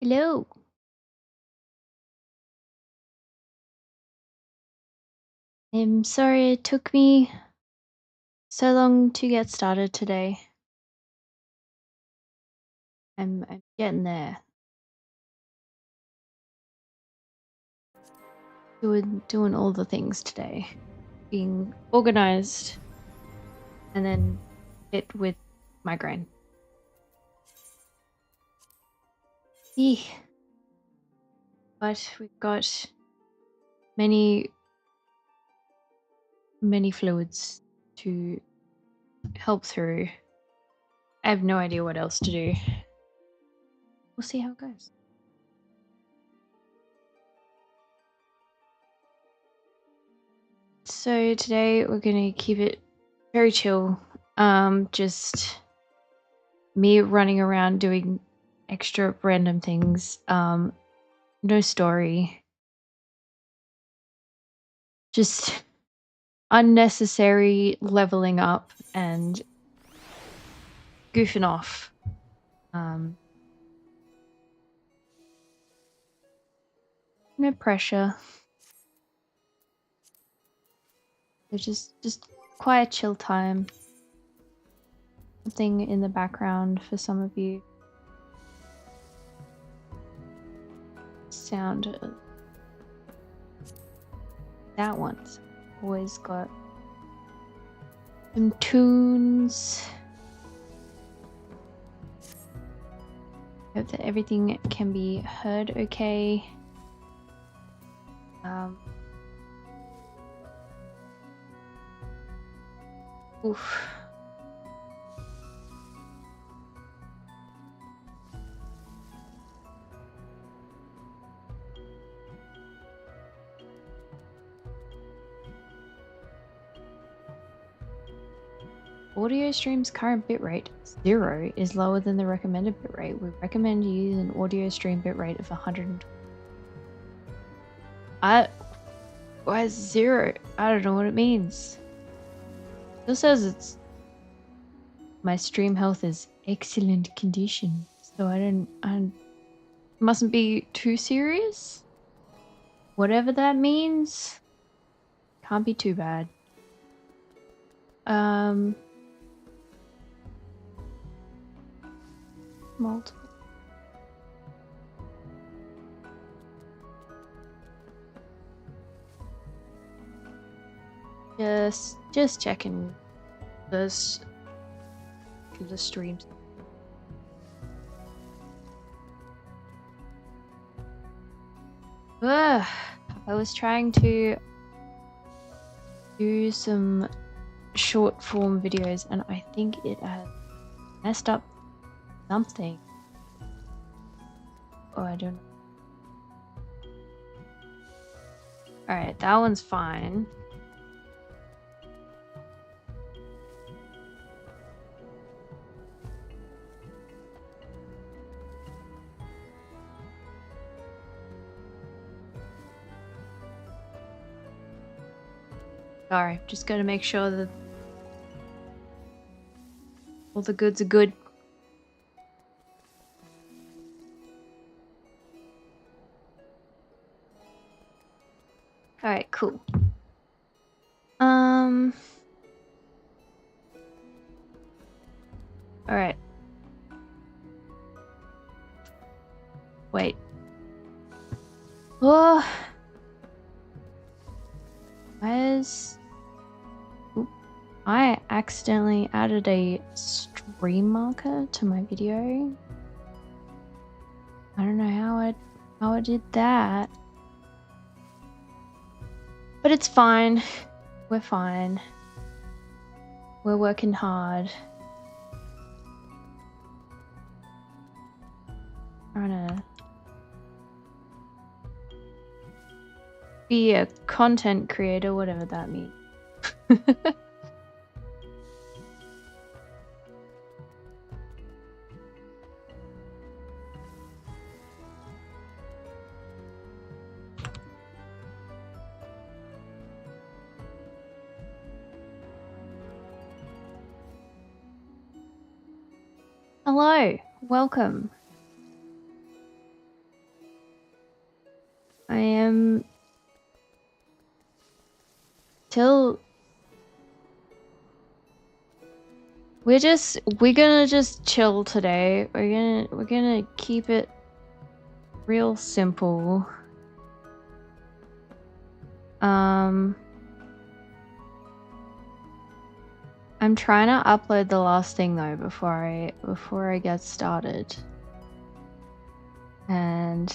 Hello. I'm sorry it took me so long to get started today. I'm getting there. Doing all the things today. Being organized and then hit with migraine. Eeh. But we've got many fluids to help through. I have no idea what else to do. We'll see how it goes. So today we're gonna keep it very chill. Just me running around doing extra random things. No story. Just unnecessary leveling up and goofing off. No pressure. So just quiet chill time. Something in the background for some of you. Sound that one's always got some tunes. Hope that everything can be heard okay. Oof. Audio stream's current bitrate 0 is lower than the recommended bitrate. We recommend you use an audio stream bitrate of 120. Why is 0? I don't know what it means. It just says it's my stream health is excellent condition, so I mustn't be too serious. Whatever that means, can't be too bad. Multiple. Just checking the streams. I was trying to do some short form videos and I think it had messed up something. Oh, I don't know. Alright, that one's fine. Sorry, just gotta make sure that all the goods are good. Alright, cool. Alright. Wait. Oh. Where's... Oop. I accidentally added a stream marker to my video. I don't know how I did that. But it's fine. We're fine. We're working hard. Trying to be a content creator, whatever that means. Hello, welcome. I am till we're gonna just chill today. We're gonna keep it real simple. I'm trying to upload the last thing though before I get started. And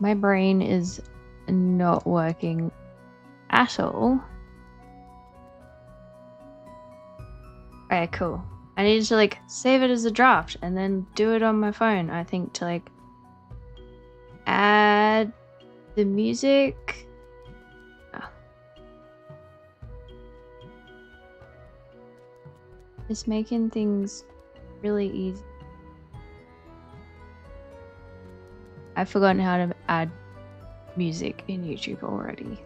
my brain is not working at all. Okay, cool. I need to like save it as a draft and then do it on my phone, I think, to like add the music. Oh. It's making things really easy. I've forgotten how to add music in YouTube already.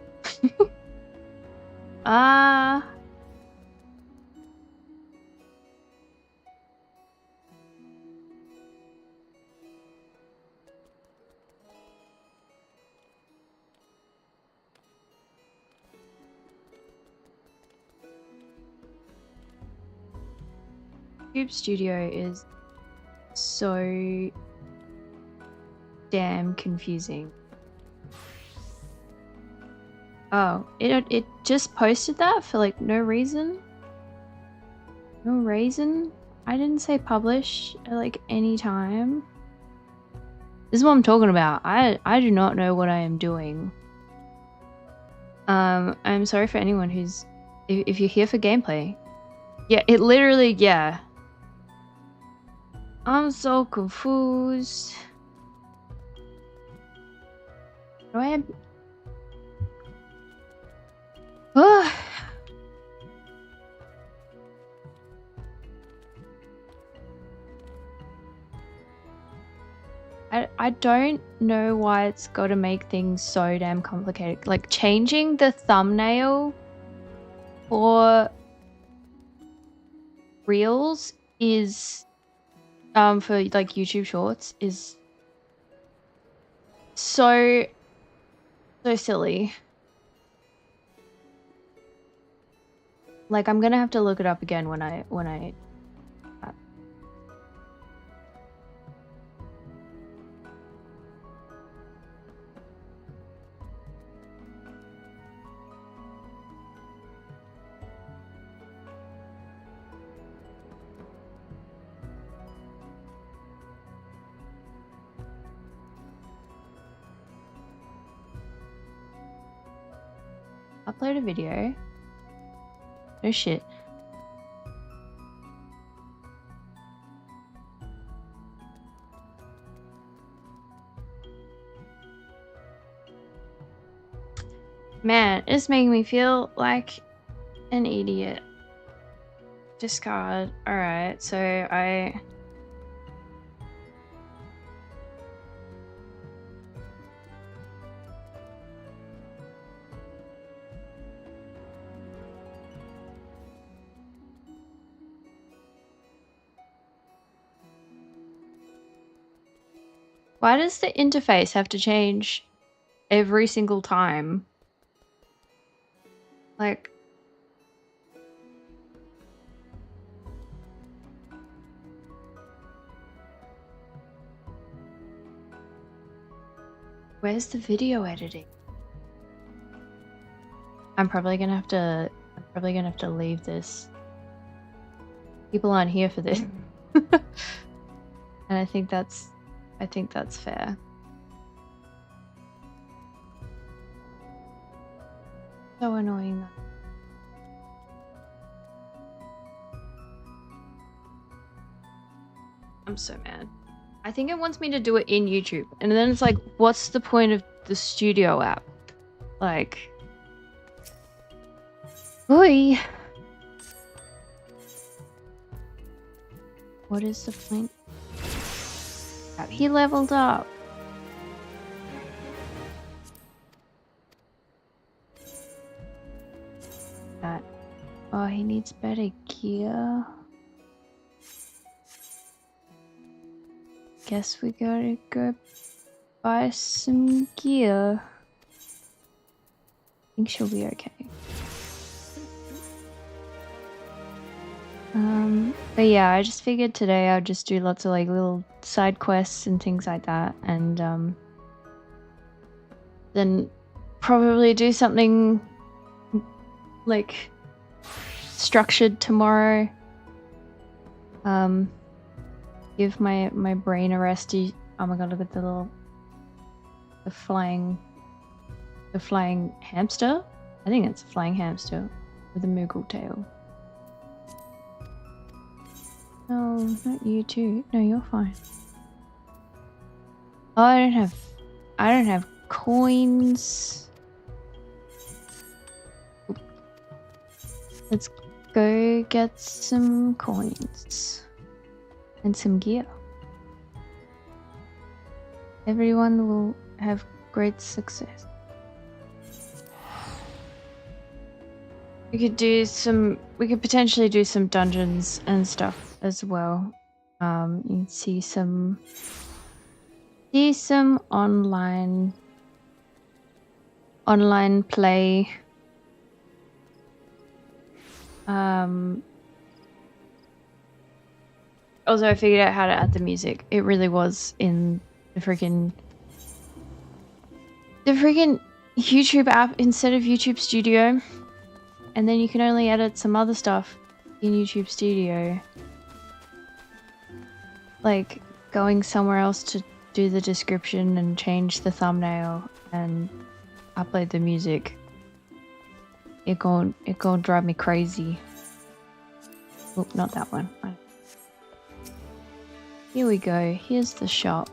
YouTube Studio is so damn confusing. Oh, it just posted that for like no reason? No reason? I didn't say publish at like any time. This is what I'm talking about. I do not know what I am doing. I'm sorry for anyone who's if you're here for gameplay. Yeah, it literally, yeah. I'm so confused. Do I have... Oh. I don't know why it's got to make things so damn complicated. Like changing the thumbnail for Reels is for like YouTube Shorts is so silly. Like I'm gonna have to look it up again when I upload a video. No shit. Man, it's making me feel like an idiot. Discard. Alright, so I... Why does the interface have to change every single time? Like... Where's the video editing? I'm probably gonna have to leave this. People aren't here for this. And I think that's fair. So annoying. I'm so mad. I think it wants me to do it in YouTube. And then it's like, what's the point of the studio app? Like... Oi! What is the point? He leveled up. That. Oh, he needs better gear. Guess we gotta go buy some gear. I think she'll be okay. But yeah, I just figured today I'd just do lots of like little side quests and things like that, and then probably do something like structured tomorrow. Give my brain a rest. Oh my god, look at the flying hamster. I think it's a flying hamster with a moogle tail. No, not you too. No, you're fine. Oh, I don't have coins. Let's go get some coins and some gear. Everyone will have great success. We could potentially do some dungeons and stuff as well. You can see some online play. Also, I figured out how to add the music. It really was in the freaking YouTube app instead of YouTube Studio. And then you can only edit some other stuff in YouTube Studio. Like going somewhere else to do the description and change the thumbnail and upload the music. It gon' drive me crazy. Oh, not that one. Here we go. Here's the shop.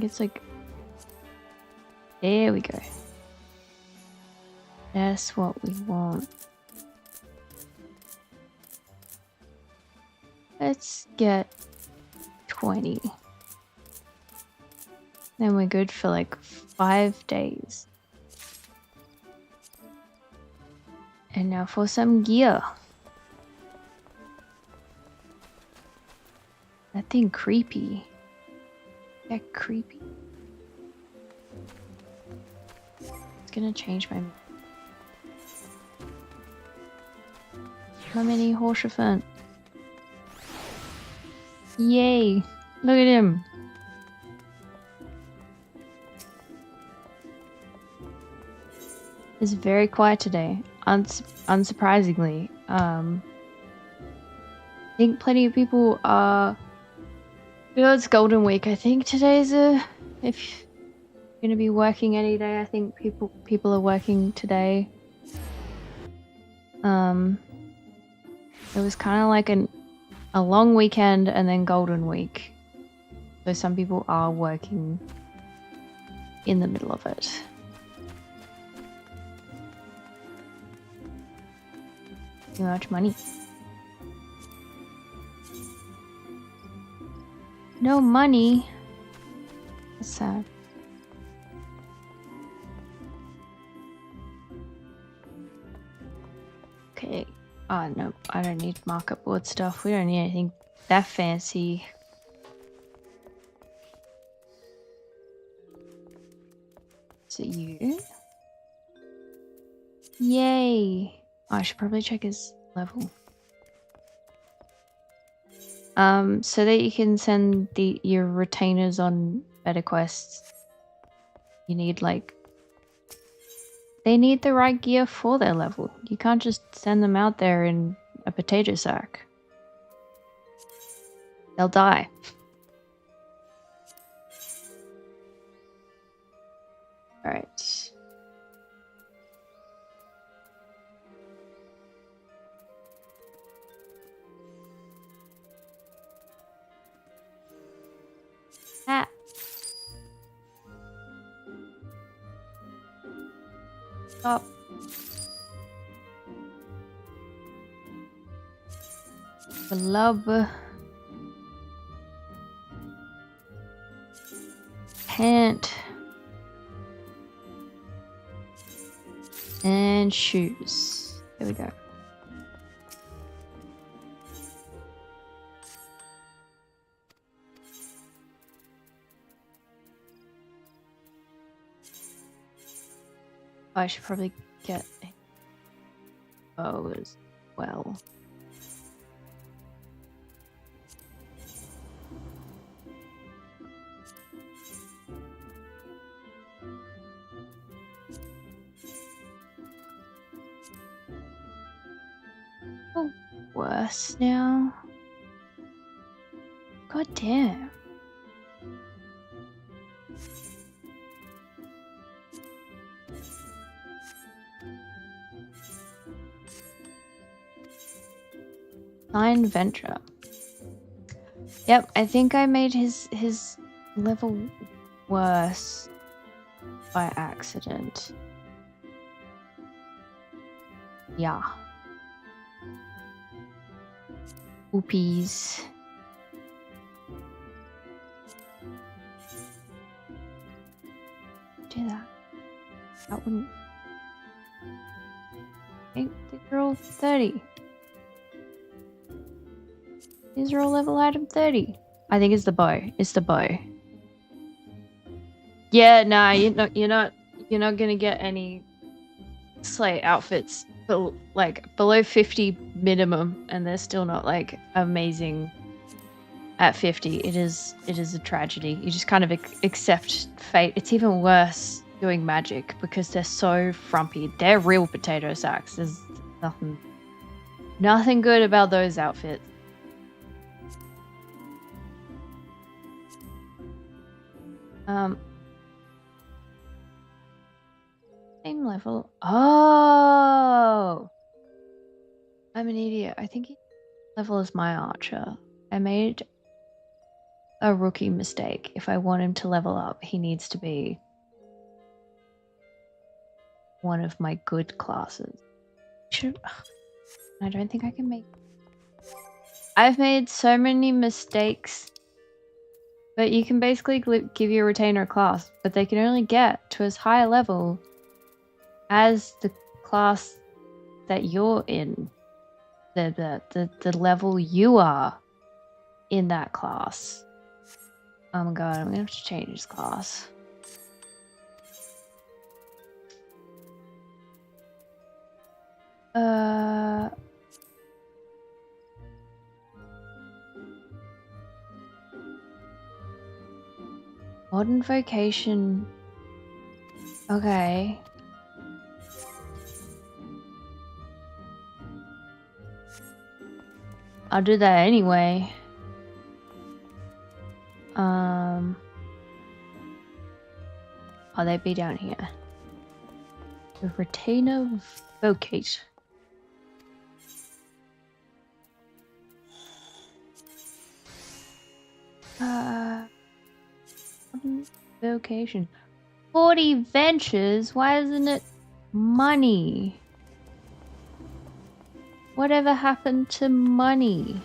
It's like, there we go. That's what we want. Let's get 20. Then we're good for like 5 days. And now for some gear. That thing creepy. That creepy. It's gonna change my... How many Horsefant? Yay! Look at him! It's very quiet today, unsurprisingly. I think plenty of people are... You know, it's Golden Week. I think today's if you're gonna be working any day, I think people are working today. It was kind of like a long weekend and then Golden Week. So some people are working in the middle of it. Too much money. No money. That's sad. Okay. Oh no, I don't need market board stuff. We don't need anything that fancy. Is it you? Yay! Oh, I should probably check his level. So that you can send your retainers on better quests. You need like... They need the right gear for their level. You can't just send them out there in a potato sack. They'll die. Alright. Ah. Stop. Love. Pant. And shoes. There we go. I should probably get a bow as well. Oh, worse now. God damn. Sign Venture. Yep, I think I made his level worse by accident. Yeah. Oopies. Do that. That wouldn't. These are all 30. These are all level item 30. I think it's the bow. It's the bow. Yeah, nah, you're not gonna get any slate outfits, but like below 50 minimum, and they're still not like amazing. At 50, it is a tragedy. You just kind of accept fate. It's even worse doing magic because they're so frumpy. They're real potato sacks. There's nothing good about those outfits. Same level. Oh, I'm an idiot. I think he level is my archer. I made a rookie mistake. If I want him to level up, he needs to be one of my good classes. I don't think I can make. I've made so many mistakes. But you can basically give your retainer a class, but they can only get to as high a level as the class that you're in. The level you are in that class. Oh my god, I'm gonna have to change this class. Modern vocation. Okay. I'll do that anyway. Oh, they'd be down here. The retainer vocate. Vocation. 40 ventures? Why isn't it money? Whatever happened to money?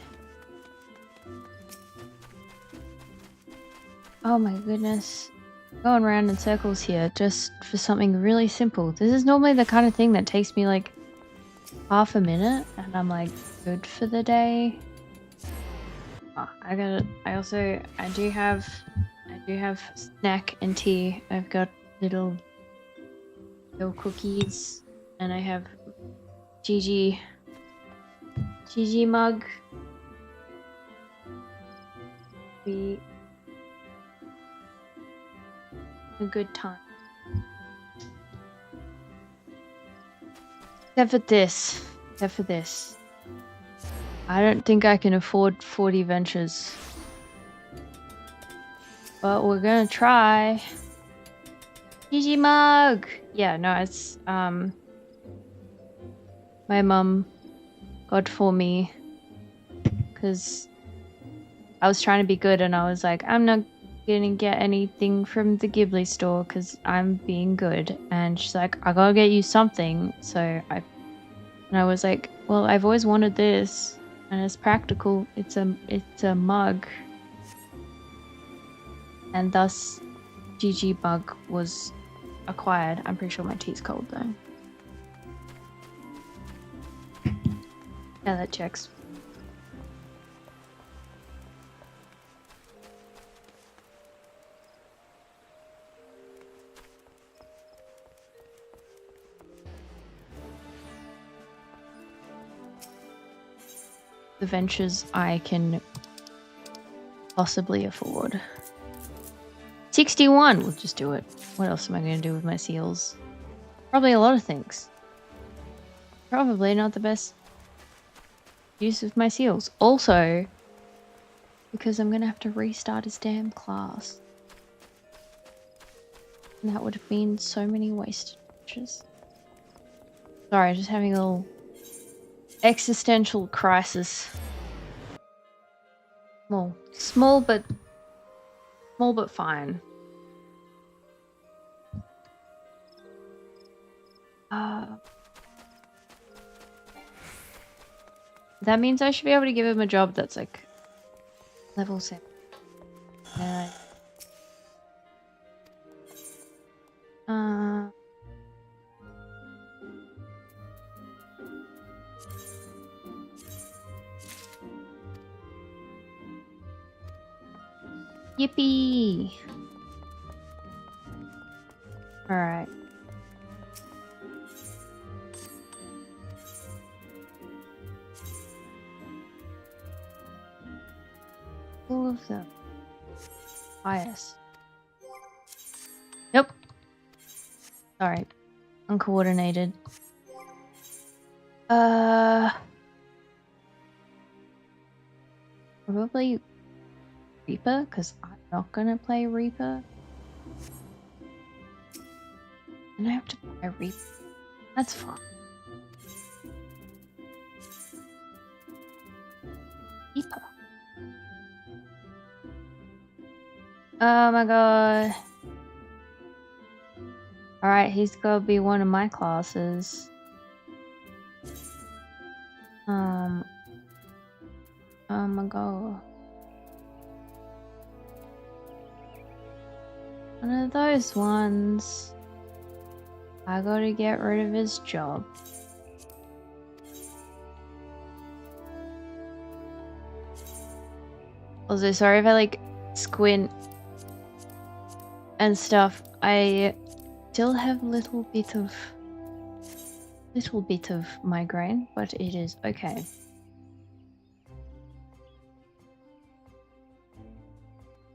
Oh my goodness. Going around in circles here just for something really simple. This is normally the kind of thing that takes me like half a minute and I'm like good for the day. Oh, I do have snack and tea. I've got little cookies and I have GG mug. We a good time. Except for this. I don't think I can afford 40 ventures. But we're gonna try. GG mug! Yeah, no, it's my mum got for me because I was trying to be good and I was like, I'm not gonna get anything from the Ghibli store because I'm being good. And she's like, I gotta get you something. So I was like, well, I've always wanted this and it's practical. It's a mug. And thus GG mug was acquired. I'm pretty sure my tea's cold though. Yeah, that checks. the ventures I can possibly afford. 61! We'll just do it. What else am I going to do with my seals? Probably a lot of things. Probably not the best use of my seals. Also, because I'm going to have to restart his damn class. And that would have been so many wasted ventures. Sorry, just having a little existential crisis. Small but fine. That means I should be able to give him a job that's like level 7. Yippee! Alright. All of them. Bias. Nope. Sorry. Uncoordinated. Probably Reaper, because I'm not gonna play Reaper. And I have to buy Reaper. That's fine. Reaper. Oh my god. Alright, he's gotta be one of my classes. Oh my god. One of those ones. I gotta get rid of his job. Also, sorry if I like squint and stuff. I still have a little bit of migraine, but it is okay.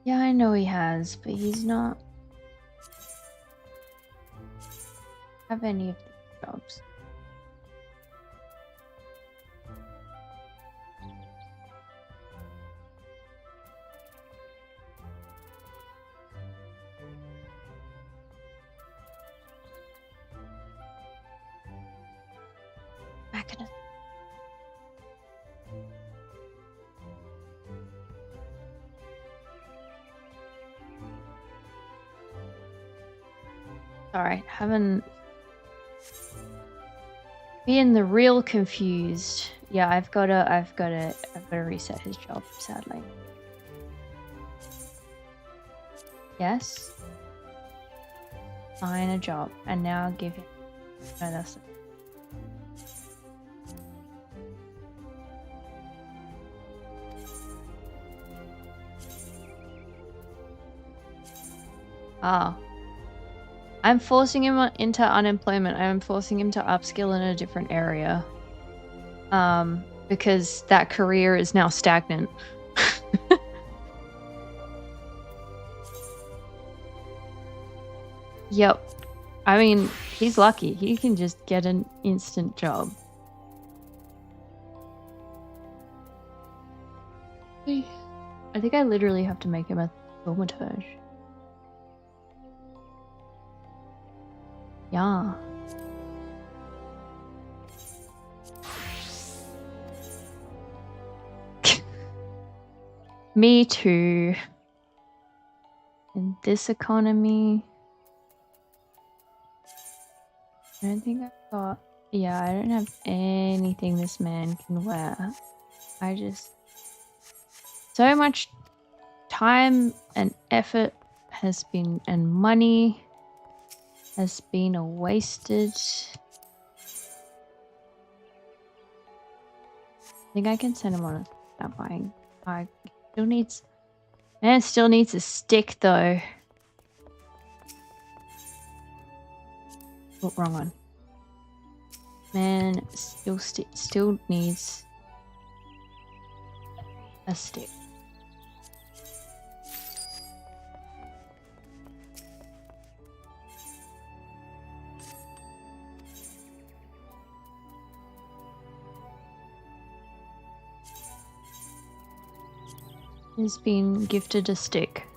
Yeah, I know he has, but he's not have any of the jobs. Mechanism. Sorry, haven't being the real confused. Yeah, I've gotta reset his job, sadly. Yes. Sign a job, and now give him. No, that's it. Ah. I'm forcing him into unemployment. I'm forcing him to upskill in a different area. Because that career is now stagnant. Yep. I mean, he's lucky. He can just get an instant job. I think I literally have to make him a thaumaturge. Yeah. Me too. In this economy. I don't think I've got... Yeah, I don't have anything this man can wear. I just... So much time and effort has been... and money has been wasted. I think I can send him on that buying. I still needs... Man still needs a stick though. Oh, wrong one. Man still needs a stick. He's been gifted a stick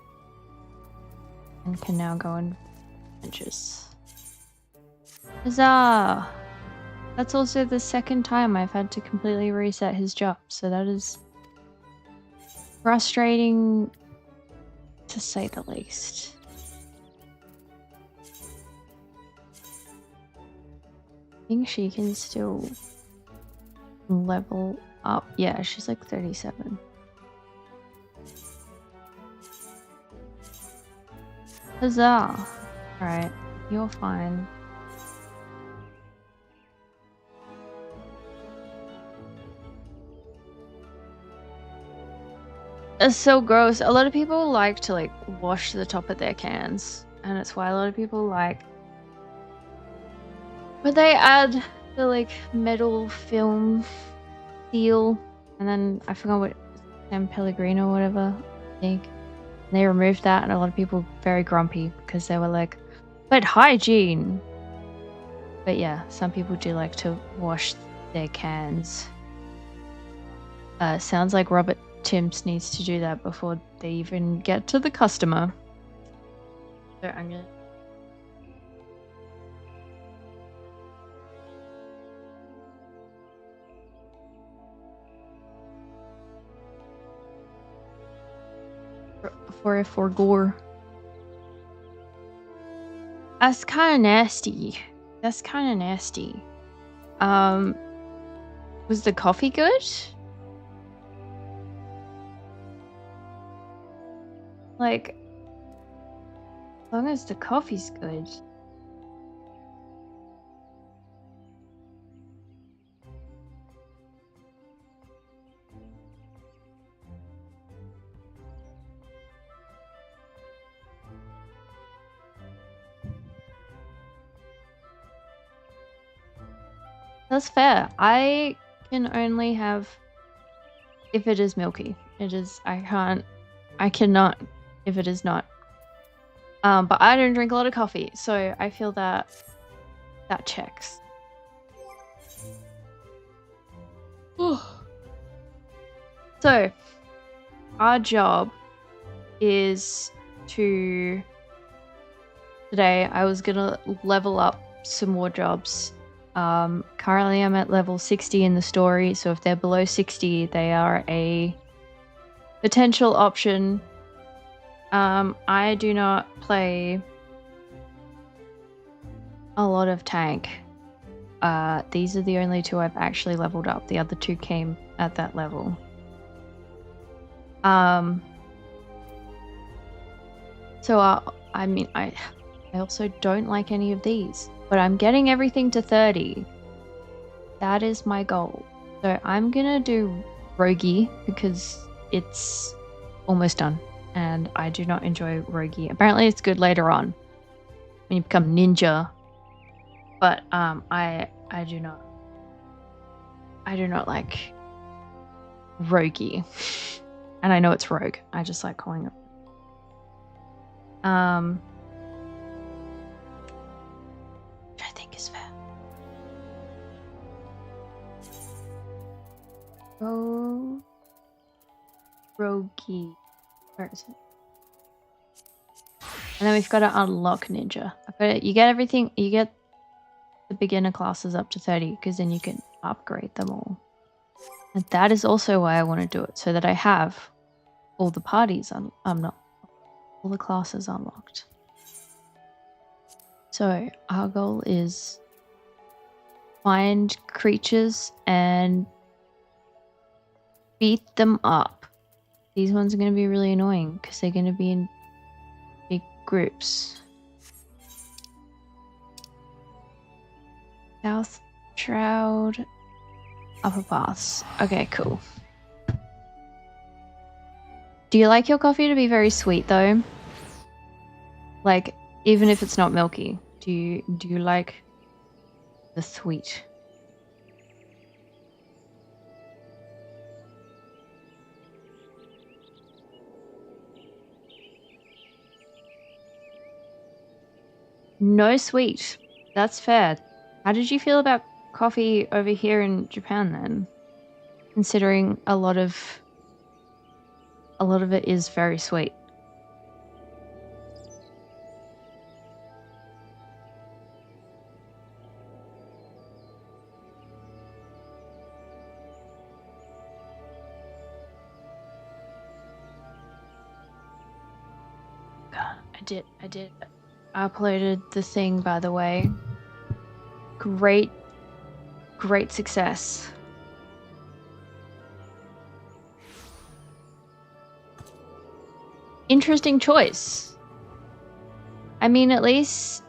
and can now go on adventures. Huzzah! That's also the second time I've had to completely reset his job, so that is frustrating to say the least. I think she can still level up. Yeah, she's like 37. Huzzah! Alright, you're fine. It's so gross. A lot of people like to like wash the top of their cans, and it's why a lot of people like, but they add the like metal film seal, and then I forgot what San Pellegrino or whatever, I think. And they removed that, and a lot of people were very grumpy because they were like, but hygiene. But yeah, some people do like to wash their cans. Sounds like Robert Timms needs to do that before they even get to the customer. So I'm gonna... for gore. That's kind of nasty. That's kind of nasty. Was the coffee good? Like, as long as the coffee's good. That's fair. I can only have if it is milky. It is, I cannot if it is not. But I don't drink a lot of coffee, so I feel that checks. So, our job is to... Today, I was gonna level up some more jobs. Currently I'm at level 60 in the story, so if they're below 60, they are a potential option. I do not play a lot of tank. These are the only two I've actually leveled up. The other two came at that level. So I mean, I also don't like any of these, but I'm getting everything to 30. That is my goal. So I'm gonna do Rogie because it's almost done, and I do not enjoy Rogie. Apparently it's good later on when you become ninja, but I do not like Rogie. And I know it's Rogue. I just like calling it. Which I think is fair. Rogie. Where is it? And then we've got to unlock Ninja. You get everything. You get the beginner classes up to 30 because then you can upgrade them all. And that is also why I want to do it, so that I have all the parties all the classes unlocked. So our goal is find creatures and beat them up. These ones are going to be really annoying because they're going to be in big groups. South Shroud, Upper Paths. Okay, cool. Do you like your coffee to be very sweet though? Like, even if it's not milky, do you like the sweet? No sweet. That's fair. How did you feel about coffee over here in Japan then? Considering a lot of it is very sweet. I did. I uploaded the thing, by the way. Great success. Interesting choice. I mean, at least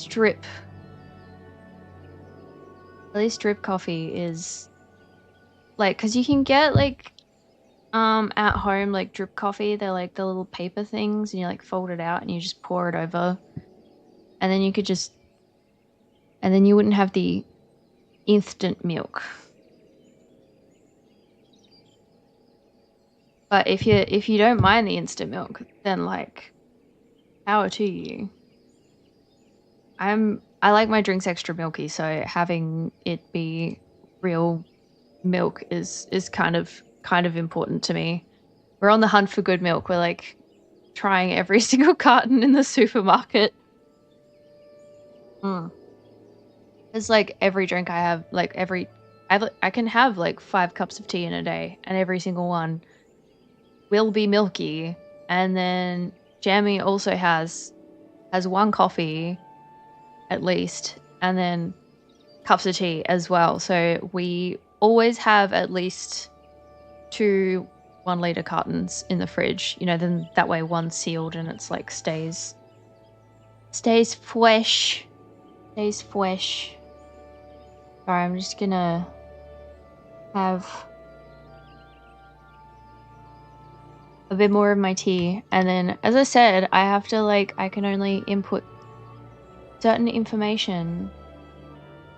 drip coffee is like, because you can get like at home like drip coffee. They're like the little paper things, and you like fold it out and you just pour it over, and then you could just, and then you wouldn't have the instant milk. But if you don't mind the instant milk, then like, power to you. I like my drinks extra milky, so having it be real milk is kind of important to me. We're on the hunt for good milk. We're like trying every single carton in the supermarket. It's like every drink I have, like I can have like 5 cups of tea in a day, and every single one will be milky. And then Jamie also has 1 coffee at least, and then cups of tea as well. So we always have at least 2 1-liter cartons in the fridge, you know, then that way one's sealed and it's like stays fresh. Sorry, I'm just gonna have a bit more of my tea, and then, as I said, I have to like, I can only input certain information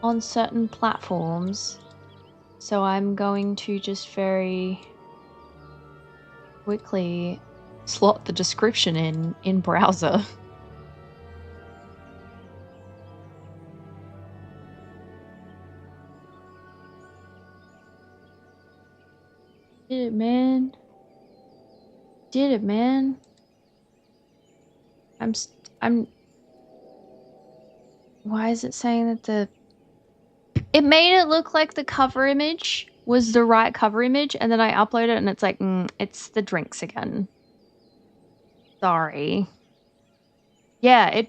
on certain platforms, so I'm going to just very quickly slot the description in browser. Did it, man. I'm why is it saying that it made it look like the cover image was the right cover image, and then I upload it and it's like, it's the drinks again. Sorry. Yeah,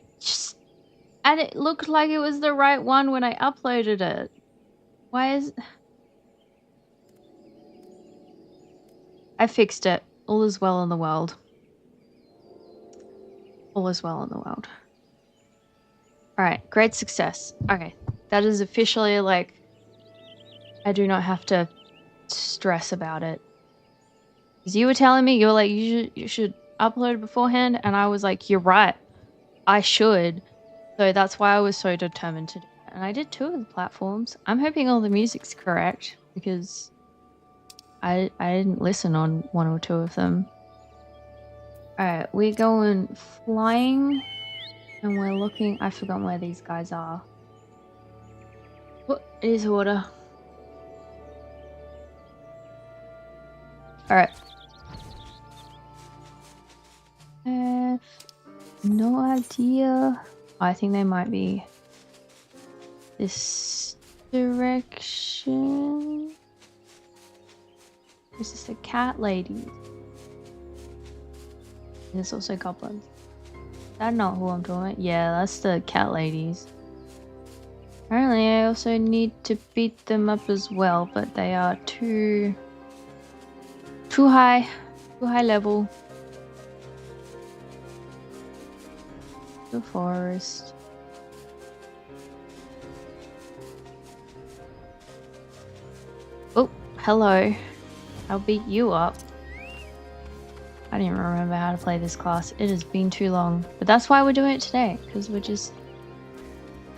and it looked like it was the right one when I uploaded it. Why is... I fixed it. All is well in the world. All is well in the world. Alright, great success. Okay, that is officially like, I do not have to stress about it. Because you were telling me, you were like, you should upload beforehand, and I was like, you're right, I should. So that's why I was so determined to do it. And I did 2 of the platforms. I'm hoping all the music's correct, because I didn't listen on 1 or 2 of them. Alright, we're going flying, and we're looking... I've forgotten where these guys are. Oh, it is water. Alright. No idea. I think they might be this direction. Is this the cat lady? There's also goblins. That's not who I'm talking about. Yeah, that's the cat ladies. Apparently I also need to beat them up as well, but they are too high level. The forest. Oh, hello. I'll beat you up. I don't even remember how to play this class. It has been too long. But that's why we're doing it today, because we're just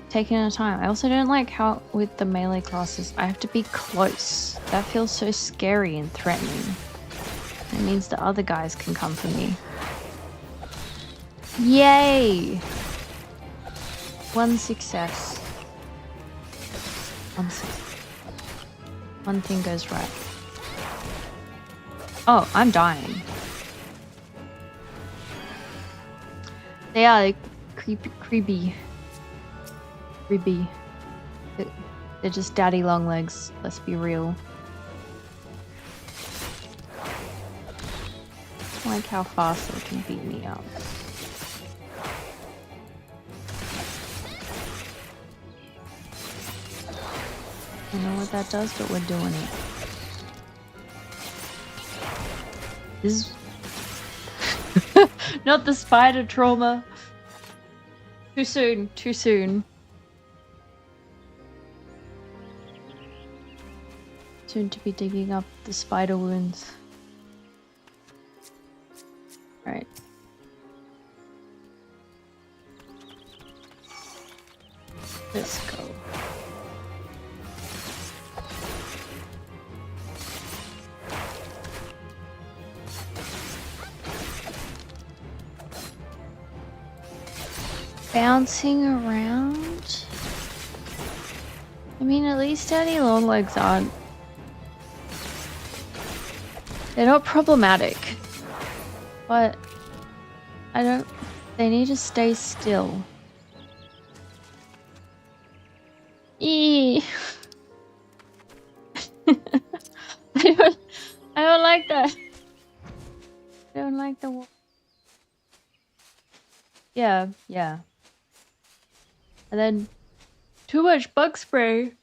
taking our time. I also don't like how with the melee classes I have to be close. That feels so scary and threatening. It means the other guys can come for me. Yay! One success. One thing goes right. Oh, I'm dying. They are like creepy. They're just daddy long legs, let's be real. I like how fast they can beat me up. I don't know what that does, but we're doing it. This is not the spider trauma. Too soon, too soon. Soon to be digging up the spider wounds. Alright. Let's go. Bouncing around? I mean, at least daddy long legs aren't... They're not problematic. But... I don't... They need to stay still. Eee. I don't like that. I don't like the... Yeah. And then too much bug spray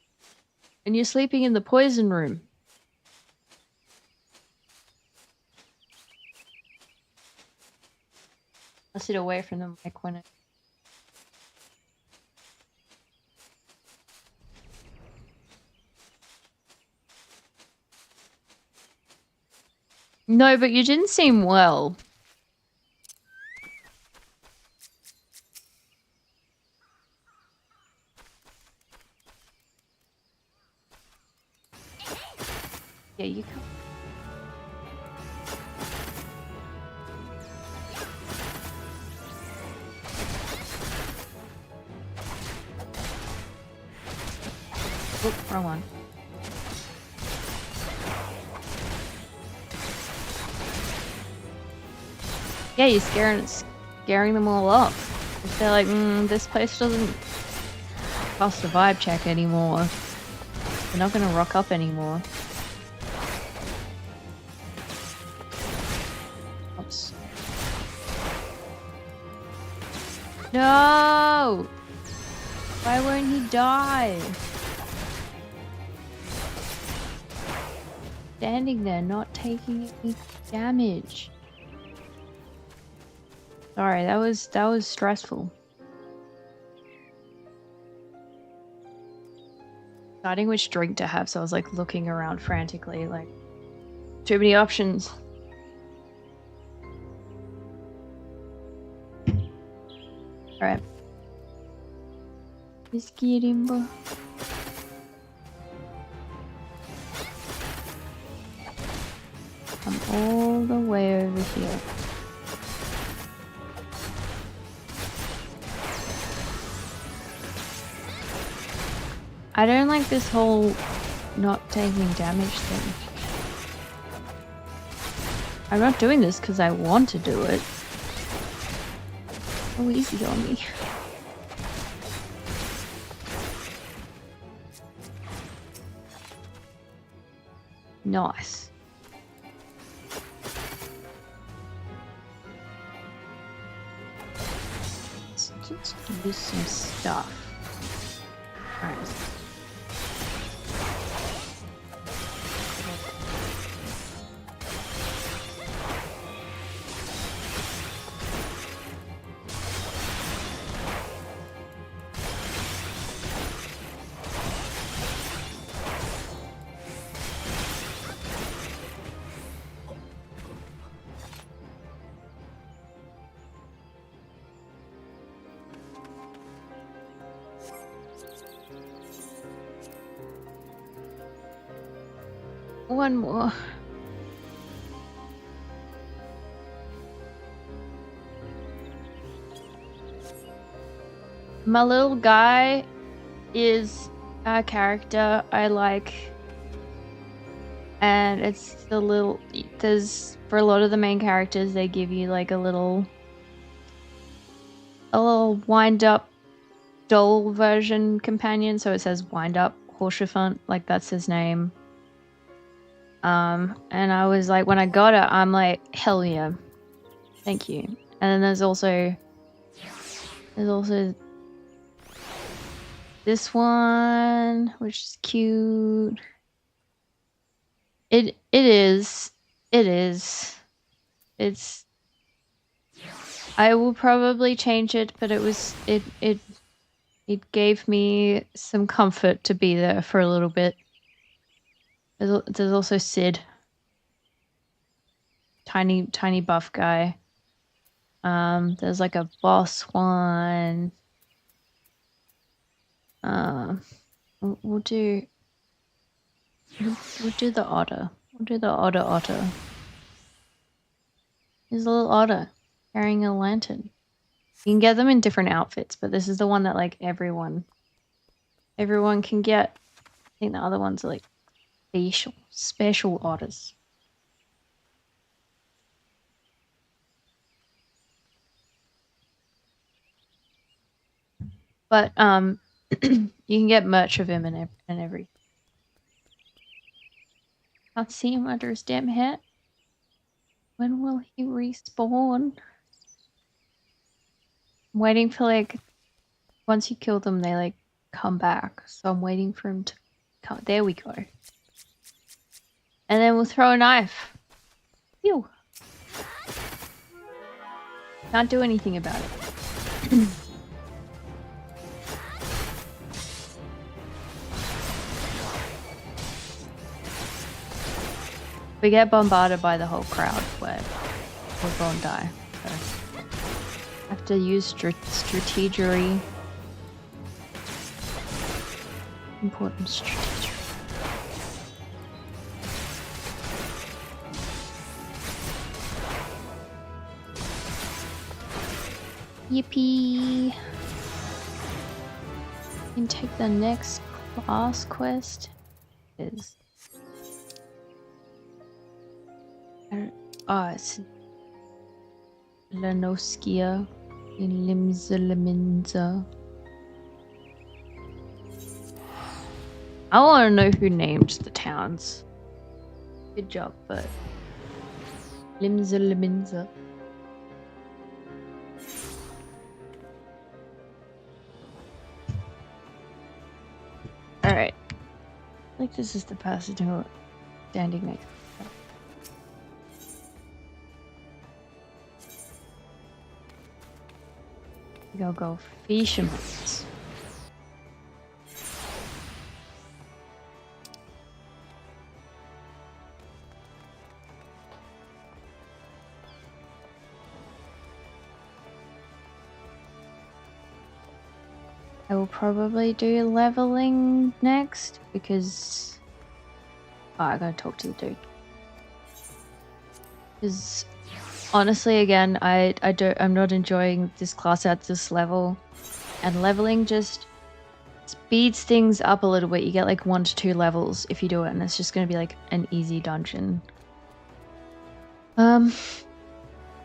and you're sleeping in the poison room. I'll sit away from the mic when it... No, but you didn't seem well. Yeah, you come. Oop, wrong one. Yeah, you're scaring them all off. If they're like, this place doesn't pass the vibe check anymore. They're not gonna rock up anymore. Oops. No! Why won't he die? Standing there, not taking any damage. Sorry, that was stressful. Deciding which drink to have, so I was like looking around frantically, like too many options. Alright. Whiskey Rimbo. I'm all the way over here. I don't like this whole not taking damage thing. I'm not doing this because I want to do it. So easy on me. Nice. Let's just use some stuff. Alright. One more. My little guy is a character I like, and it's the little. There's for a lot of the main characters, they give you like a little wind up doll version companion. So it says wind up Horschiffant, like that's his name. And I was like, when I got it, I'm like, hell yeah, thank you. And then there's also this one, which is cute. It is. It's. I will probably change it, but it gave me some comfort to be there for a little bit. There's also Sid. Tiny buff guy. There's like a boss one. We'll do the otter. We'll do the otter. There's a little otter carrying a lantern. You can get them in different outfits, but this is the one that like everyone can get. I think the other ones are like special otters. But you can get merch of him and everything. Can't see him under his damn hat. When will he respawn? I'm waiting for like once you kill them, they like come back. So I'm waiting for him to come. There we go. And then we'll throw a knife. Phew. Can't do anything about it. We get bombarded by the whole crowd, but we won't die. So I have to use strategery. Important strategery. Yippee! We can take the next class quest. It's Lanoskia in Limzalaminza. I want to know who named the towns. Good job, but Limzalaminza. Alright. I think this is the passage standing next. Go fishermen. I will probably do leveling next because I gotta talk to the dude. Because honestly, again, I'm not enjoying this class at this level, and leveling just speeds things up a little bit. You get like 1 to 2 levels if you do it, and it's just gonna be like an easy dungeon.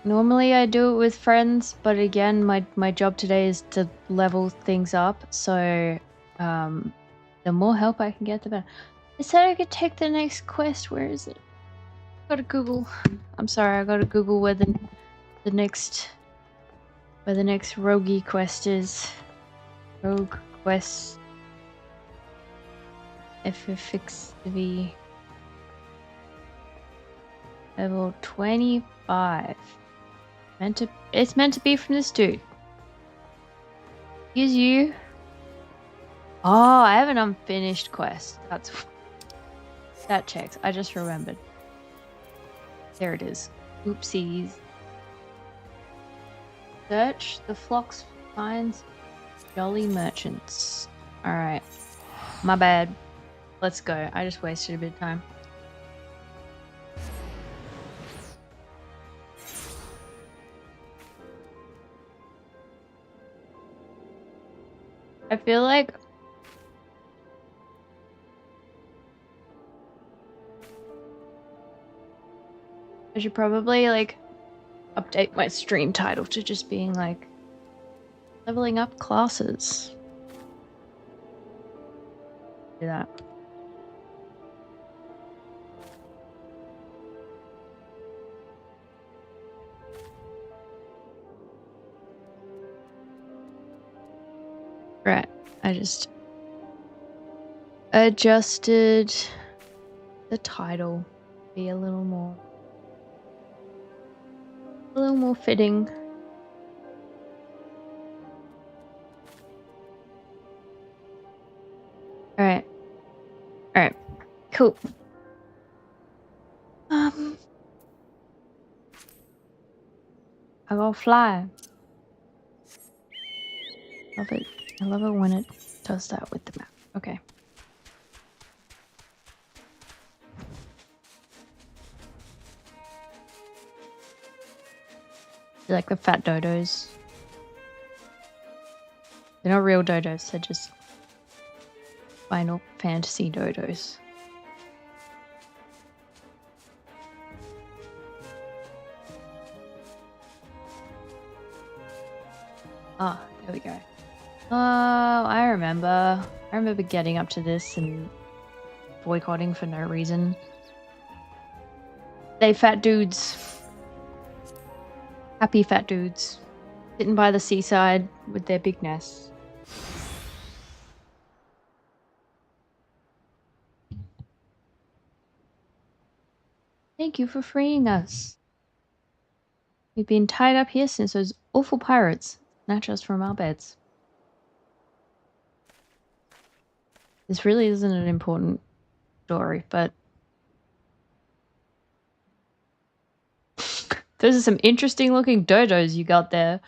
Normally I do it with friends, but again, my job today is to level things up, so the more help I can get, the better. I said I could take the next quest. Where is it? Gotta Google. I'm sorry, I gotta Google where the next roguey quest is. Rogue quest. FFXIV. Level 25. It's meant to be from this dude. Excuse you. Oh, I have an unfinished quest. That checks. I just remembered. There it is. Oopsies. Search the flocks finds jolly merchants. Alright. My bad. Let's go. I just wasted a bit of time. I feel like I should probably like update my stream title to just being like leveling up classes. Do that. Right. I just adjusted the title to be a little more fitting. Alright. Alright. Cool. I go fly. Love it. I love it when it does that with the map. Okay. You like the fat dodos? They're not real dodos, they're just Final Fantasy dodos. Ah, there we go. Oh, I remember. I remember getting up to this and boycotting for no reason. They fat dudes. Happy fat dudes. Sitting by the seaside with their big nests. Thank you for freeing us. We've been tied up here since those awful pirates snatched us from our beds. This really isn't an important story, but those are some interesting looking dodos you got there.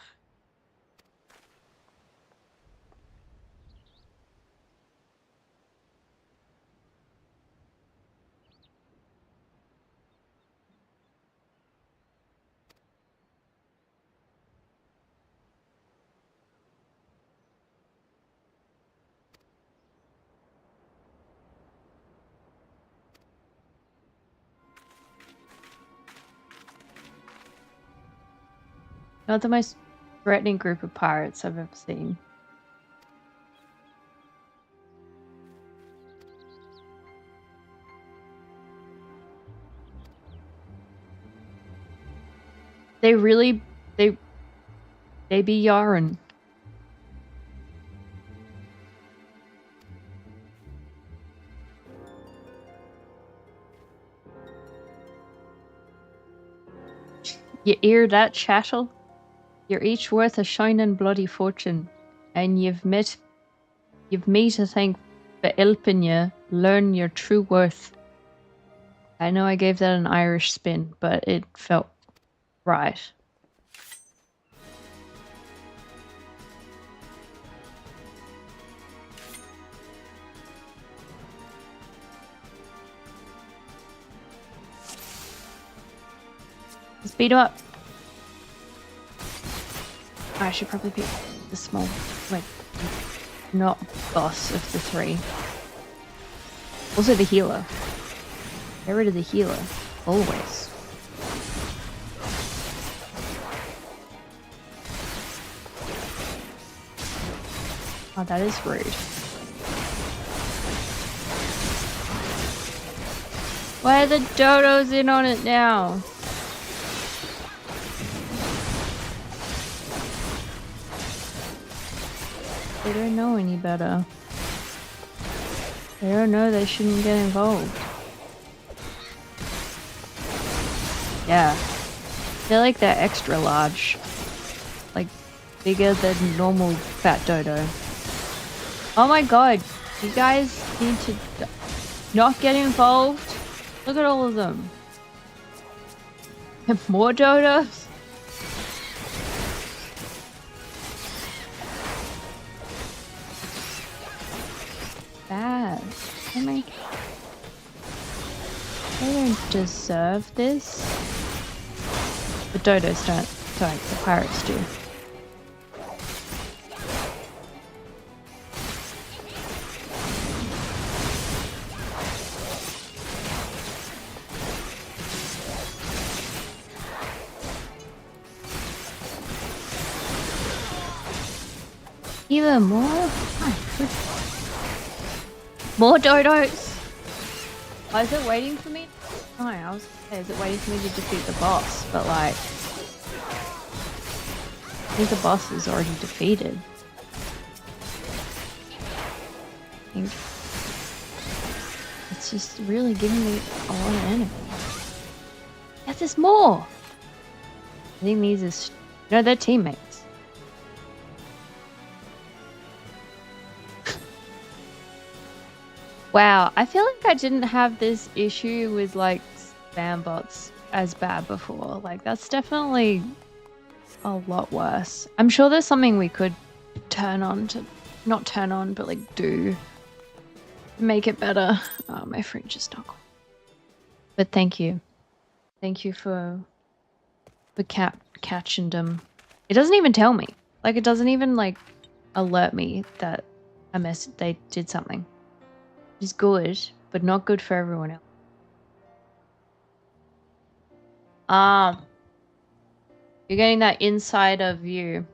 Not the most threatening group of pirates I've ever seen. They really, they be yarn. You hear that, chattel? You're each worth a shining bloody fortune, and you've me to thank for helping you learn your true worth. I know I gave that an Irish spin, but it felt right. Let's beat him up. I should probably pick the small, like, not boss of the three. Also the healer. Get rid of the healer. Always. Oh, that is rude. Why are the dodos in on it now? They don't know any better. They don't know they shouldn't get involved. Yeah. They're like that extra large. Like, bigger than normal fat dodo. Oh my god. You guys need to not get involved. Look at all of them. More dodos? Bad. I don't deserve this. The dodos don't. Sorry, the pirates do. Even more? My goodness. More dodos! Oh, is it waiting for me? No, I was gonna say, is it waiting for me to defeat the boss? But like, I think the boss is already defeated. I think it's just really giving me a lot of enemies. Yes, there's more! I think these are, no, they're teammates. Wow, I feel like I didn't have this issue with like spam bots as bad before. Like that's definitely a lot worse. I'm sure there's something we could turn on to, not turn on, but like do to make it better. Oh, my fridge is not. But thank you for catching them. It doesn't even tell me. Like it doesn't even like alert me that they did something. It's good, but not good for everyone else. You're getting that insider view.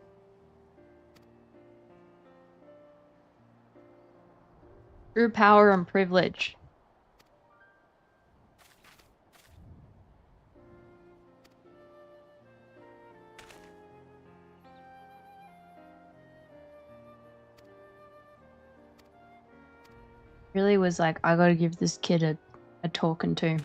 True power and privilege. Really was like, I gotta give this kid a talking to.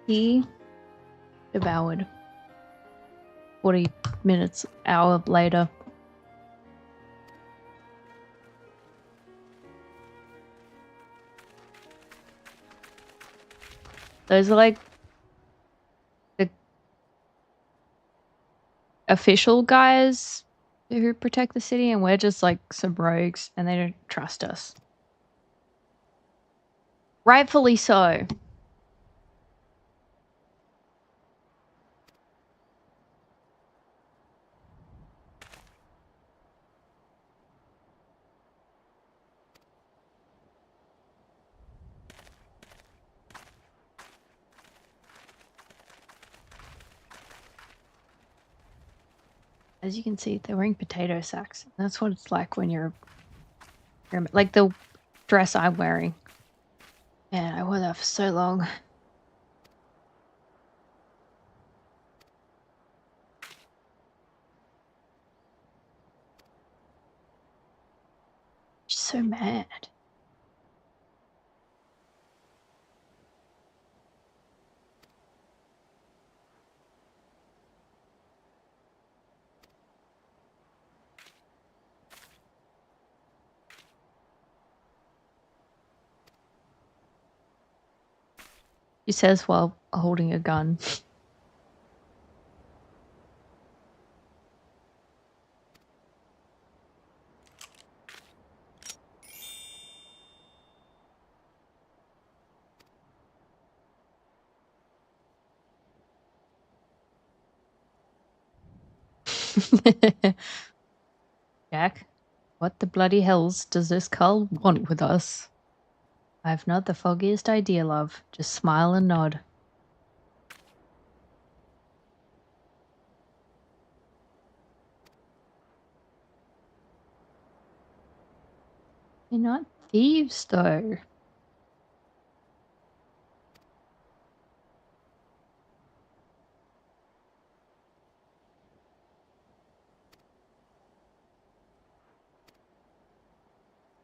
He devoured. 40 minutes, hour later. Those are like the official guys who protect the city, and we're just like some rogues, and they don't trust us. Rightfully so. As you can see, they're wearing potato sacks. That's what it's like when you're like the dress I'm wearing. Man, I wore that for so long. She's so mad. She says while holding a gun. Jack, what the bloody hells does this cull want with us? I've not the foggiest idea, love. Just smile and nod. They're not thieves, though.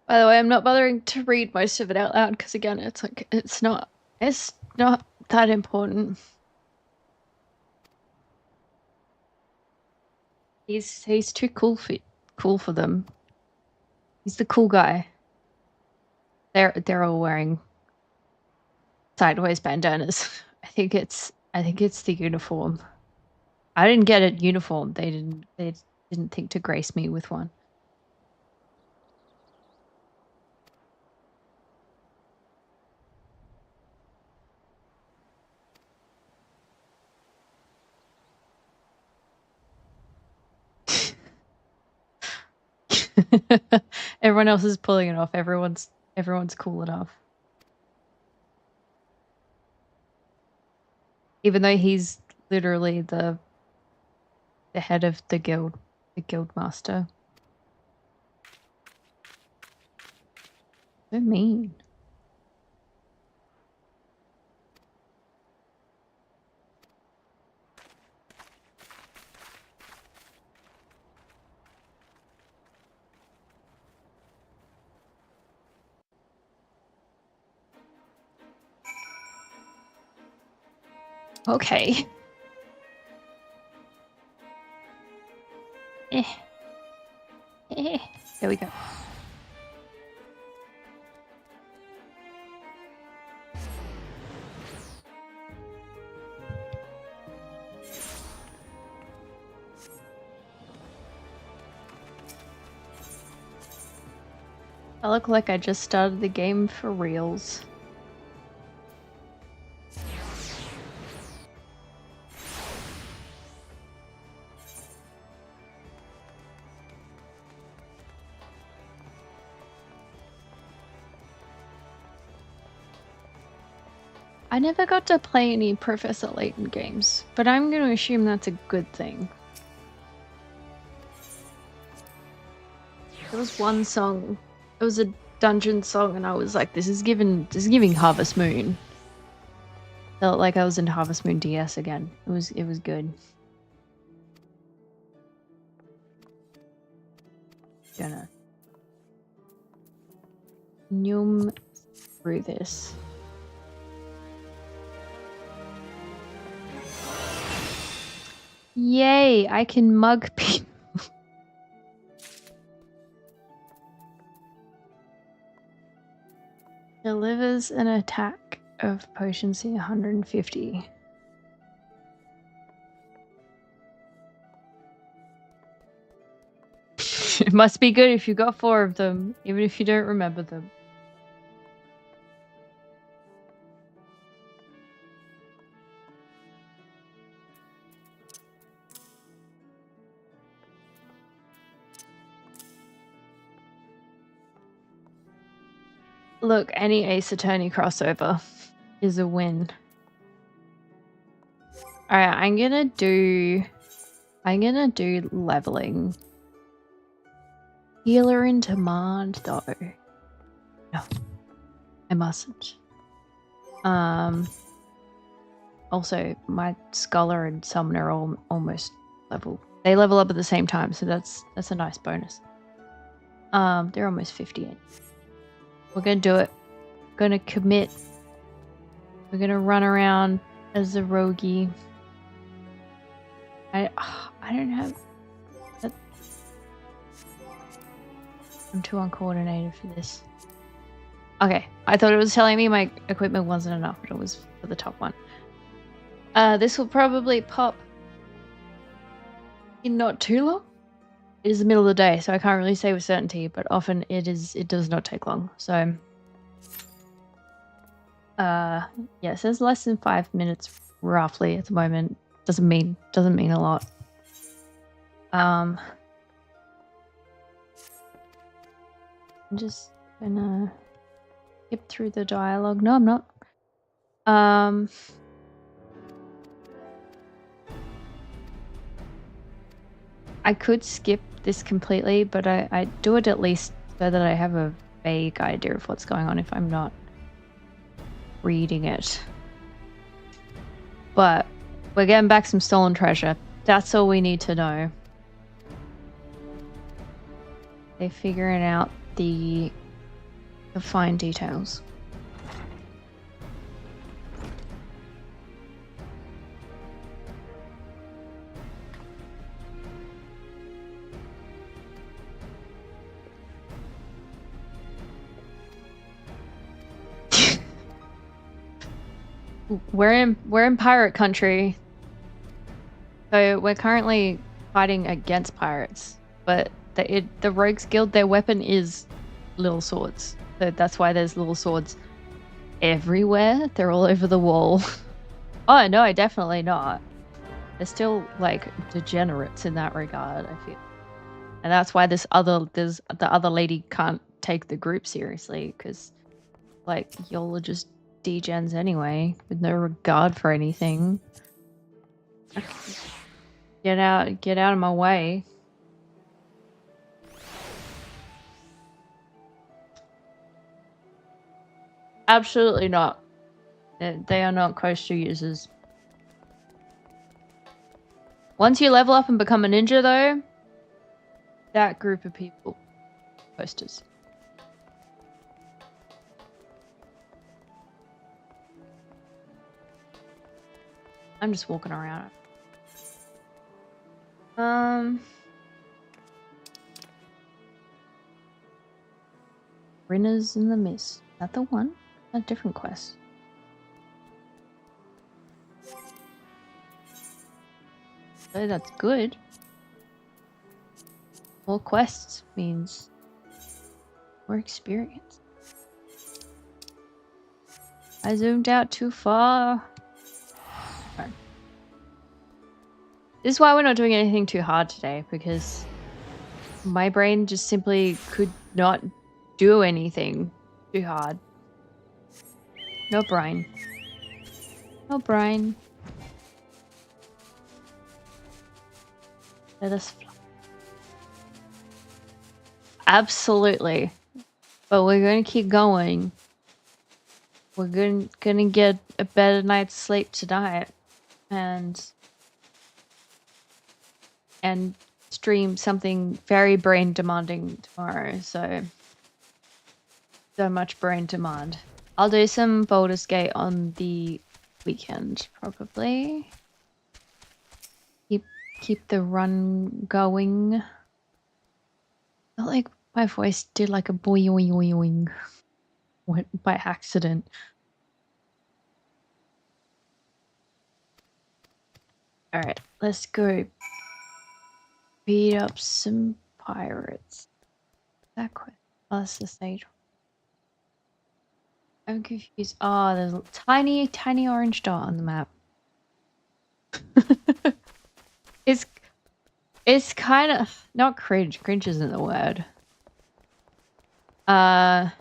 By the way, I'm not bothering to read most of it out loud because again, it's not that important. He's too cool for them. He's the cool guy. They're all wearing sideways bandanas. I think it's the uniform. I didn't get a uniform. They didn't think to grace me with one. Everyone else is pulling it off. Everyone's everyone's cool enough. Even though he's literally the head of the guild master. So mean. Okay. There we go. I look like I just started the game for reals. I never got to play any Professor Layton games, but I'm going to assume that's a good thing. There was one song, it was a dungeon song, and I was like, this is giving Harvest Moon. Felt like I was in Harvest Moon DS again. It was good. Gonna noom through this. Yay, I can mug people. Delivers an attack of potency 150. It must be good if you got 4 of them, even if you don't remember them. Look, any Ace Attorney crossover is a win. Alright, I'm gonna do leveling. Healer in demand though. No. I mustn't. Also my Scholar and Summoner are almost level. They level up at the same time, so that's a nice bonus. They're almost 58. We're gonna do it. We're gonna commit. We're gonna run around as a roguey. I don't have... I'm too uncoordinated for this. Okay, I thought it was telling me my equipment wasn't enough, but it was for the top one. This will probably pop in not too long. It is the middle of the day, so I can't really say with certainty, but often it does not take long. So yeah, it says less than 5 minutes roughly at the moment. Doesn't mean a lot. I'm just gonna skip through the dialogue. No, I'm not. I could skip this completely, but I do it at least so that I have a vague idea of what's going on if I'm not reading it. But we're getting back some stolen treasure. That's all we need to know. They're figuring out the fine details. We're in pirate country, so we're currently fighting against pirates. But the Rogues Guild, their weapon is little swords. So that's why there's little swords everywhere. They're all over the wall. Oh no, definitely not. They're still like degenerates in that regard, I feel. And that's why there's the other lady can't take the group seriously, because like y'all are just degens anyway, with no regard for anything. Get out of my way. Absolutely not. They are not coaster users. Once you level up and become a ninja, though, that group of people, coasters. I'm just walking around. Rinners in the Mist. Is that the one? A different quest. So that's good. More quests means more experience. I zoomed out too far. Okay. This is why we're not doing anything too hard today, because my brain just simply could not do anything too hard. No brain. No brain. Let us fly. Absolutely. But we're going to keep going. We're going to get a better night's sleep tonight. And stream something very brain demanding tomorrow. So much brain demand. I'll do some Baldur's Gate on the weekend, probably. Keep the run going. Not like my voice did like a boing by accident. Alright, let's go beat up some pirates. That quest. Oh, that's the stage. I'm confused. Oh, there's a tiny orange dot on the map. It's kind of not cringe. Cringe isn't the word. I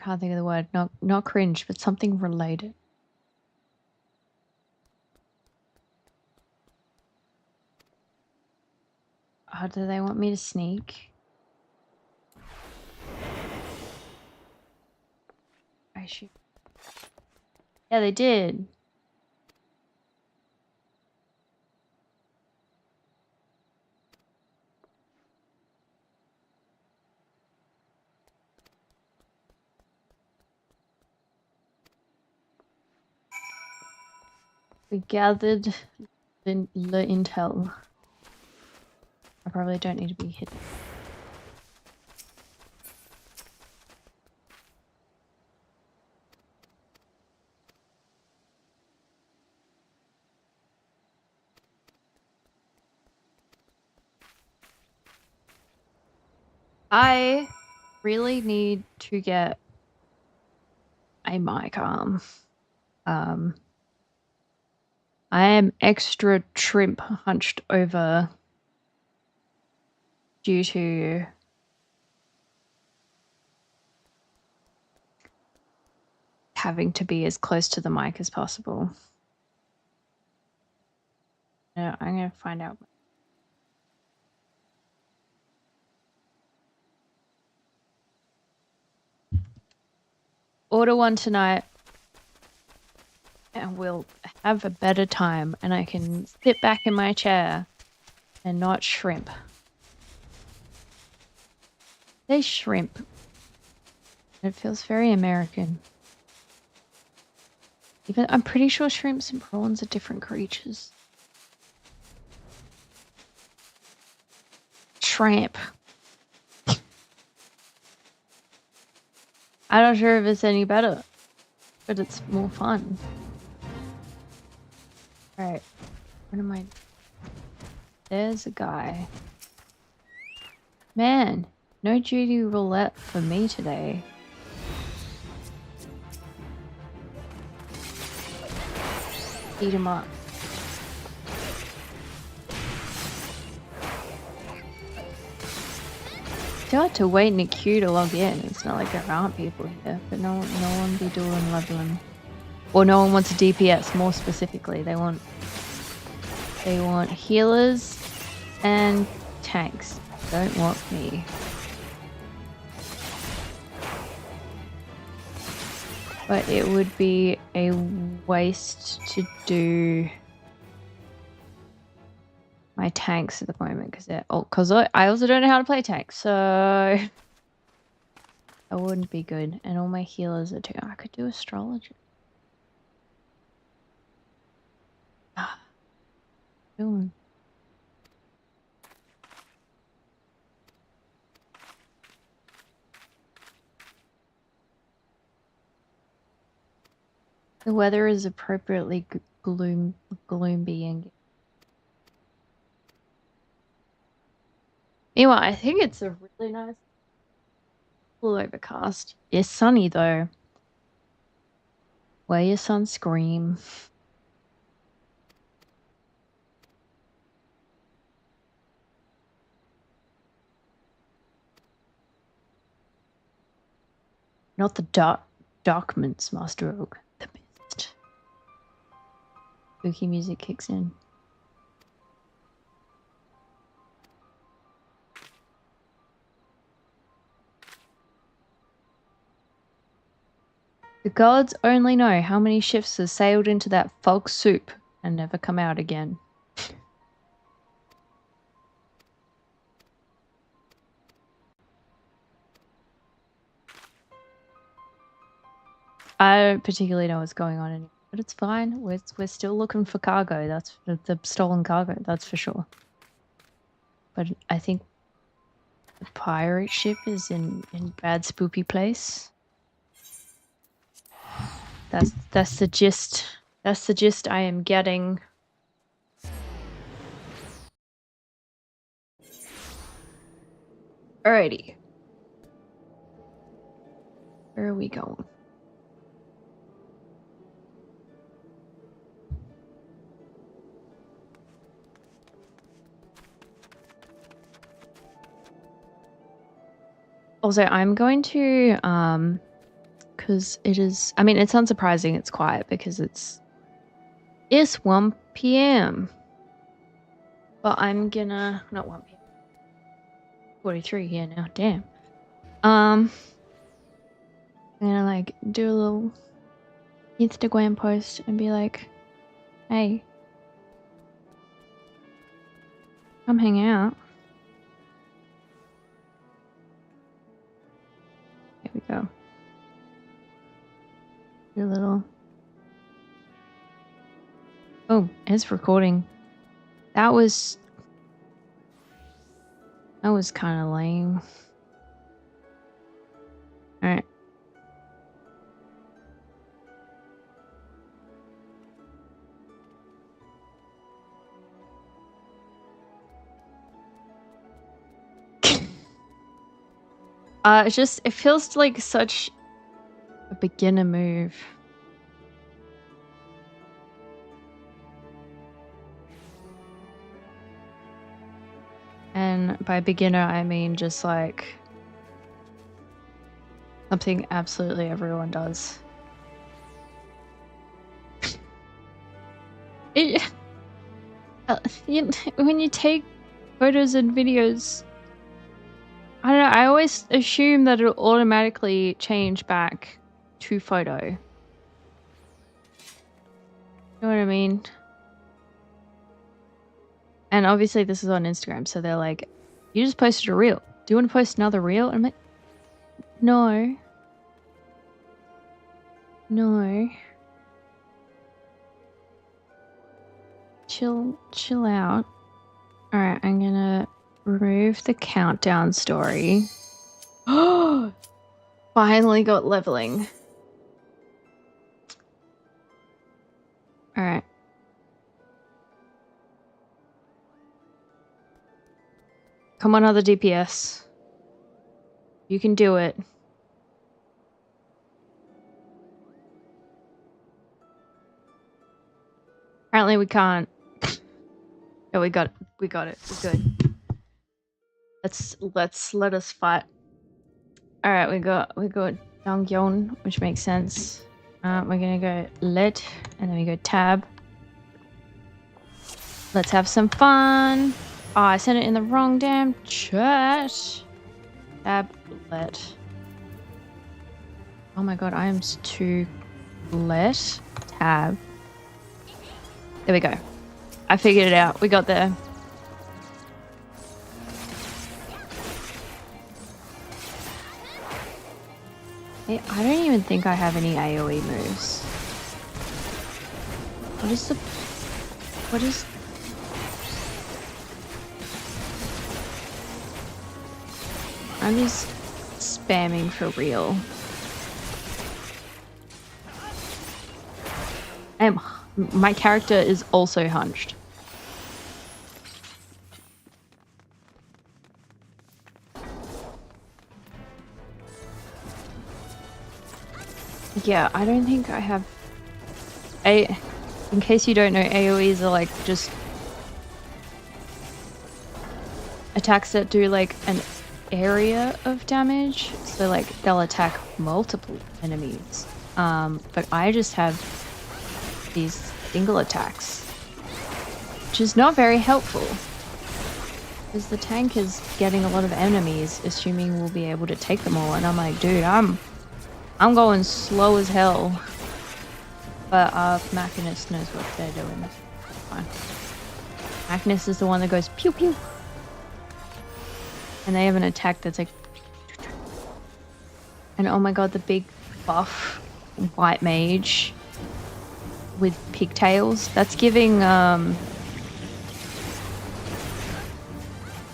can't think of the word. Not cringe, but something related. Oh, do they want me to sneak? I should. Yeah, they did. We gathered the intel. I probably don't need to be hidden. I really need to get a mic arm. I am extra shrimp hunched over due to having to be as close to the mic as possible. I'm going to find out. Order one tonight and we'll have a better time and I can sit back in my chair and not shrimp. They shrimp. It feels very American. Even I'm pretty sure shrimps and prawns are different creatures. Shrimp. I'm not sure if it's any better, but it's more fun. Alright. What am I? There's a guy. Man, no duty roulette for me today. Eat him up. still have to wait in a queue to log in. It's not like there aren't people here, but no one be doing leveling. Or no one wants a DPS, more specifically. They want healers and tanks. Don't want me. But it would be a waste to do my tanks at the moment because I also don't know how to play tanks, so that wouldn't be good. And all my healers are too. I could do astrology. Doing. The weather is appropriately gloomy and. Anyway, I think it's a really nice, full overcast. It's sunny though. Wear your sunscreen. Not the Darkman's Master Rogue. The Mist. Spooky music kicks in. The gods only know how many ships have sailed into that fog soup and never come out again. I don't particularly know what's going on anymore, but it's fine. We're still looking for cargo. That's the stolen cargo. That's for sure. But I think the pirate ship is in bad spoopy place. That's the gist. That's the gist I am getting. Alrighty. Where are we going? Also, I'm going to, because it is, I mean, it's unsurprising it's quiet because it's 1 p.m. But I'm gonna, not 1 p.m. 43 here now, damn. I'm gonna like do a little Instagram post and be like, hey, come hang out. Here we go. Do a little. Oh, it's recording. That was kind of lame. All right. It feels like such a beginner move. And by beginner, I mean just like something absolutely everyone does. When you take photos and videos, I don't know, I always assume that it'll automatically change back to photo. You know what I mean? And obviously this is on Instagram, so they're like, you just posted a reel. Do you want to post another reel? And I'm like, no. No. Chill out. Alright, I'm gonna remove the countdown story. Oh! Finally got leveling. Alright. Come on, other DPS. You can do it. Apparently we can't. Oh, we got it. We're good. Let us fight. All right, we got Dongyeon, which makes sense. We're gonna go let, and then we go tab. Let's have some fun. Oh, I sent it in the wrong damn chat. Tab let. Oh my god, I am too let tab. There we go. I figured it out. We got there. Hey, I don't even think I have any AoE moves. What is the... What is... I'm just spamming for real. My character is also hunched. Yeah, I don't think I have... In case you don't know, AoEs are like just attacks that do like an area of damage. So like they'll attack multiple enemies. But I just have these single attacks, which is not very helpful. Because the tank is getting a lot of enemies, assuming we'll be able to take them all. And I'm like, dude, I'm going slow as hell. But Machinist knows what they're doing. Fine. Machinist is the one that goes pew pew. And they have an attack that's like... And oh my god, the big buff white mage with pigtails. That's giving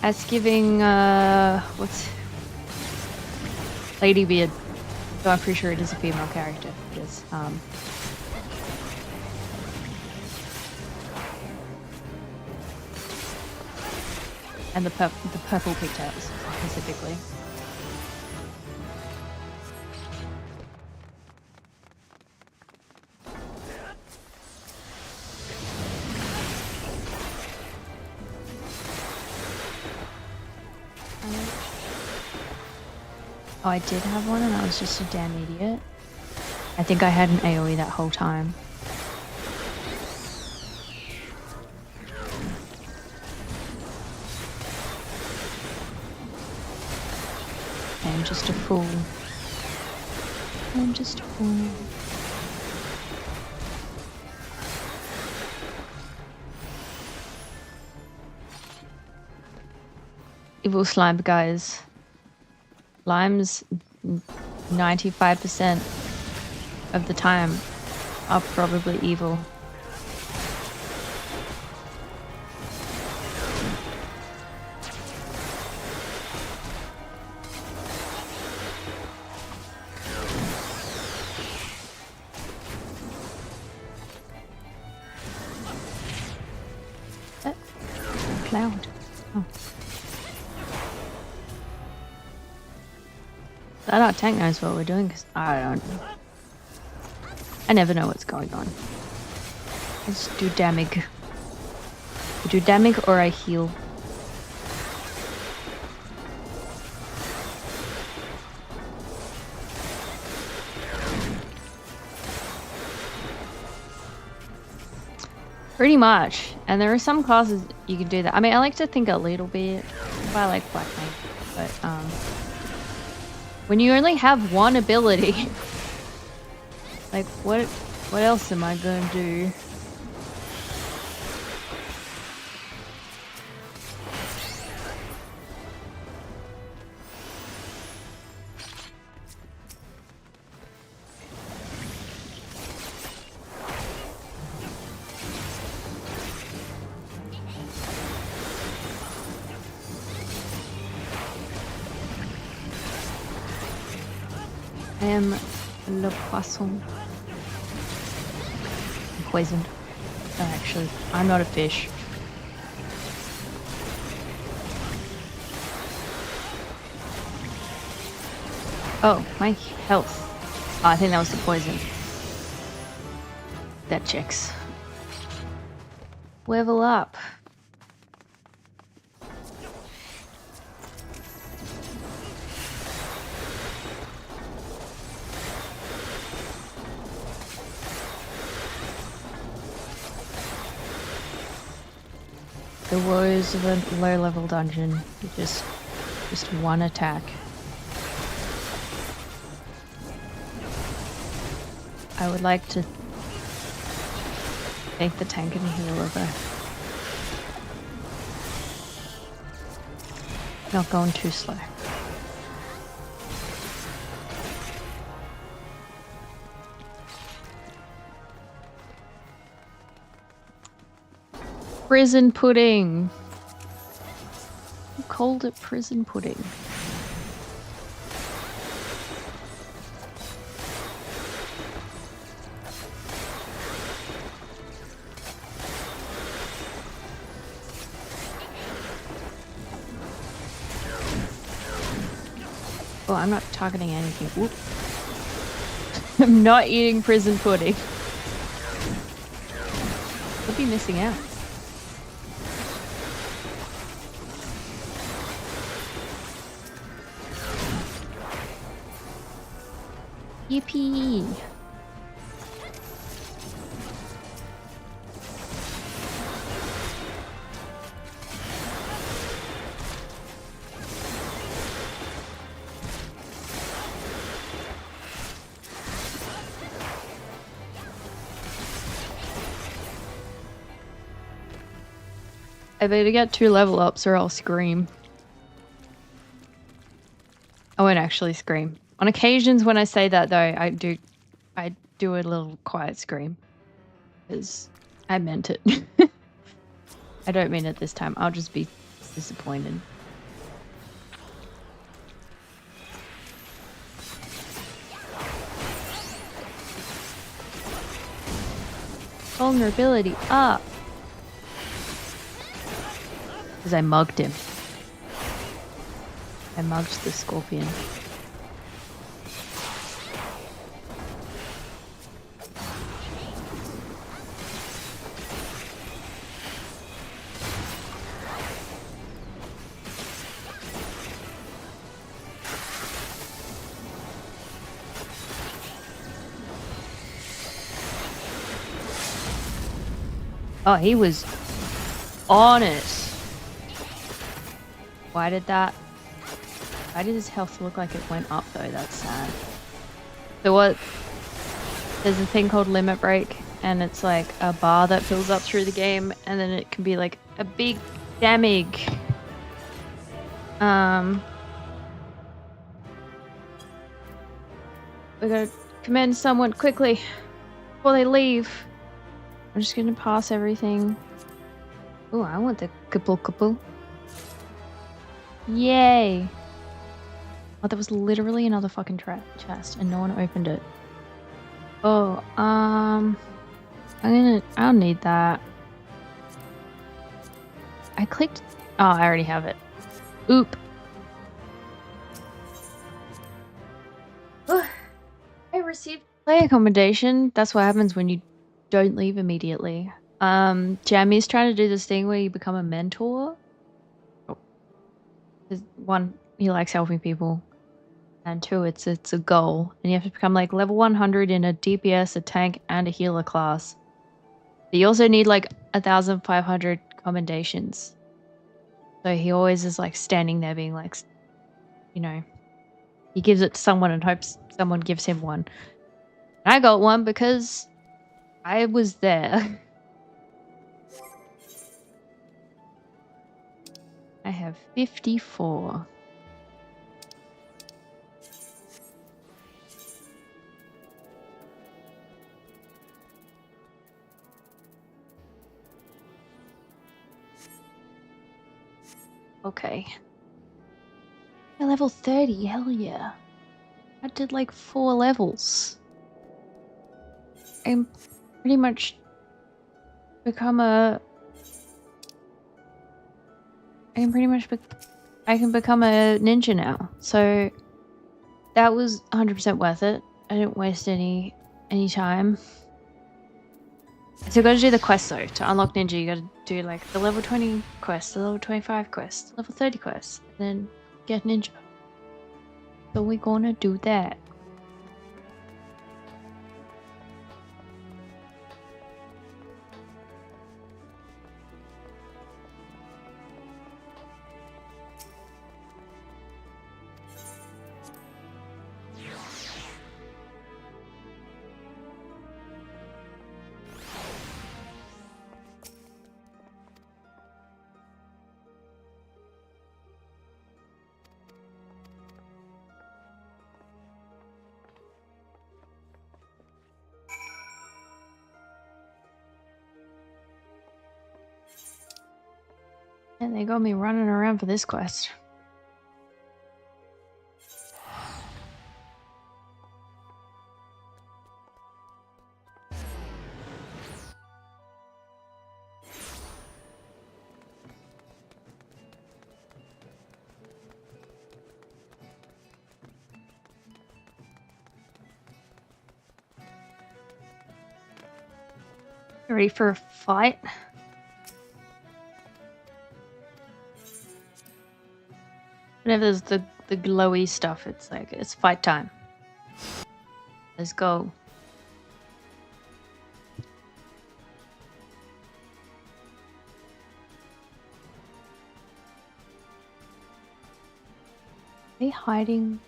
that's giving what's Ladybeard. So I'm pretty sure it is a female character. It is and the purple pigtails specifically. Oh, I did have one and I was just a damn idiot. I think I had an AoE that whole time. I'm just a fool. I'm just a fool. Evil slime, guys. Slimes 95% of the time are probably evil. Cloud. Oh. That our tank knows what we're doing, because I don't know. I never know what's going on. I just do damage. I do damage or I heal. Pretty much. And there are some classes you can do that. I mean, I like to think a little bit. I like Black Knight, but when you only have one ability, like what else am I gonna do? I am le poisson. I'm poisoned. No, actually, I'm not a fish. Oh, my health. Oh, I think that was the poison. That checks. Level up. The woes of a low-level dungeon. Just one attack. I would like to take the tank and healer though. Not going too slow. Prison pudding. Who called it prison pudding? Oh, I'm not targeting anything. Whoop. I'm not eating prison pudding. Could be missing out. Yippee! I better get 2 level ups or I'll scream. I won't actually scream. On occasions when I say that though, I do a little quiet scream. Because I meant it. I don't mean it this time. I'll just be disappointed. Vulnerability up. Because I mugged him. I mugged the scorpion. Oh, he was on it. Why did his health look like it went up though? That's sad. So what? There's a thing called limit break, and it's like a bar that fills up through the game, and then it can be like a big damage. We gotta commend someone quickly before they leave. I'm just gonna pass everything. Oh, I want the couple. Yay! Oh, there was literally another fucking chest, and no one opened it. Oh, I'll need that. I clicked. Oh, I already have it. Oop. I received play accommodation. That's what happens when you don't leave immediately. Jammy's trying to do this thing where you become a mentor. Oh. One, he likes helping people. And 2, it's a goal. And you have to become like level 100 in a DPS, a tank, and a healer class. But you also need like 1,500 commendations. So he always is like standing there being like, you know, he gives it to someone and hopes someone gives him one. And I got one because I was there. I have 54. Okay. Yeah, level 30, hell yeah. I did like 4 levels. I'm pretty much become a... I can become a ninja now. So that was 100% worth it. I didn't waste any time. So you gotta do the quest though. To unlock ninja, you gotta do like the level 20 quest, the level 25 quest, level 30 quest, then get ninja. So we're gonna do that. And they got me running around for this quest. You ready for a fight? Whenever there's the glowy stuff, it's like, it's fight time. Let's go. Are they hiding?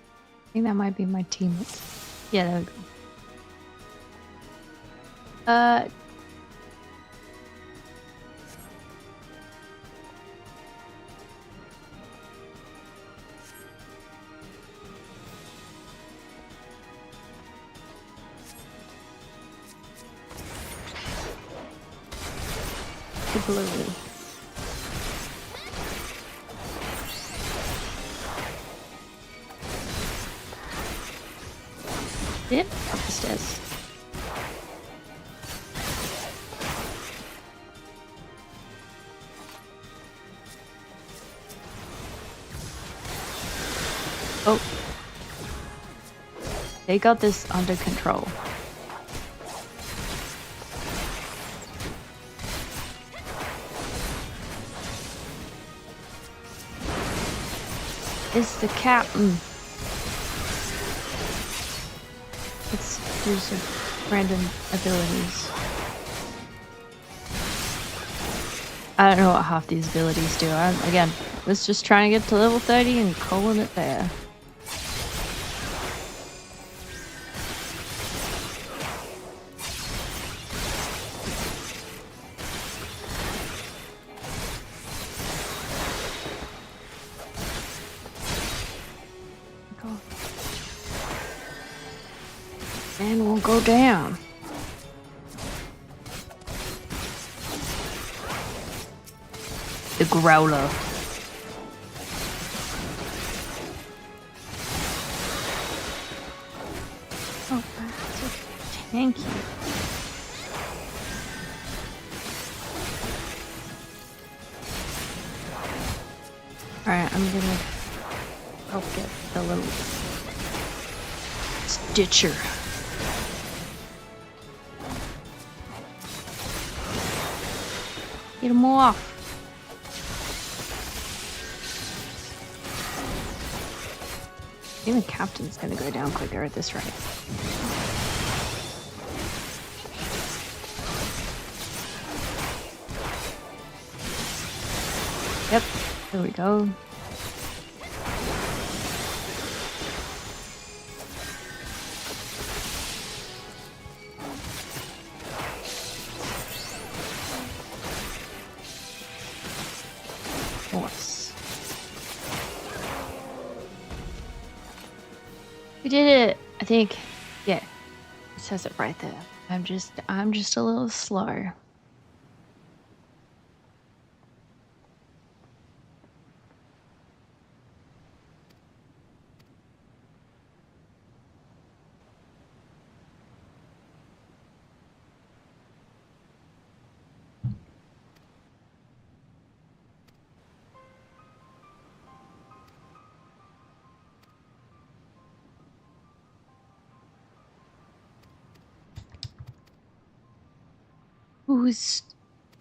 I think that might be my teammates. Yeah, there we go. The blue. Yep, up the stairs. Oh. They got this under control. It's the captain. Let's do some random abilities. I don't know what half these abilities do. Again, was just trying to get to level 30 and calling it there. And we'll go down. The growler. Oh, thank you. Alright, I'm gonna help get the little Stitcher. Get him off. Even Captain's gonna go down quicker at this rate. Yep, there we go. We did it, I think. Yeah, it says it right there. I'm just a little slow.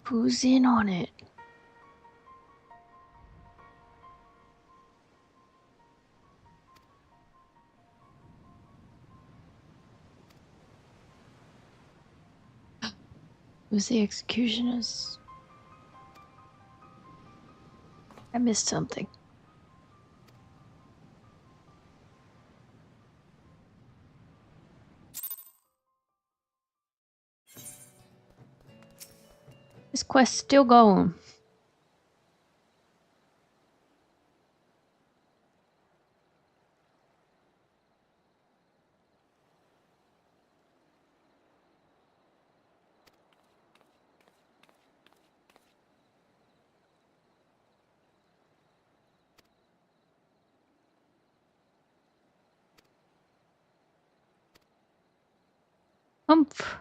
Who's in on it? Who's the executioners? I missed something. This quest's still going. Humph.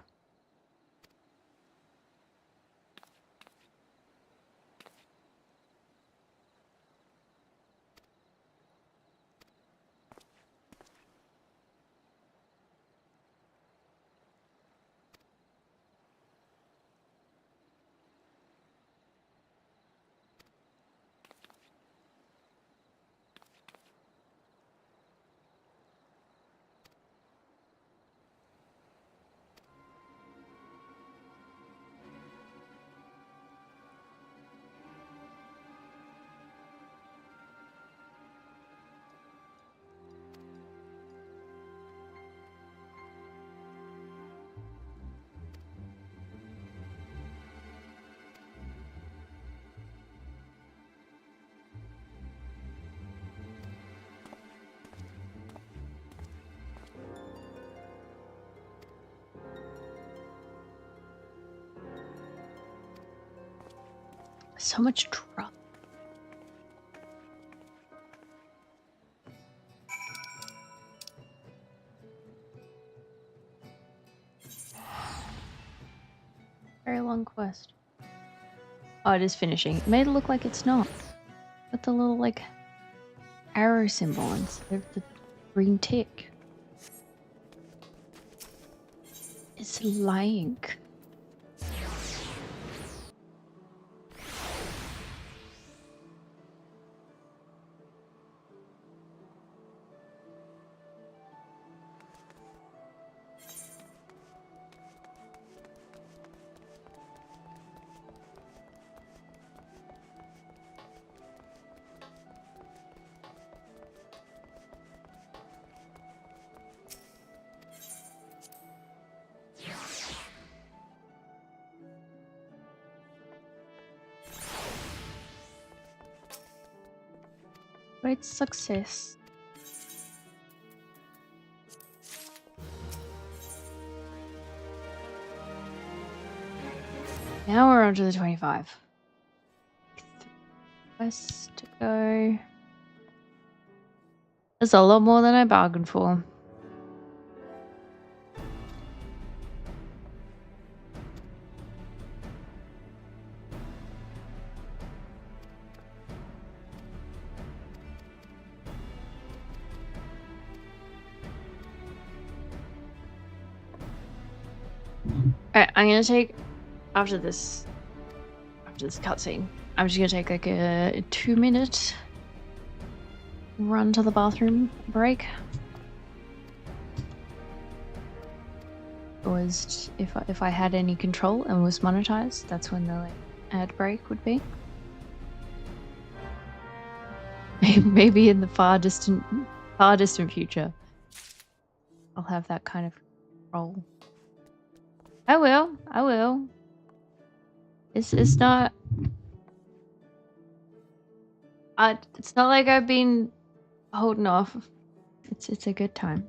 So much drop. Very long quest. Oh, it is finishing. It made it look like it's not. With the little, like, arrow symbol instead of the green tick. It's lying. Great success. Now we're on to the 25. Quest to go. That's a lot more than I bargained for. Alright, I'm gonna take after this cutscene. I'm just gonna take like a 2-minute run to the bathroom break. Was if I had any control and was monetized, that's when the like, ad break would be. Maybe in the far distant future, I'll have that kind of control. I will. It's not. It's not like I've been holding off. It's a good time.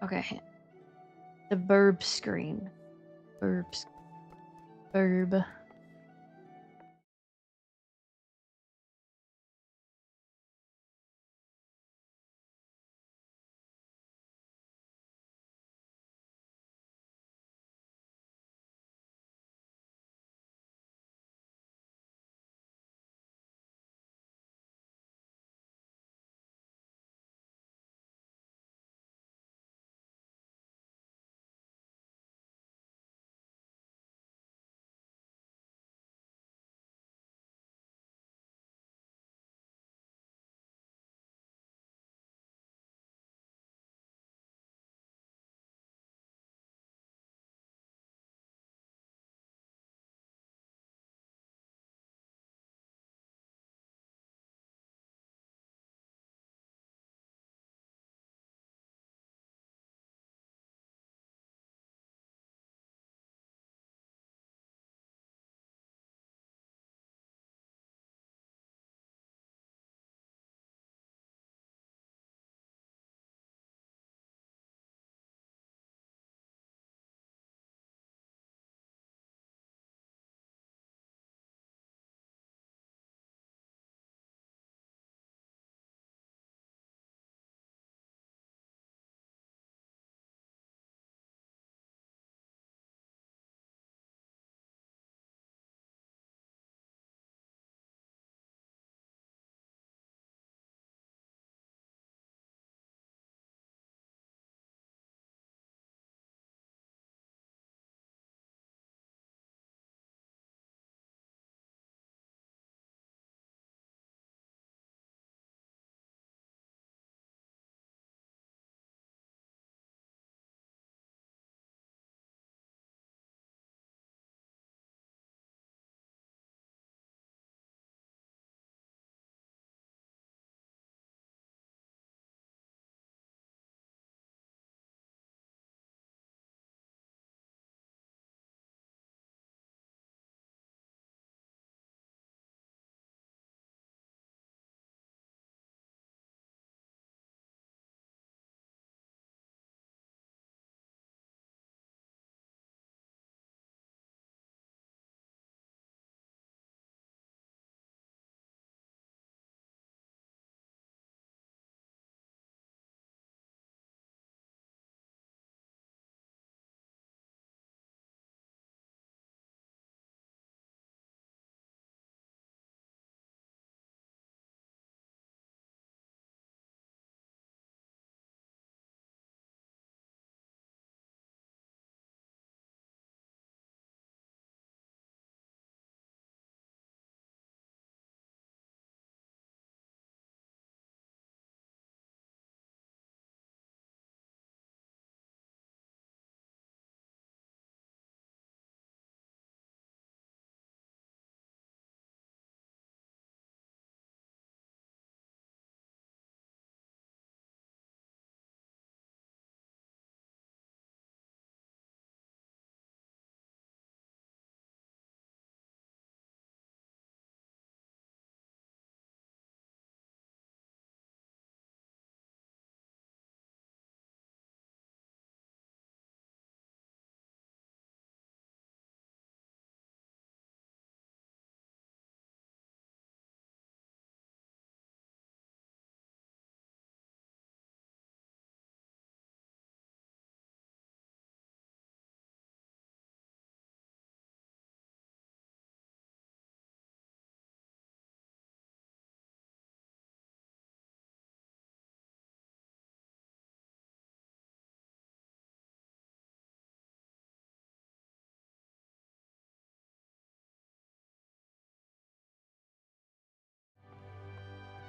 Okay. The verb screen. Verb.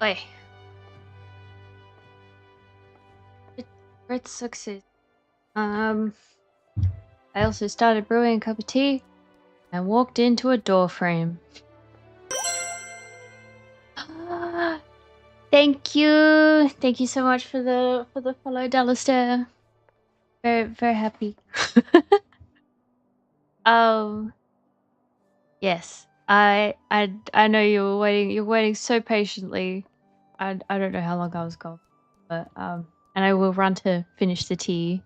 Oi. Great success. I also started brewing a cup of tea and walked into a door frame. Thank you. Thank you so much for the follow, Dalistair. Very happy. Yes. I know you were waiting. You're waiting so patiently. I don't know how long I was gone, but and I will run to finish the tea.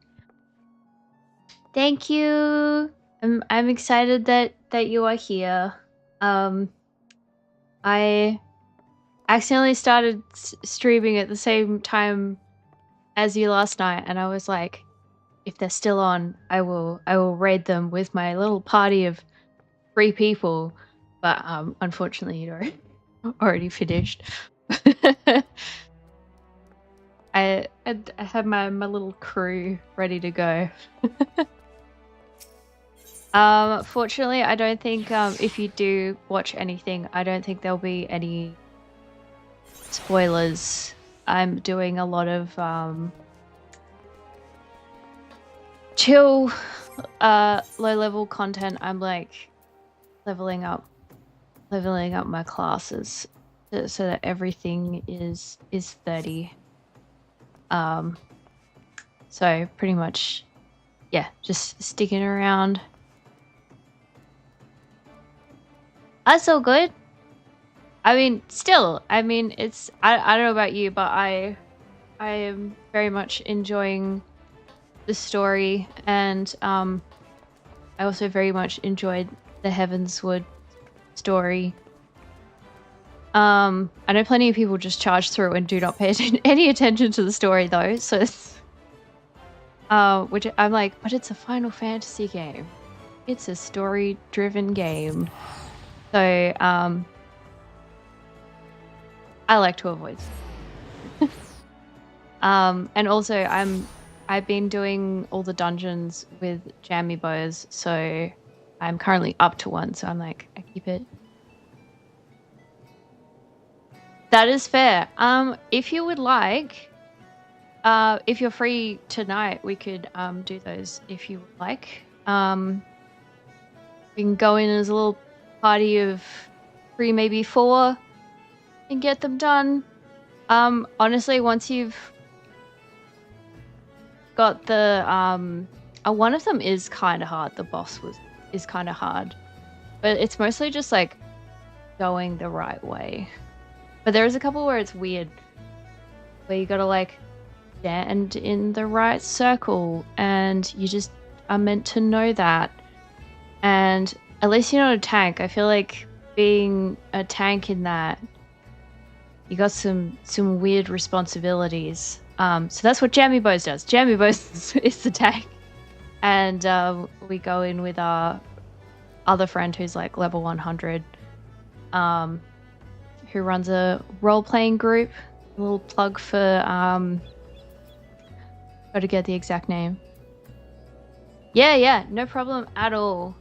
Thank you. I'm excited that you are here. I accidentally started streaming at the same time as you last night, and I was like, if they're still on, I will raid them with my little party of 3 people. But unfortunately, you'd already finished. I had my little crew ready to go. Fortunately, I don't think if you do watch anything, I don't think there'll be any spoilers. I'm doing a lot of chill low level content. I'm like leveling up my classes so that everything is 30. So pretty much, yeah, just sticking around. That's all good. I mean, still, I mean, it's I don't know about you, but I am very much enjoying the story, and I also very much enjoyed the Heavenswood story. I know plenty of people just charge through and do not pay any attention to the story though, so it's, which I'm like, but it's a Final Fantasy game. It's a story-driven game. So, I like to avoid. And also I've been doing all the dungeons with jammy bows, so I'm currently up to one, so I'm like, I keep it. That is fair. If you would like, if you're free tonight, we could do those if you would like. We can go in as a little party of 3, maybe 4, and get them done. Honestly, once you've got the one of them is kind of hard. The boss is kind of hard, but it's mostly just like going the right way. But there is a couple where it's weird, where you gotta like stand in the right circle, and you just are meant to know that. And at least you're not a tank. I feel like being a tank in that, you got some weird responsibilities. So that's what Jammy Bows does. Jammy Bows is the tank, and we go in with our other friend who's like level 100, who runs a role-playing group. A little plug for got to get the exact name. Yeah, no problem at all.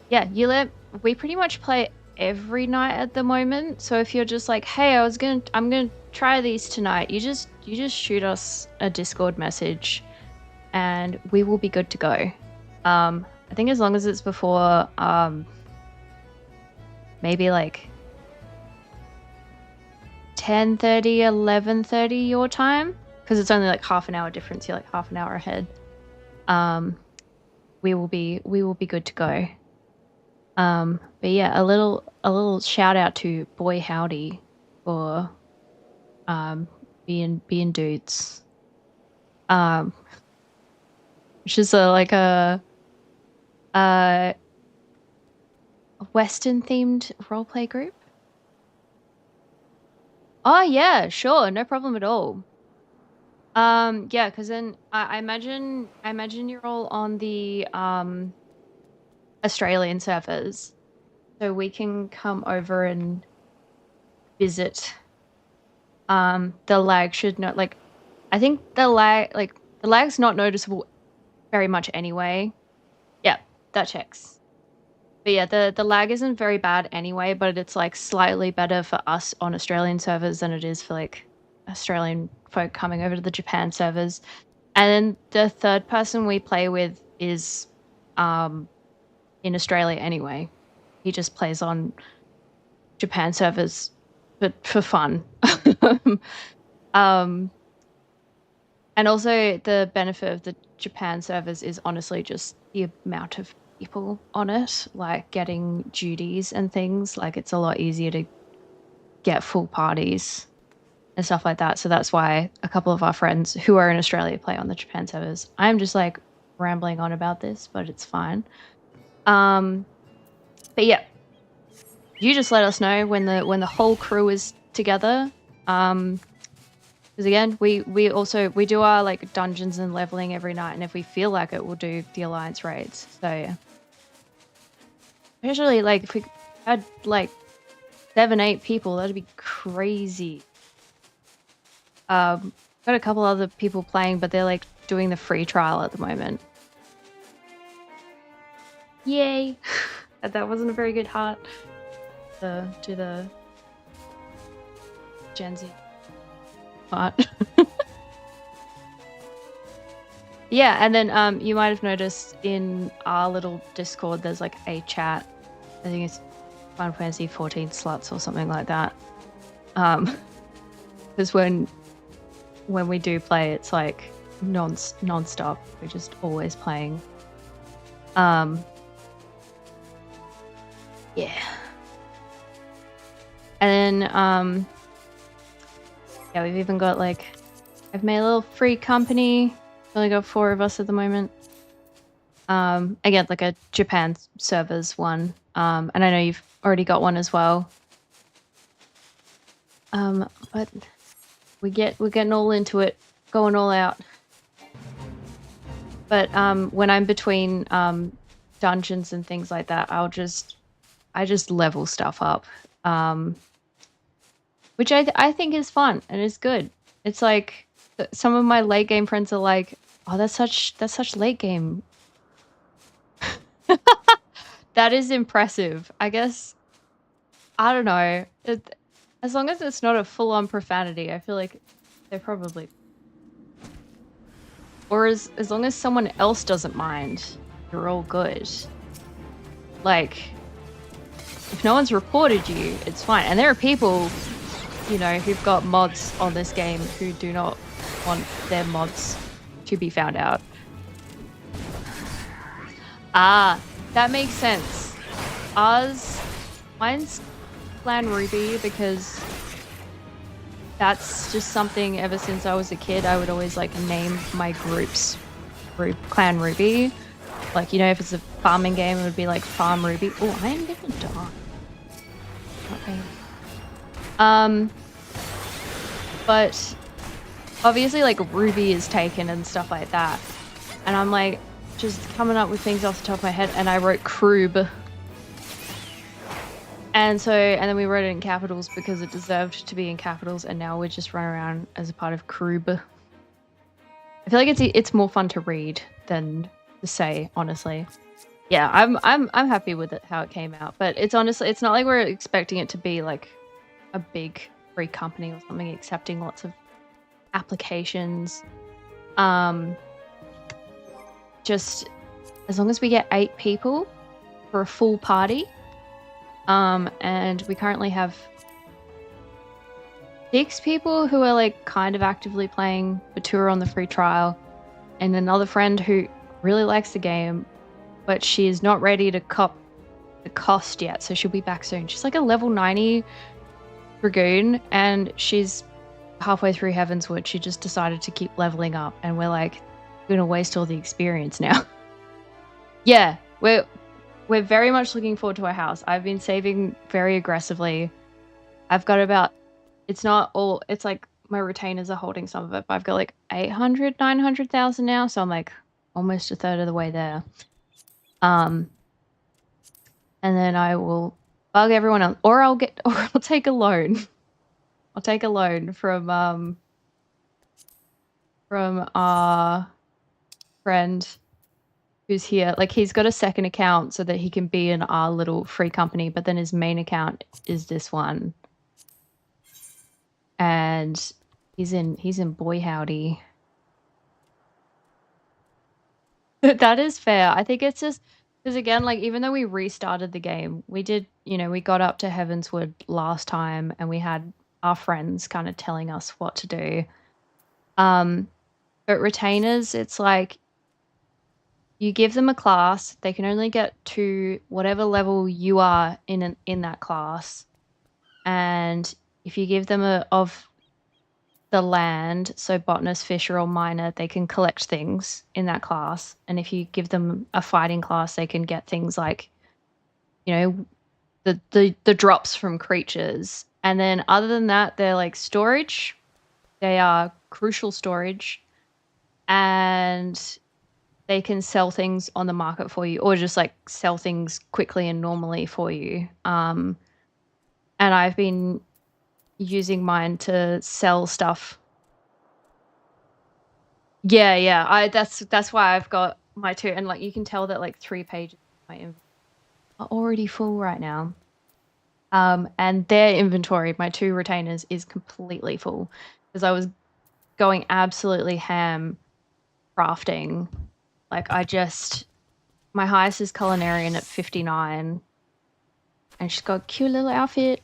Yeah, we pretty much play every night at the moment. So if you're just like, hey, I'm gonna try these tonight, you just shoot us a Discord message, and we will be good to go. I think as long as it's before maybe like 10:30, 11:30 your time, because it's only like half an hour difference. You're like half an hour ahead. We will be good to go. But yeah, a little shout out to Boy Howdy for being dudes. Which is like a Western themed roleplay group. Oh yeah, sure, no problem at all. Yeah, because then I imagine you're all on the Australian servers, so we can come over and visit. The lag should not, like, I think the lag's not noticeable very much anyway. Yeah, that checks. But yeah, the lag isn't very bad anyway, but it's like slightly better for us on Australian servers than it is for like Australian folk coming over to the Japan servers. And then the third person we play with is in Australia anyway. He just plays on Japan servers but for fun. And also the benefit of the Japan servers is honestly just the amount of people on it, like getting duties and things. Like it's a lot easier to get full parties and stuff like that. So that's why a couple of our friends who are in Australia play on the Japan servers. I'm just like rambling on about this, but it's fine. But yeah, you just let us know when the whole crew is together. Because again, we do our like dungeons and leveling every night, and if we feel like it, we'll do the alliance raids. So yeah. Especially like if we had like 7-8 people, that'd be crazy. Got a couple other people playing, but they're like doing the free trial at the moment. Yay! That wasn't a very good heart. Do the Gen Z part. Yeah, and then you might have noticed in our little Discord there's like a chat. I think it's Final Fantasy 14 sluts or something like that. Because when we do play, it's like non-stop. We're just always playing. Yeah. And then yeah, we've even got like I've made a little free company. Only got 4 of us at the moment. Again, like a Japan servers one. And I know you've already got one as well. But we're getting all into it, going all out. But when I'm between dungeons and things like that, I just level stuff up. Which I think is fun and is good. It's like some of my late game friends are like, "Oh, that's such late game." That is impressive. I guess I don't know. As long as it's not a full-on profanity, I feel like they're probably. Or as long as someone else doesn't mind, you're all good. Like, if no one's reported you, it's fine. And there are people, you know, who've got mods on this game who do not want their mods to be found out. Ah, that makes sense. Mine's Clan Ruby because that's just something ever since I was a kid. I would always like name my groups Clan Ruby. Like, you know, if it's a farming game, it would be like Farm Ruby. Oh, I am gonna die. Okay. But obviously like Ruby is taken and stuff like that. And I'm like just coming up with things off the top of my head, and I wrote Kroob. And then we wrote it in capitals because it deserved to be in capitals, and now we're just running around as a part of Kroob. I feel like it's more fun to read than to say, honestly. Yeah, I'm happy with it how it came out, but it's honestly it's not like we're expecting it to be like a big free company or something accepting lots of applications. Just as long as we get 8 people for a full party. And we currently have 6 people who are like kind of actively playing Batura on the free trial, and another friend who really likes the game, but she is not ready to cop the cost yet, so she'll be back soon. She's like a level 90 Dragoon, and she's halfway through Heavenswood. She just decided to keep leveling up, and we're like gonna waste all the experience now. Yeah, we're very much looking forward to our house. I've been saving very aggressively. I've got about, it's not all, it's like my retainers are holding some of it, but I've got like 800, 900,000 now. So I'm like almost a third of the way there. And then I will bug everyone else, or I'll take a loan. I'll take a loan from our friend who's here. Like, he's got a second account so that he can be in our little free company, but then his main account is this one. And he's in Boy Howdy. That is fair. I think it's just because, again, like, even though we restarted the game, we did, we got up to Heavenswood last time and we had our friends kind of telling us what to do. But retainers, it's like you give them a class, they can only get to whatever level you are in that class. And if you give them of the land, so botanist, fisher, or miner, they can collect things in that class. And if you give them a fighting class, they can get things like, the drops from creatures. And then other than that, they're like storage. They are crucial storage. And they can sell things on the market for you, or just like sell things quickly and normally for you. And I've been using mine to sell stuff. Yeah. That's why I've got my 2, and like you can tell that like 3 pages of my inventory are already full right now. And their inventory, my 2 retainers, is completely full because I was going absolutely ham crafting. Like, my highest is culinarian at 59, and she's got a cute little outfit.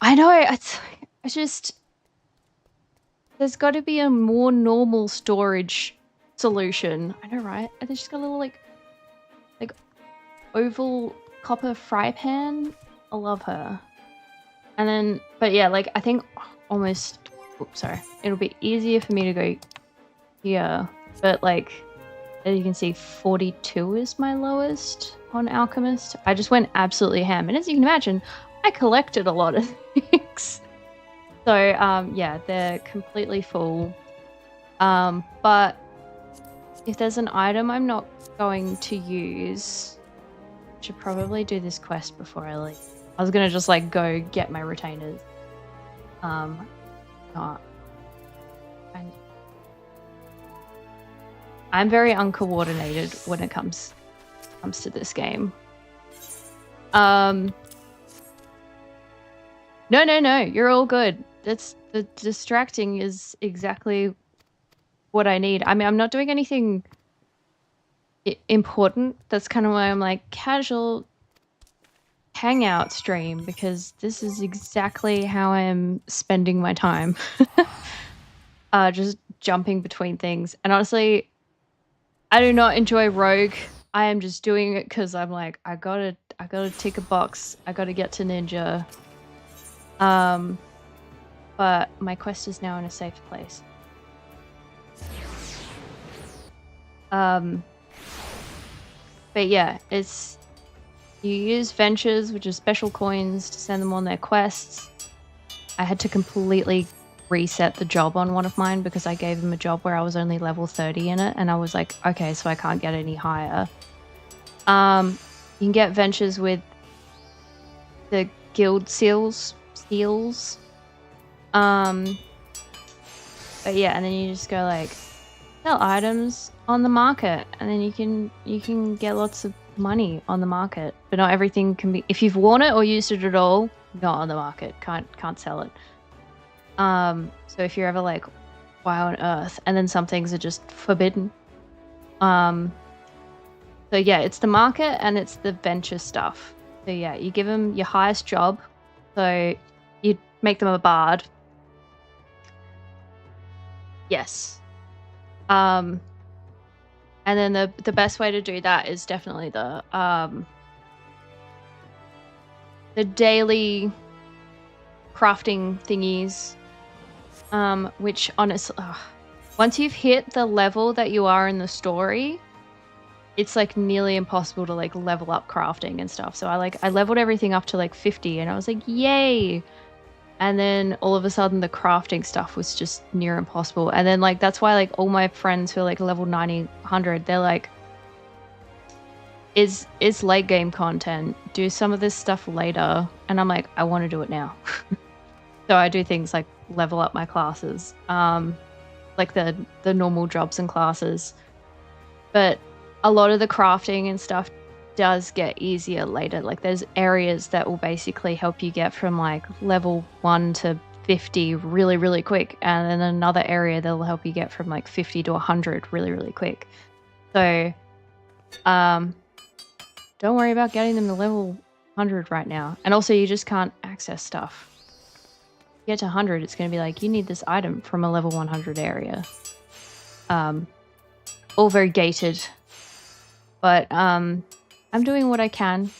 I know, it's just, there's got to be a more normal storage solution. I know, right? And then she's got a little like oval copper fry pan. I love her. And then, but yeah, like I think almost, oops, sorry. It'll be easier for me to go here, but like, as you can see, 42 is my lowest on Alchemist. I just went absolutely ham. And as you can imagine, I collected a lot of things. So, yeah, they're completely full. But if there's an item I'm not going to use, I should probably do this quest before I leave. I was gonna just like go get my retainers. Not. I'm very uncoordinated when it comes to this game. No, you're all good. That's the distracting is exactly what I need. I mean, I'm not doing anything important. That's kind of why I'm like casual hangout stream, because this is exactly how I'm spending my time. Just jumping between things. And honestly, I do not enjoy Rogue. I am just doing it because I'm like, I gotta tick a box. I gotta get to Ninja. But my quest is now in a safe place. But yeah, you use ventures, which is special coins, to send them on their quests. I had to completely reset the job on one of mine because I gave them a job where I was only level 30 in it, and I was like, okay, so I can't get any higher. You can get ventures with the guild seals. But yeah, and then you just go like sell items on the market, and then you can get lots of money on the market. But not everything can be, if you've worn it or used it at all, not on the market. Can't sell it. So if you're ever like, why on earth? And then some things are just forbidden. So yeah, it's the market and it's the venture stuff. So yeah, you give them your highest job. So you make them a bard. Yes. And then the best way to do that is definitely the daily crafting thingies. Which honestly, once you've hit the level that you are in the story, it's like nearly impossible to like level up crafting and stuff. So I leveled everything up to like 50 and I was like, yay. And then all of a sudden the crafting stuff was just near impossible. And then like, that's why like all my friends who are like level 90, 100, they're like, is late game content. Do some of this stuff later. And I'm like, I want to do it now. So I do things like level up my classes, like the normal jobs and classes. But a lot of the crafting and stuff does get easier later. Like there's areas that will basically help you get from like level 1 to 50 really, really quick. And then another area that will help you get from like 50 to 100 really, really quick. So, don't worry about getting them to level 100 right now. And also you just can't access stuff. You get to 100, it's going to be like, you need this item from a level 100 area. All very gated. But, I'm doing what I can.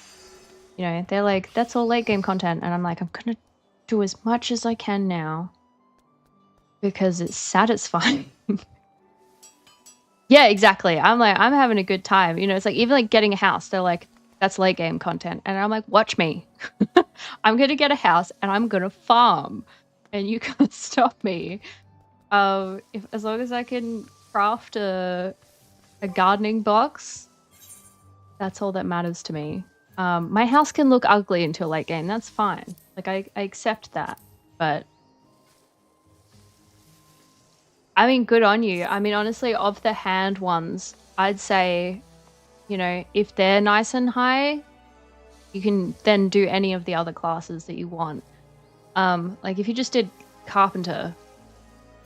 You know, they're like, that's all late game content. And I'm like, I'm gonna do as much as I can now. Because it's satisfying. Yeah, exactly. I'm like, I'm having a good time. You know, it's like, even like getting a house, they're like, that's late game content. And I'm like, watch me. I'm gonna get a house and I'm gonna farm. And you can't stop me. As long as I can craft a gardening box, that's all that matters to me. My house can look ugly until late game. That's fine. Like, I accept that. But I mean, good on you. I mean, honestly, of the hand ones, I'd say, you know, if they're nice and high, you can then do any of the other classes that you want. Like, if you just did carpenter,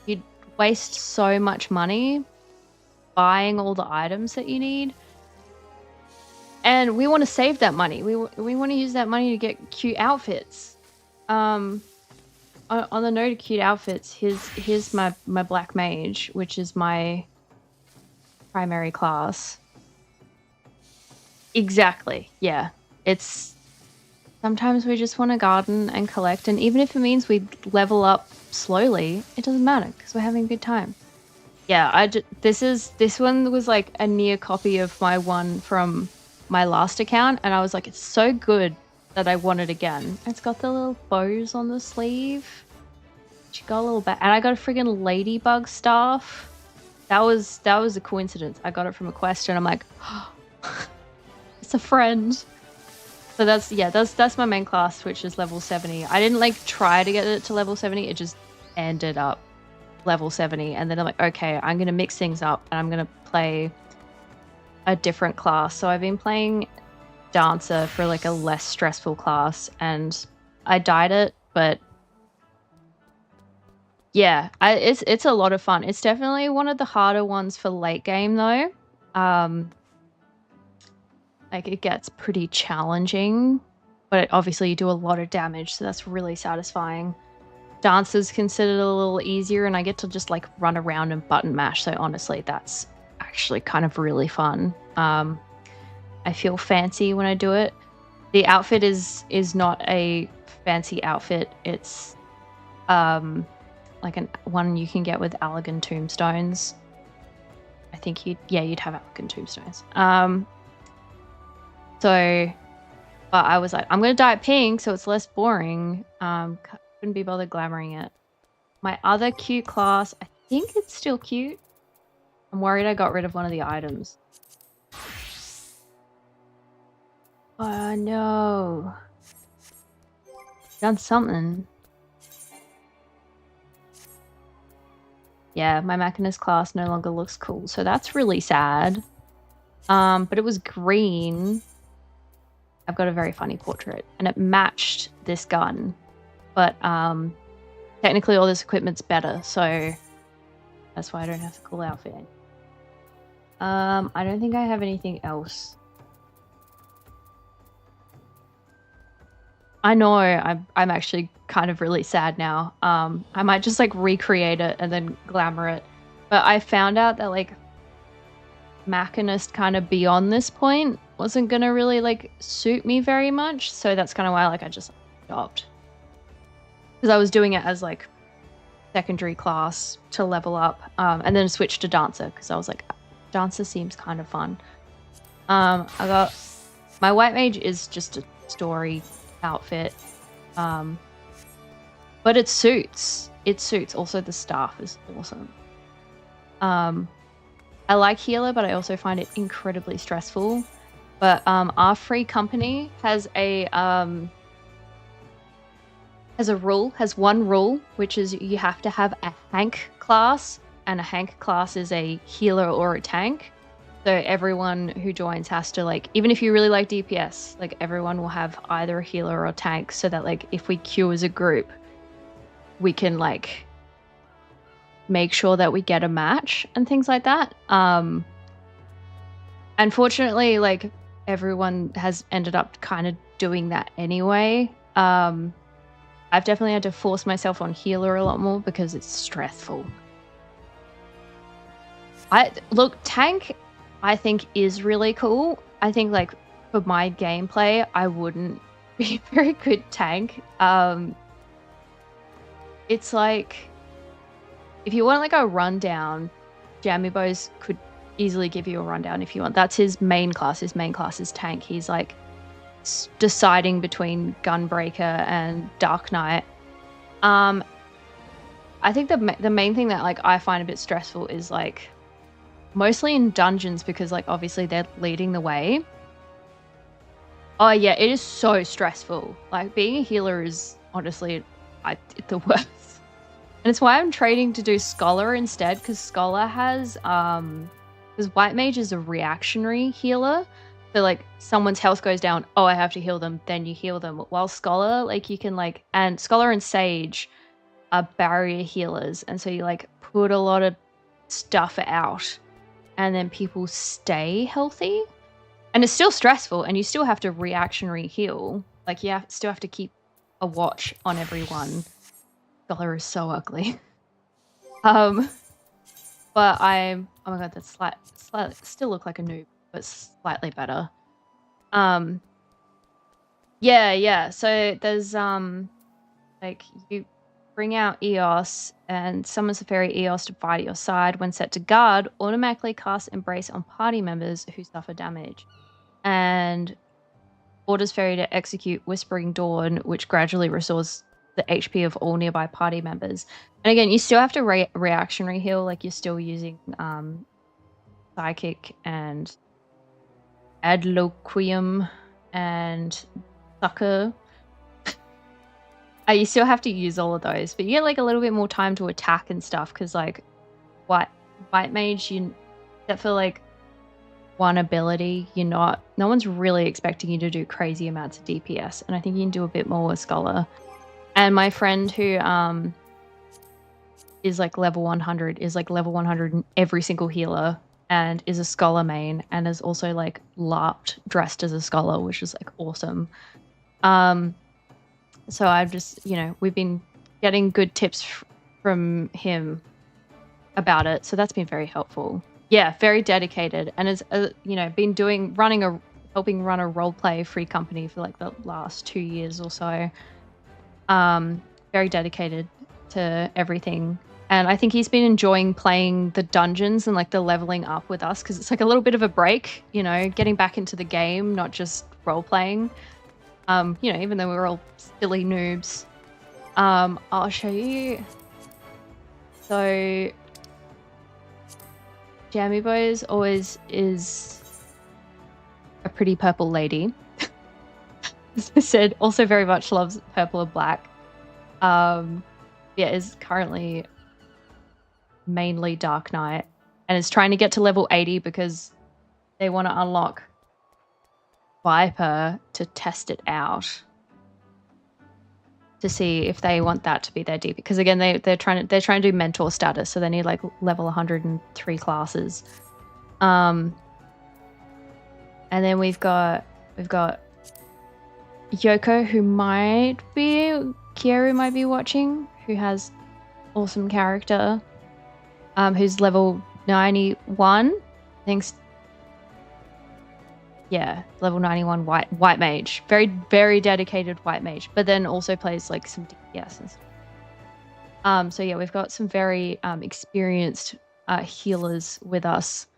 you'd waste so much money buying all the items that you need. And we want to save that money. We want to use that money to get cute outfits. On the note of cute outfits, here's my black mage, which is my primary class. Exactly. Yeah. It's sometimes we just want to garden and collect, and even if it means we level up slowly, it doesn't matter because we're having a good time. Yeah, this one was like a near copy of my one from my last account, and I was like, it's so good that I want it again. It's got the little bows on the sleeve. She got a little and I got a friggin' ladybug staff. That was a coincidence. I got it from a quest, and I'm like, oh, it's a friend. So that's my main class, which is level 70. I didn't like try to get it to level 70. It just ended up level 70, and then I'm like, okay, I'm gonna mix things up and I'm gonna play a different class. So I've been playing dancer for like a less stressful class, and I dyed it, but yeah, it's a lot of fun. It's definitely one of the harder ones for late game though. Like it gets pretty challenging, but obviously you do a lot of damage, so that's really satisfying. Dancer's considered a little easier, and I get to just like run around and button mash, so honestly that's actually kind of really fun. I feel fancy when I do it. The outfit is not a fancy outfit. It's like one you can get with Allegan tombstones. I think you'd have Allegan tombstones. So, but I was like, I'm gonna dye it pink so it's less boring. Couldn't be bothered glamoring it. My other cute class, I think it's still cute. I'm worried I got rid of one of the items. Oh no. Done something. Yeah, my Machinist class no longer looks cool, so that's really sad. But it was green. I've got a very funny portrait, and it matched this gun. But technically all this equipment's better, so that's why I don't have the cool outfit. I don't think I have anything else. I know, I'm actually kind of really sad now. I might just like recreate it and then glamour it. But I found out that like Machinist kind of beyond this point wasn't gonna really like suit me very much, so that's kind of why like I just stopped. Because I was doing it as like secondary class to level up, and then switched to dancer because I was like, dancer seems kind of fun. I got my white mage is just a story outfit, but it suits. Also the staff is awesome. I like healer, but I also find it incredibly stressful. But our free company has one rule, which is you have to have a Hank class, and a Hank class is a healer or a tank. So everyone who joins has to like, even if you really like DPS, like everyone will have either a healer or tank, so that like if we queue as a group, we can like make sure that we get a match and things like that. Unfortunately, like everyone has ended up kind of doing that anyway. I've definitely had to force myself on healer a lot more because it's stressful. Look, tank I think is really cool. I think like for my gameplay, I wouldn't be a very good tank. It's like if you want like a rundown, Jammy Bows could easily give you a rundown if you want. That's his main class. His main class is tank. He's like deciding between Gunbreaker and Dark Knight. I think the main thing that like I find a bit stressful is like mostly in dungeons, because like obviously they're leading the way. Oh yeah, it is so stressful. Like being a healer is honestly the worst. And it's why I'm trading to do Scholar instead, because Scholar has because White Mage is a reactionary healer. So like someone's health goes down, oh I have to heal them, then you heal them. While Scholar, like you can like, and Scholar and Sage are barrier healers, and so you like put a lot of stuff out and then people stay healthy. And it's still stressful, and you still have to reactionary heal. Like you still have to keep a watch on everyone. Scholar is so ugly. But oh my god, that's slightly still look like a noob, but slightly better. Yeah. So there's like you bring out EOS, and summons the fairy EOS to fight at your side. When set to guard, automatically cast Embrace on party members who suffer damage. And orders fairy to execute Whispering Dawn, which gradually restores the HP of all nearby party members. And again, you still have to reactionary heal, like you're still using Psychic and Adloquium and Sucker. You still have to use all of those, but you get like a little bit more time to attack and stuff, because like White Mage, except for like one ability, no one's really expecting you to do crazy amounts of DPS, and I think you can do a bit more with Scholar. And my friend who is like level 100 is like level 100 in every single healer, and is a Scholar main, and is also like LARPed dressed as a Scholar, which is like awesome. So I've just, we've been getting good tips from him about it, so that's been very helpful. Yeah, very dedicated, and has been helping run a roleplay free company for like the last 2 years or so. Very dedicated to everything, and I think he's been enjoying playing the dungeons and like the leveling up with us, because it's like a little bit of a break, getting back into the game, not just role playing. Even though we were all silly noobs. I'll show you. So Jammy Boys always is a pretty purple lady. As I said, also very much loves purple or black. Is currently mainly Dark Knight, and is trying to get to level 80 because they want to unlock Viper to test it out, to see if they want that to be their DP, because again they're trying to do mentor status, so they need like level 103 classes. And then we've got Yoko, who Kieru might be watching, who has awesome character, who's level 91, thanks. Yeah, level 91 white mage. Very, very dedicated white mage, but then also plays like some DPS and stuff. So yeah, we've got some very experienced healers with us.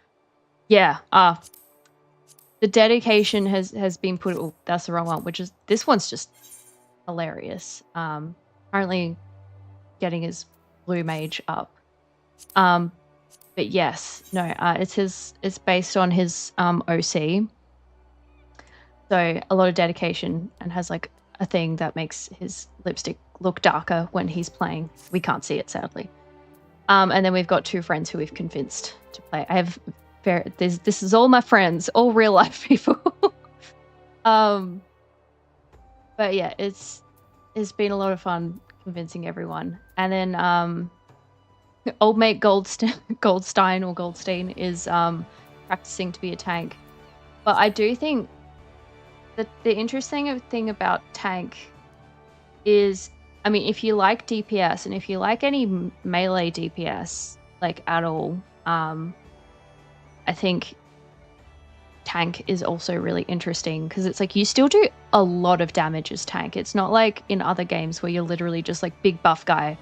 Yeah, the dedication has been put. Oh, that's the wrong one. This one's just hilarious. Currently getting his blue mage up. But yes, no, it's based on his OC. So a lot of dedication, and has like a thing that makes his lipstick look darker when he's playing. We can't see it, sadly. And then we've got 2 friends who we've convinced to play. I have this is all my friends, all real life people. But yeah, it's been a lot of fun convincing everyone. And then old mate Goldstein is practicing to be a tank. But I do think that the interesting thing about tank is, I mean, if you like DPS and if you like any melee DPS like at all, I think tank is also really interesting because it's like you still do a lot of damage as tank. It's not like in other games where you're literally just like big buff guy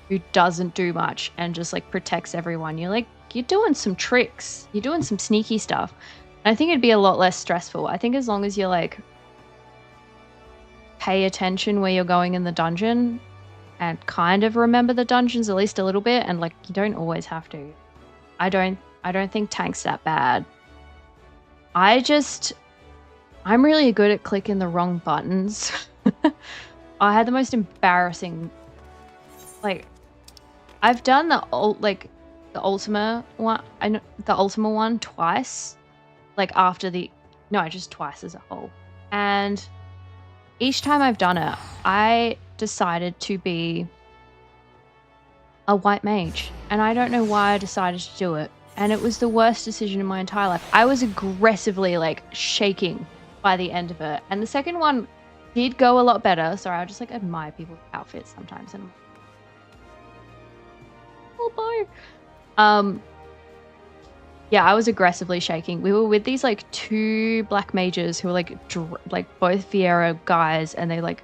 who doesn't do much and just like protects everyone. You're doing some tricks, you're doing some sneaky stuff. And I think it'd be a lot less stressful. I think as long as you like pay attention where you're going in the dungeon and kind of remember the dungeons at least a little bit, and like you don't always have to. I don't think tank's that bad. I'm really good at clicking the wrong buttons. I had the most embarrassing, like, I've done the Ultima one, the Ultima one twice, like just twice as a whole. And each time I've done it, I decided to be a white mage. And I don't know why I decided to do it. And it was the worst decision in my entire life. I was aggressively like shaking by the end of it. And the second one did go a lot better. Sorry, I just like admire people's outfits sometimes. And yeah, I was aggressively shaking. We were with these like two black mages who were like both Vieira guys, and they like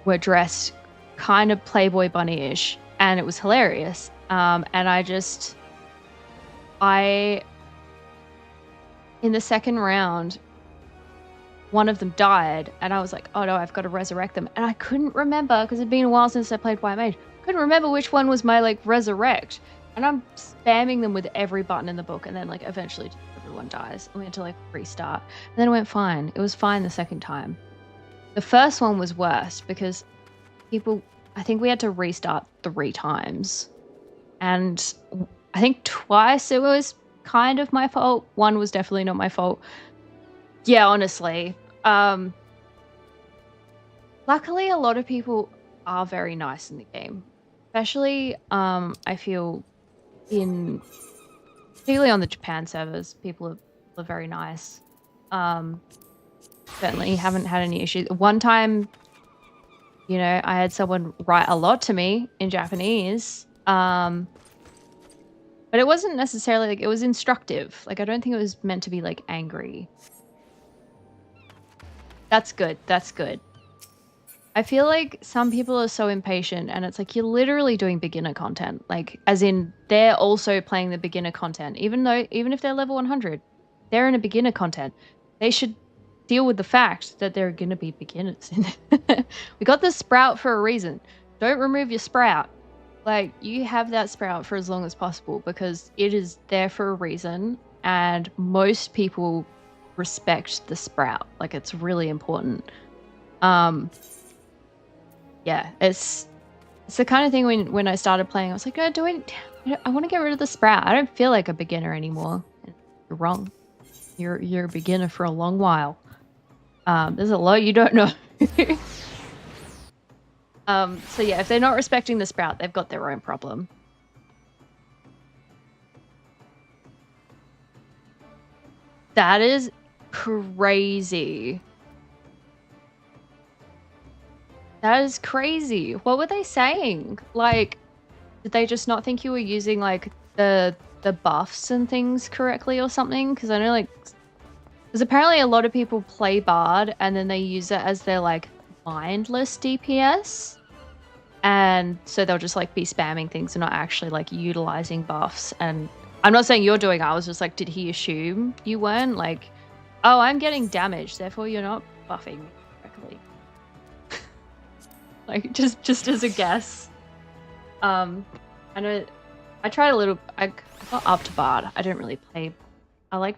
were dressed kind of Playboy bunny-ish, and it was hilarious. And in the second round, one of them died, and I was like, oh no, I've got to resurrect them. And I couldn't remember, because it'd been a while since I played White Mage. I couldn't remember which one was my like resurrect. And I'm spamming them with every button in the book, and then like eventually everyone dies. And we had to like restart. And then it went fine. It was fine the second time. The first one was worse because I think we had to restart 3 times. And I think twice it was kind of my fault. One was definitely not my fault. Yeah, honestly. Luckily, a lot of people are very nice in the game. Especially, I feel particularly on the Japan servers, people are very nice. Certainly haven't had any issues. One time, you know, I had someone write a lot to me in Japanese. But it wasn't necessarily like, it was instructive. Like, I don't think it was meant to be like angry. That's good. That's good. I feel like some people are so impatient, and it's like you're literally doing beginner content. Like, as in they're also playing the beginner content, even if they're level 100, they're in a beginner content. They should deal with the fact that there are going to be beginners in it. We got the sprout for a reason. Don't remove your sprout. Like, you have that sprout for as long as possible because it is there for a reason, and most people respect the sprout. Like, it's really important. Yeah, it's the kind of thing when I started playing, I was like, oh, I want to get rid of the sprout. I don't feel like a beginner anymore. You're wrong. You're a beginner for a long while. There's a lot you don't know. So yeah, if they're not respecting the sprout, they've got their own problem. That is crazy. That is crazy. What were they saying? Like, did they just not think you were using like the buffs and things correctly or something? Because I know like, because apparently a lot of people play Bard and then they use it as their like mindless DPS, and so they'll just like be spamming things and not actually like utilizing buffs. And I'm not saying you're doing it. I was just like, did he assume you weren't? Like, oh, I'm getting damaged, therefore you're not buffing me correctly. Like, just as a guess. I know I tried a little. I got up to Bard. I didn't really play. I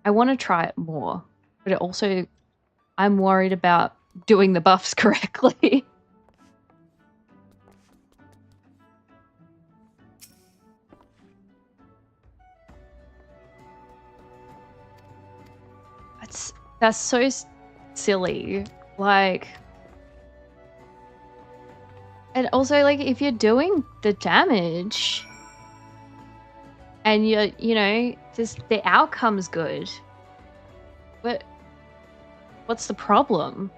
want to try it more, but it also, I'm worried about doing the buffs correctly. that's so silly. Like, and also like if you're doing the damage and you know, just the outcome's good, what's the problem?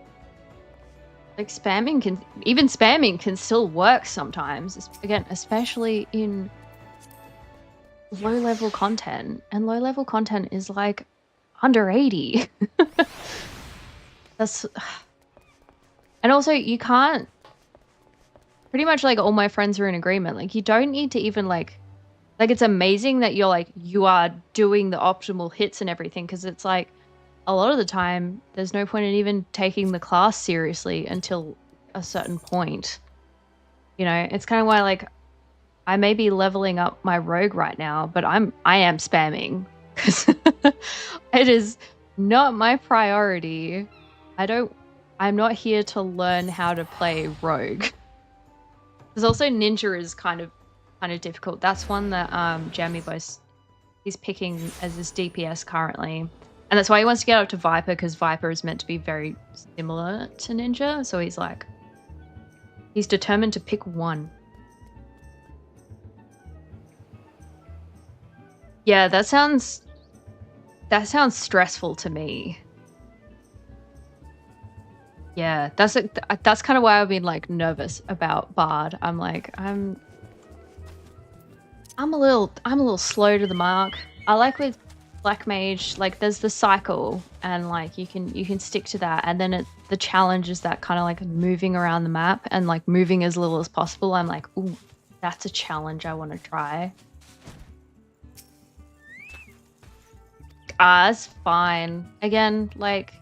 Like even spamming can still work sometimes. Again, especially in low level content, and low level content is like under 80. That's, and also you can't, pretty much like all my friends are in agreement. Like you don't need to even like it's amazing that you are doing the optimal hits and everything. Cause it's like a lot of the time there's no point in even taking the class seriously until a certain point. You know, it's kind of why like I may be leveling up my rogue right now, but I am spamming because it is not my priority. I'm not here to learn how to play rogue. There's also ninja is kind of difficult. That's one that Jamie Boss he's picking as his DPS currently. And that's why he wants to get up to Viper, because Viper is meant to be very similar to ninja. So he's determined to pick one. Yeah, that sounds stressful to me. Yeah, that's kind of why I've been like nervous about Bard. I'm like, I'm a little slow to the mark. I like with Black Mage, like there's the cycle and like you can stick to that, and then the challenge is that kind of like moving around the map and like moving as little as possible. I'm like, ooh, that's a challenge I want to try. It's fine. Again, like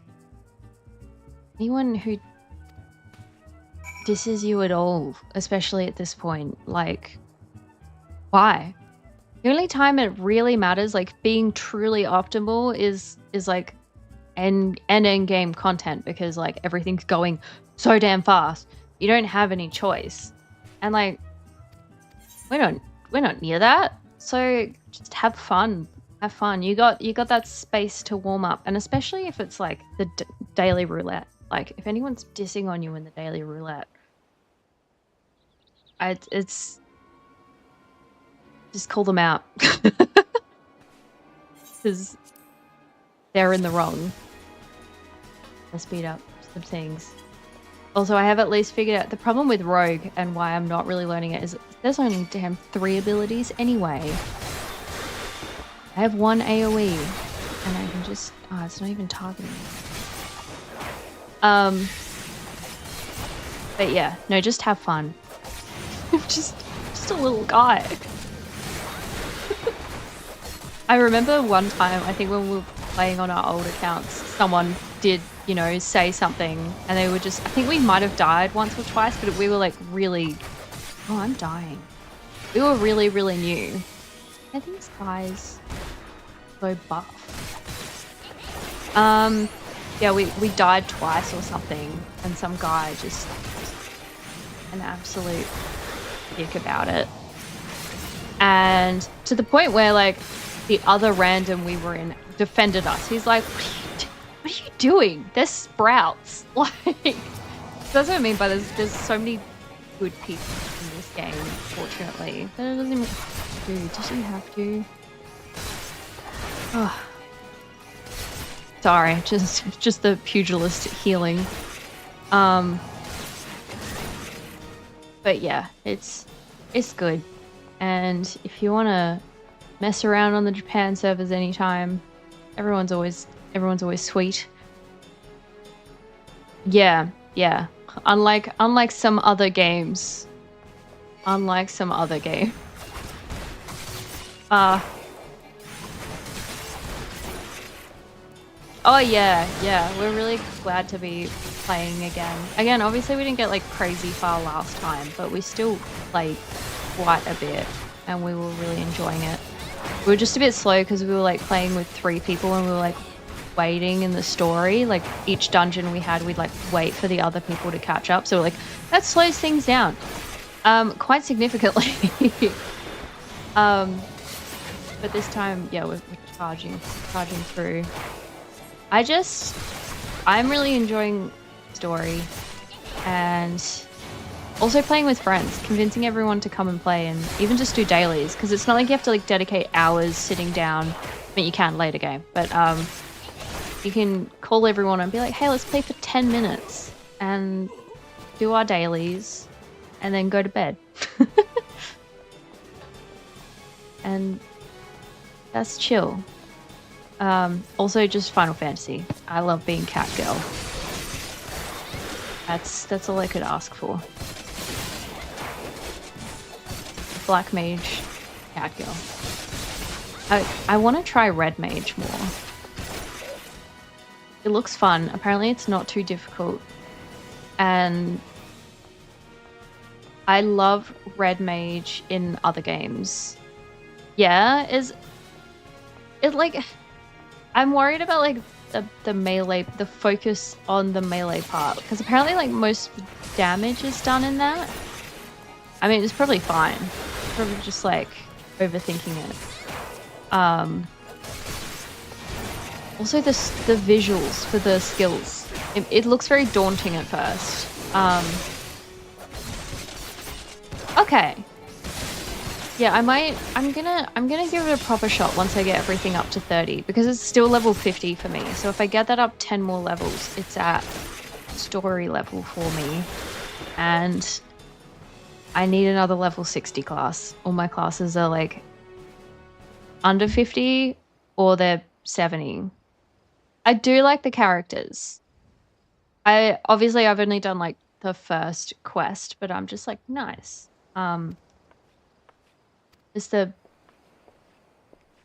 anyone who disses you at all, especially at this point, like why? The only time it really matters, like being truly optimal is like end game content, because like everything's going so damn fast. You don't have any choice. And like we're not near that. So just have fun. Have fun. You got that space to warm up, and especially if it's like the daily roulette. Like if anyone's dissing on you in the daily roulette, it's just call them out because they're in the wrong. I speed up some things. Also, I have at least figured out the problem with Rogue and why I'm not really learning it is there's only damn 3 abilities anyway. I have 1 AoE, and I can just... Oh, it's not even targeting me. But yeah, no, just have fun. just a little guy. I remember one time, I think when we were playing on our old accounts, someone did, you know, say something, and they were just... I think we might have died once or twice, but we were like really... Oh, I'm dying. We were really, really new. I think these guys go buff. Yeah, we died twice or something, and some guy just an absolute dick about it. And to the point where like the other random we were in defended us. He's like, what are you doing? There's sprouts. Like, that's what I mean by there's so many good people in this game, fortunately. But it doesn't even... Dude, does he have to? Oh. Sorry, just the pugilist healing. But yeah, it's good. And if you want to mess around on the Japan servers anytime, everyone's always sweet. Yeah. Unlike some other games. Oh yeah, we're really glad to be playing again. Again, obviously we didn't get like crazy far last time, but we still played quite a bit and we were really enjoying it. We were just a bit slow because we were like playing with 3 people and we were like waiting in the story. Like each dungeon we had, we'd like wait for the other people to catch up. So like that slows things down quite significantly. But this time, yeah, we're charging through. I'm really enjoying story and also playing with friends, convincing everyone to come and play and even just do dailies, because it's not like you have to like dedicate hours sitting down. I mean, you can later game, but you can call everyone and be like, hey, let's play for 10 minutes and do our dailies and then go to bed. And that's chill. Also just Final Fantasy. I love being Catgirl. That's all I could ask for. Black Mage, Catgirl. I want to try Red Mage more. It looks fun. Apparently it's not too difficult. And I love Red Mage in other games. Yeah, I'm worried about like the melee, the focus on the melee part, because apparently like most damage is done in that. I mean, it's probably fine. Probably just like overthinking it. Also the visuals for the skills. It looks very daunting at first. Okay. Yeah, I'm gonna give it a proper shot once I get everything up to 30, because it's still level 50 for me. So if I get that up 10 more levels, it's at story level for me. And I need another level 60 class. All my classes are like under 50 or they're 70. I do like the characters. I've only done like the first quest, but I'm just like, nice. And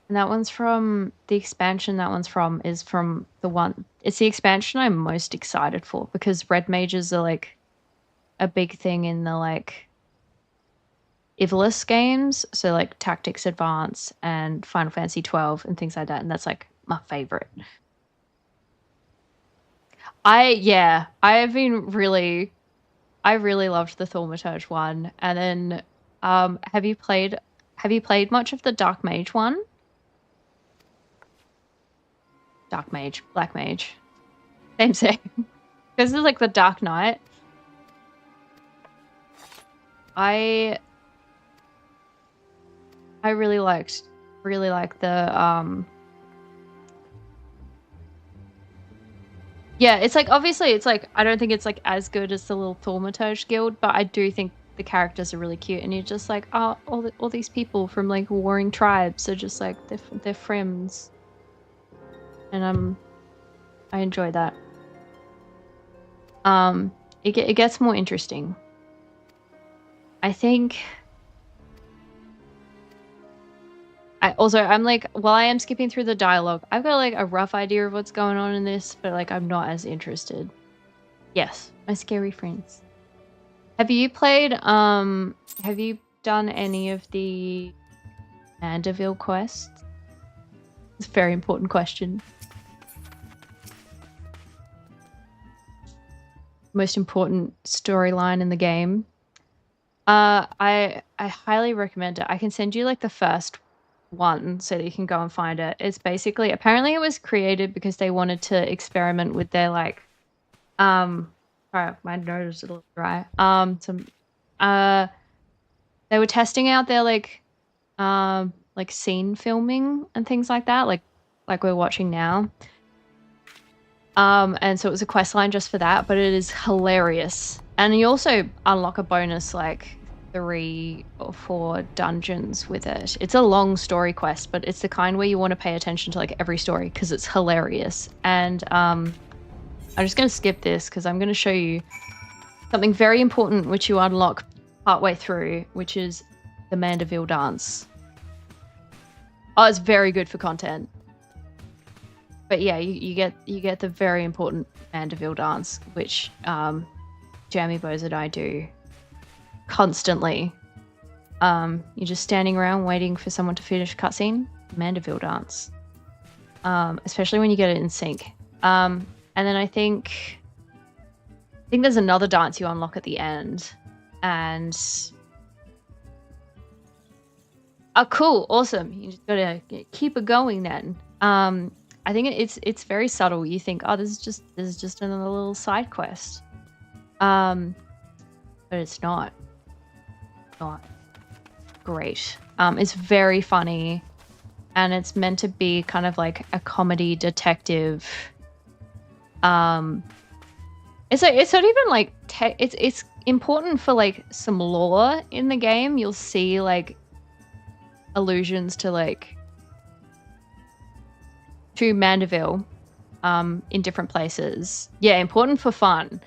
that one's from the expansion is from the one. It's the expansion I'm most excited for, because red mages are like a big thing in the like Ivalice games. So like Tactics Advance and Final Fantasy 12 and things like that. And that's like my favorite. I really loved the Thaumaturge one. And then have you played much of the Dark Mage one? Dark Mage, Black Mage. Same. This is like the Dark Knight. I really liked the yeah, it's like obviously it's like I don't think it's like as good as the little Thaumaturge guild, but I do think the characters are really cute, and you're just like, oh, all these people from like warring tribes are just like they're friends, and I enjoy that. It gets more interesting. I think. I'm like, while I am skipping through the dialogue, I've got like a rough idea of what's going on in this, but like I'm not as interested. Yes, my scary friends. Have you done any of the Mandeville quests? It's a very important question. Most important storyline in the game. I highly recommend it. I can send you like the first one so that you can go and find it. It's basically, apparently it was created because they wanted to experiment with their like sorry, my nose is a little dry. They were testing out their like scene filming and things like that, like we're watching now. And so it was a quest line just for that, but it is hilarious. And you also unlock a bonus like 3 or 4 dungeons with it. It's a long story quest, but it's the kind where you want to pay attention to like every story because it's hilarious. And I'm just going to skip this because I'm going to show you something very important which you unlock partway through, which is the Mandeville dance. Oh, it's very good for content. But yeah, you get the very important Mandeville dance, which Jamie Bose and I do constantly. You're just standing around waiting for someone to finish cutscene. Mandeville dance, especially when you get it in sync. And then I think there's another dance you unlock at the end, and oh, cool, awesome! You just gotta keep it going then. I think it's very subtle. You think, oh, this is just another little side quest. But it's not. Not great. It's very funny, and it's meant to be kind of like a comedy detective. It's not even like it's important for like some lore in the game. You'll see like allusions to like to Mandeville in different places. Yeah, important for fun.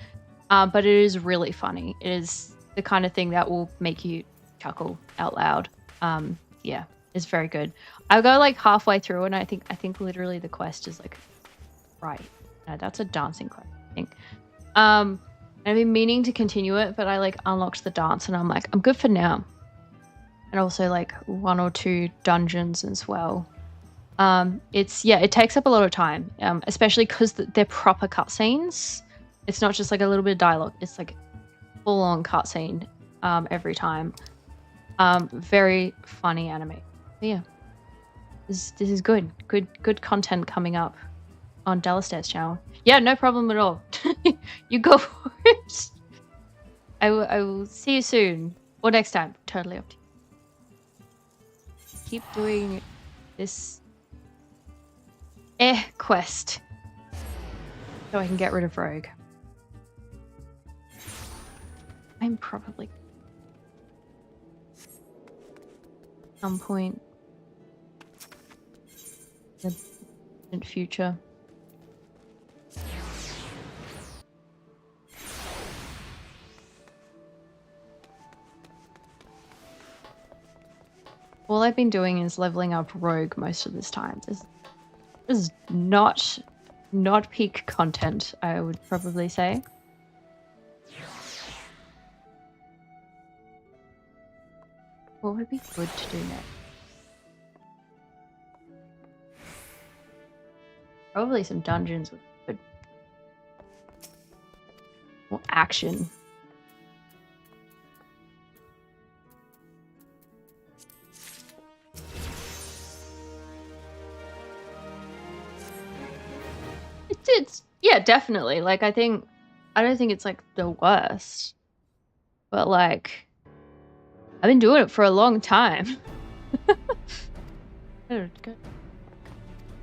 But it is really funny. It is the kind of thing that will make you chuckle out loud. Yeah, it's very good. I'll go like halfway through and I think literally the quest is like right. No, that's a dancing quest, I think. I've been meaning to continue it, but I like unlocked the dance and I'm like, I'm good for now. And also like 1 or 2 dungeons as well. It takes up a lot of time, especially because they're proper cutscenes. It's not just like a little bit of dialogue. It's like full on cutscene every time. Very funny anime. But yeah, this is good. Good content coming up on Dalastairs channel. Yeah, no problem at all. You go for it. I will see you soon or next time. Totally up to you. Keep doing this quest so I can get rid of Rogue. I'm probably some point in the distant future. All I've been doing is leveling up Rogue most of this time. This is not peak content, I would probably say. What would be good to do next? Probably some dungeons with good more action. It's yeah, definitely. Like I don't think it's like the worst. But like I've been doing it for a long time. Good.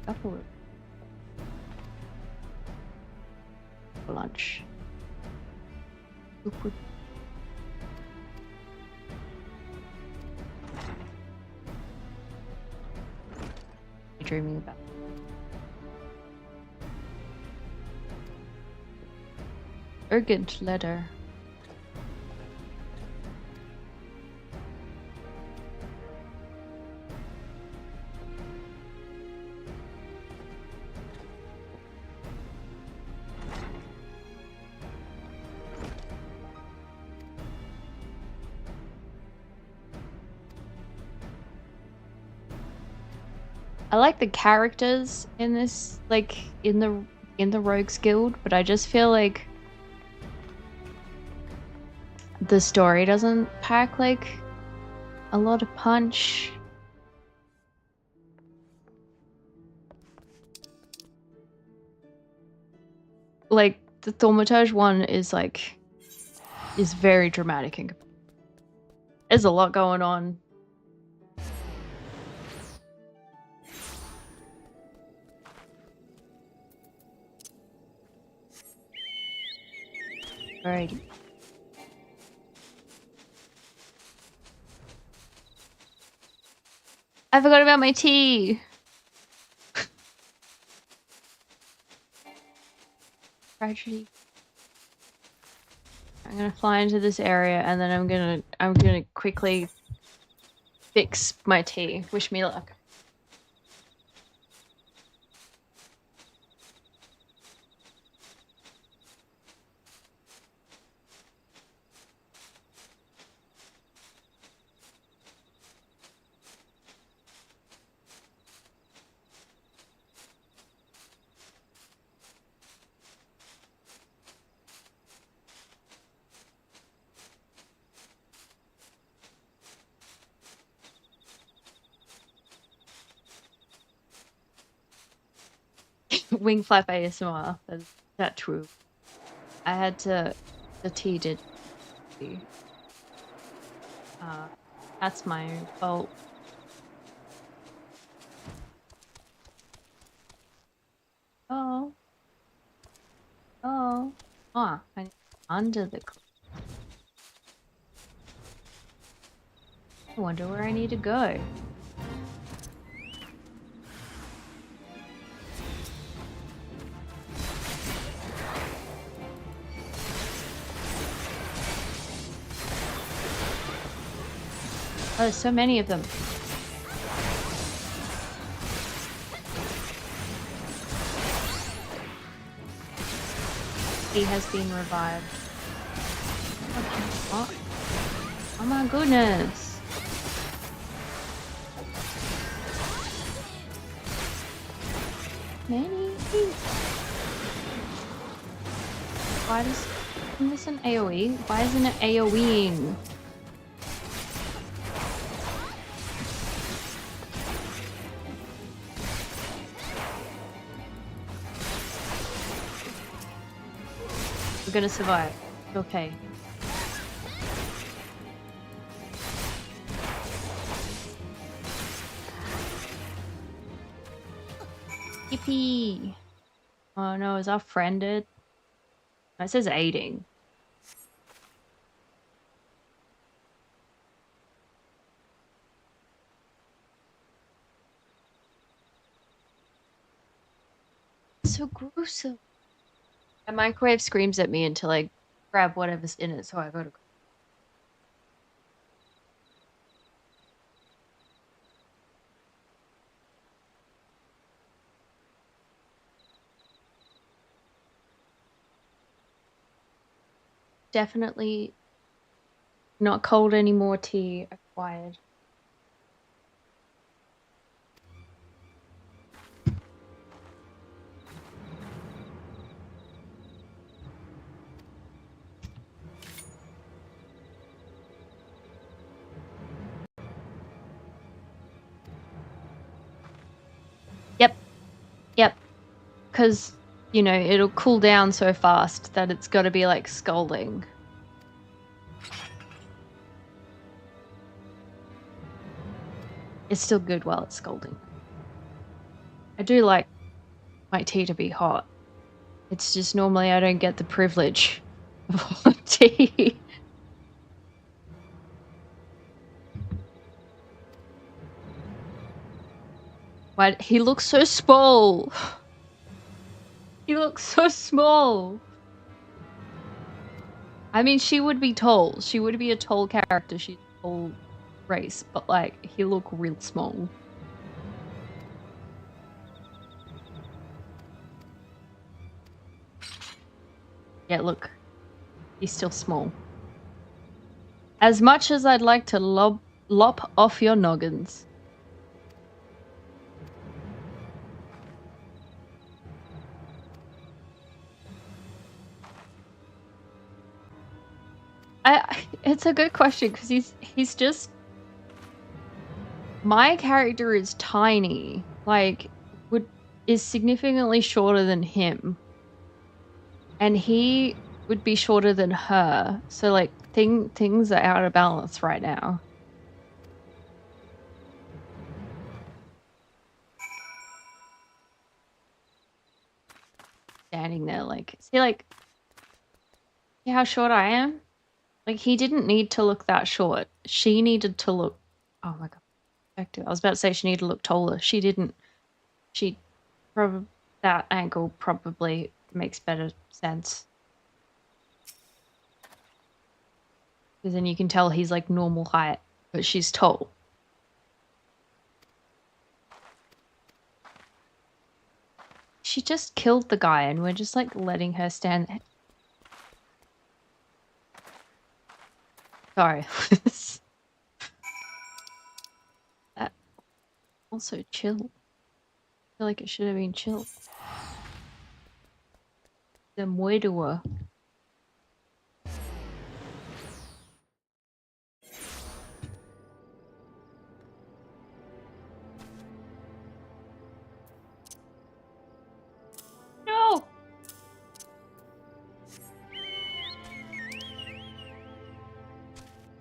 Couple of lunch. You're dreaming about. Urgent letter. I like the characters in this, like in the Rogues Guild, but I just feel like the story doesn't pack like a lot of punch. Like the Thaumaturge one is very dramatic and there's a lot going on. Alrighty. I forgot about my tea. Tragedy. I'm gonna fly into this area and then I'm gonna quickly fix my tea. Wish me luck. Wing flap ASMR. Is that true? I had to. The T did. That's my own fault. Oh. Oh. Ah, I under the. I wonder where I need to go. Oh, there's so many of them. He has been revived. Okay. Oh my goodness. Many. Why isn't this an AoE? Why isn't it AoEing? We're gonna survive. Okay. Yippee! Oh no, is our friend dead? It says aiding. So gruesome. A microwave screams at me until I grab whatever's in it, so I gotta. Definitely not cold anymore, tea acquired. Yep. Yep. Because, you know, it'll cool down so fast that it's got to be like scalding. It's still good while it's scalding. I do like my tea to be hot. It's just normally I don't get the privilege of hot tea. Why he looks so small. He looks so small. I mean, she would be tall. She would be a tall character. She's a tall race, but like he look real small. Yeah, look. He's still small. As much as I'd like to lop off your noggins. It's a good question because he's just my character is tiny, like is significantly shorter than him, and he would be shorter than her. So like things are out of balance right now. Standing there, like see how short I am? Like he didn't need to look that short. She needed to look. Oh my god. I was about to say she needed to look taller. She didn't. She probably that angle probably makes better sense. Because then you can tell he's like normal height, but she's tall. She just killed the guy and we're just like letting her stand there. Sorry. That also chill. I feel like it should have been chill. The murderer.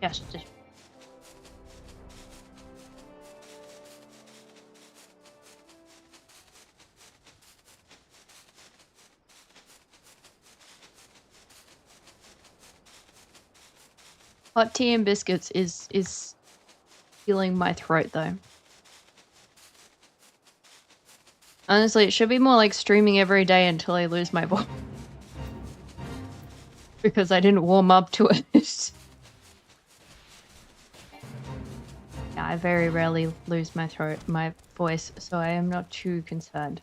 Just. Hot tea and biscuits is healing my throat though. Honestly, it should be more like streaming every day until I lose my voice. Because I didn't warm up to it. Yeah, I very rarely lose my voice, so I am not too concerned.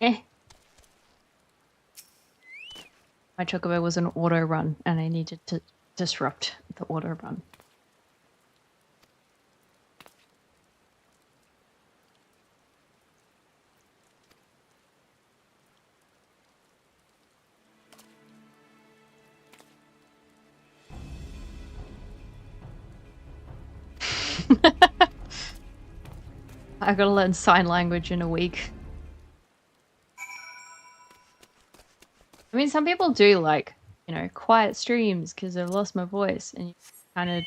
Eh. My chocobo was an auto run, and I needed to disrupt the auto run. I gotta learn sign language in a week. I mean, some people do like, you know, quiet streams because I've lost my voice and you kind of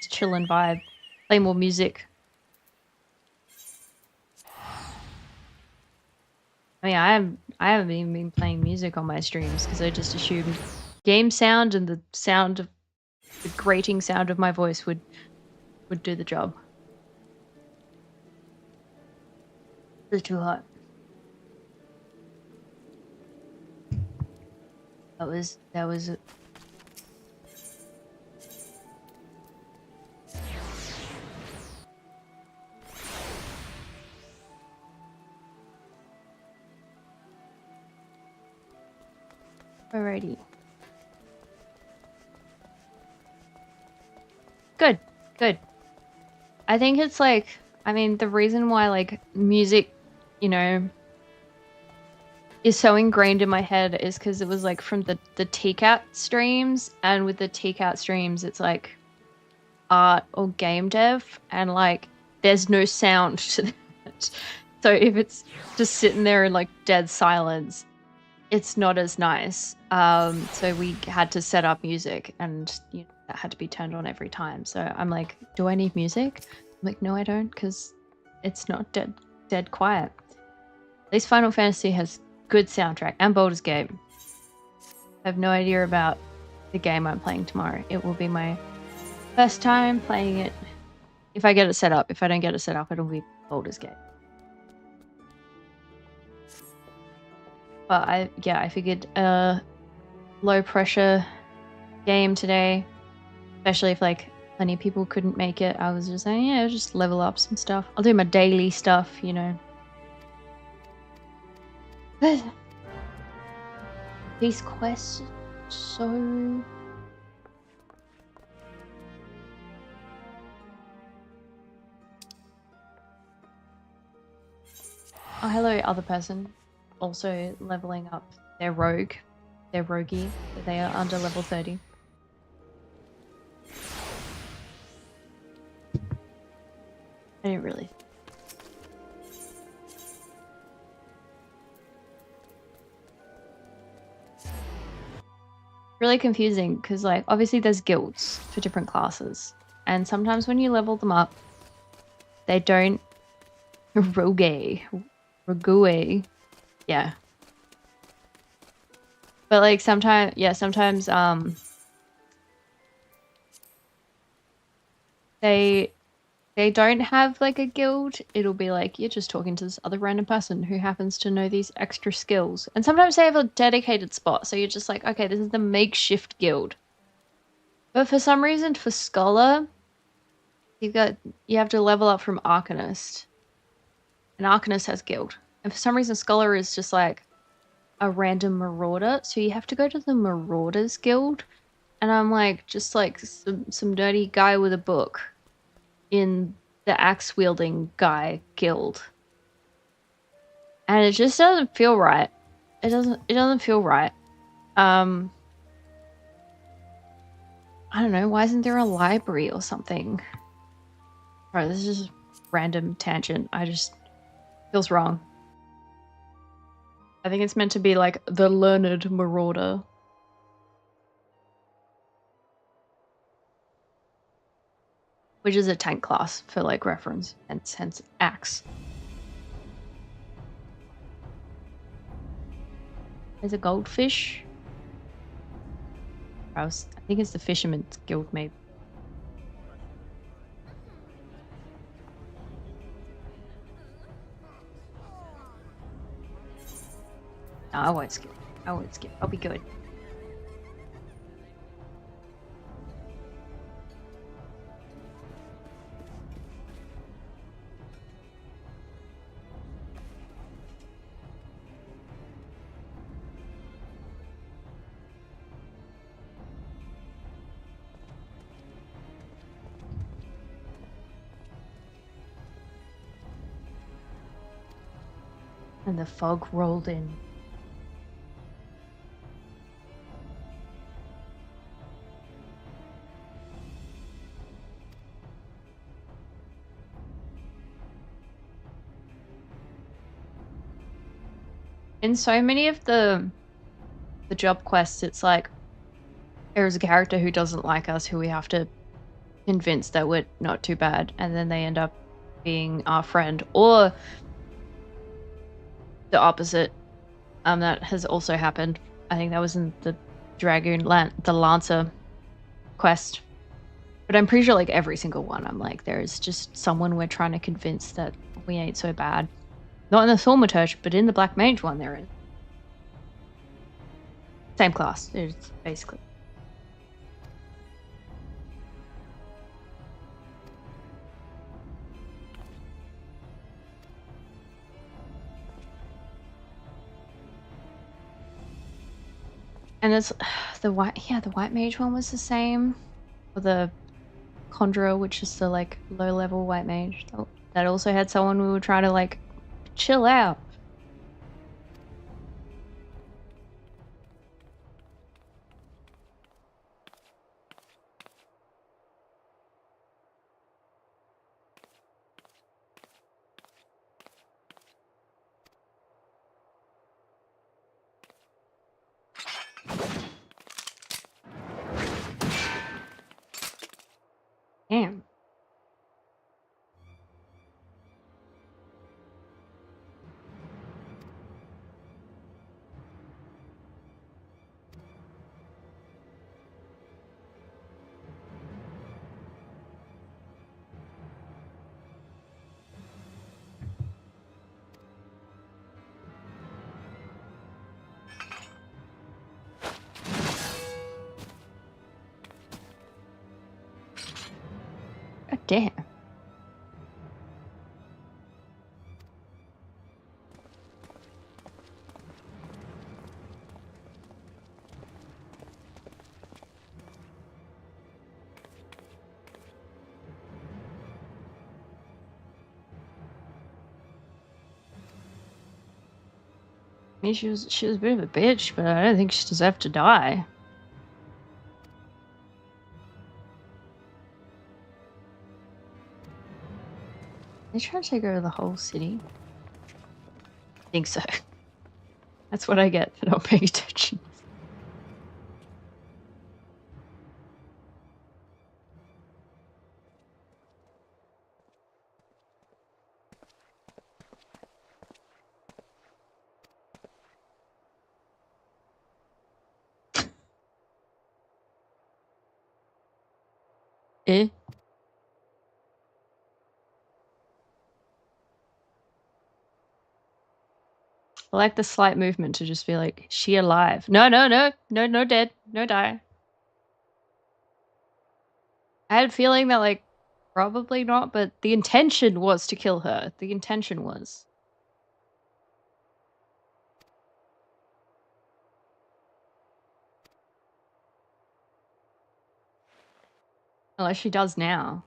just chill and vibe, play more music. I mean, I haven't even been playing music on my streams because I just assumed game sound and the grating sound of my voice would do the job. It's too hot. That was Alrighty. Good, good. I think it's like, I mean, the reason why like music, you know, is so ingrained in my head is because it was like from the TCAT streams, and with the TCAT streams, it's like art or game dev, and like there's no sound to that. So if it's just sitting there in like dead silence, it's not as nice. So we had to set up music, and you know, that had to be turned on every time. So I'm like, do I need music? I'm like, no, I don't, because it's not dead quiet. At least Final Fantasy has good soundtrack, and Baldur's Gate. I have no idea about the game I'm playing tomorrow. It will be my first time playing it. If I get it set up. If I don't get it set up, it'll be Baldur's Gate. But I figured low pressure game today, especially if like plenty of people couldn't make it. I was just saying, yeah, just level up some stuff. I'll do my daily stuff, you know. But these quests are so... Oh, hello, other person. Also leveling up their rogue. Their roguey. They are under level 30. I didn't really... Really confusing because like obviously there's guilds for different classes, and sometimes when you level them up they don't rogue, yeah, but like sometimes they don't have like a guild. It'll be like you're just talking to this other random person who happens to know these extra skills. And sometimes they have a dedicated spot. So you're just like, okay, this is the makeshift guild. But for some reason, for Scholar, you have to level up from Arcanist. And Arcanist has guild. And for some reason, Scholar is just like a random marauder. So you have to go to the Marauders Guild. And I'm like, just like some dirty guy with a book in the axe wielding guy guild, and it just doesn't feel right. It doesn't feel right. I don't know, why isn't there a library or something? Right, this is just random tangent. I just feels wrong. I think it's meant to be like the learned marauder. which is a tank class for like reference, and hence axe. There's a goldfish. I think it's the Fisherman's Guild, maybe. No, I won't skip. I won't skip. I'll be good. And the fog rolled in. In so many of the job quests, it's like there's a character who doesn't like us who we have to convince that we're not too bad, and then they end up being our friend, or the opposite. That has also happened. I think that was in the the Lancer quest. But I'm pretty sure like every single one, I'm like, there's just someone we're trying to convince that we ain't so bad. Not in the Thaumaturge, but in the Black Mage one they're in. Same class, it's basically. And it's the white mage one was the same. Or the Conjurer, which is the like low level white mage. That also had someone we were trying to like chill out. Damn. God damn. I mean, she was a bit of a bitch, but I don't think she deserved to die. They trying to take over the whole city. I think so. That's what I get for not paying attention. Eh? I like the slight movement to just be like, she alive. No, no dead. No die. I had a feeling that like, probably not, but the intention was to kill her. The intention was. Unless she does now.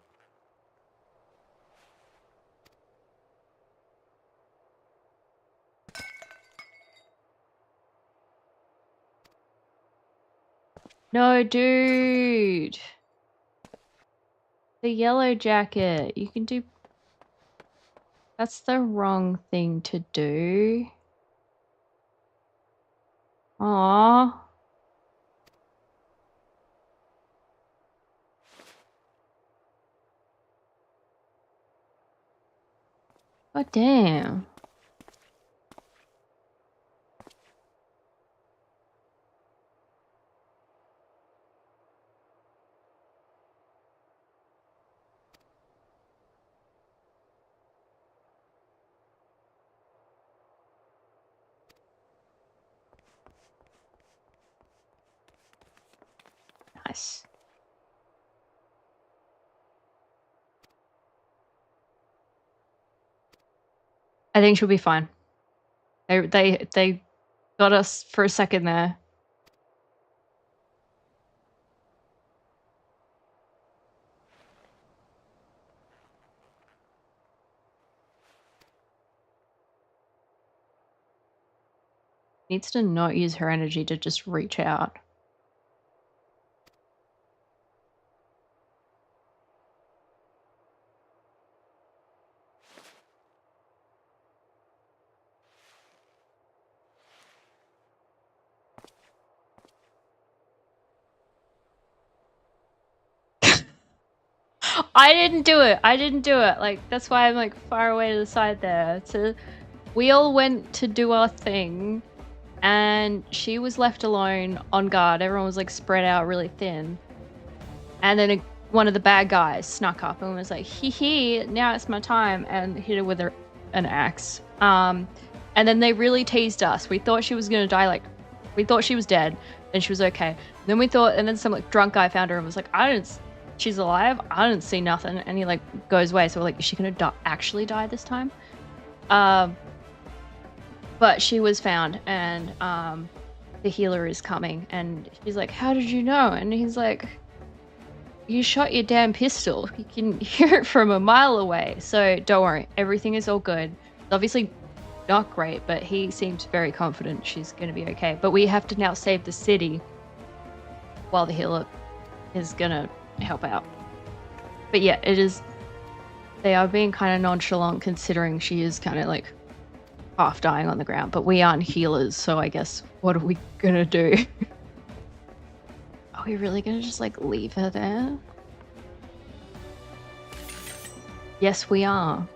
No, dude. The yellow jacket. You can do... That's the wrong thing to do. Aww. God damn. Nice. I think she'll be fine. They got us for a second there. Needs to not use her energy to just reach out. I didn't do it. I didn't do it. Like, that's why I'm like far away to the side there. So we all went to do our thing and she was left alone on guard. Everyone was like spread out really thin. And then one of the bad guys snuck up and was like, hee hee, now it's my time, and hit her with an axe. And then they really teased us. We thought she was gonna die, like, we thought she was dead, and she was okay. Then we thought, and then some like drunk guy found her and was like, she's alive? I didn't see nothing. And he like goes away. So we're like, is she gonna actually die this time? But she was found, and the healer is coming, and she's like, how did you know? And he's like, you shot your damn pistol. You can hear it from a mile away. So don't worry, everything is all good. It's obviously not great, but he seems very confident she's going to be okay. But we have to now save the city while the healer is going to help out. But yeah, they are being kind of nonchalant considering she is kind of like half dying on the ground. But we aren't healers, so I guess what are we going to do? Are we really gonna just like leave her there? Yes, we are.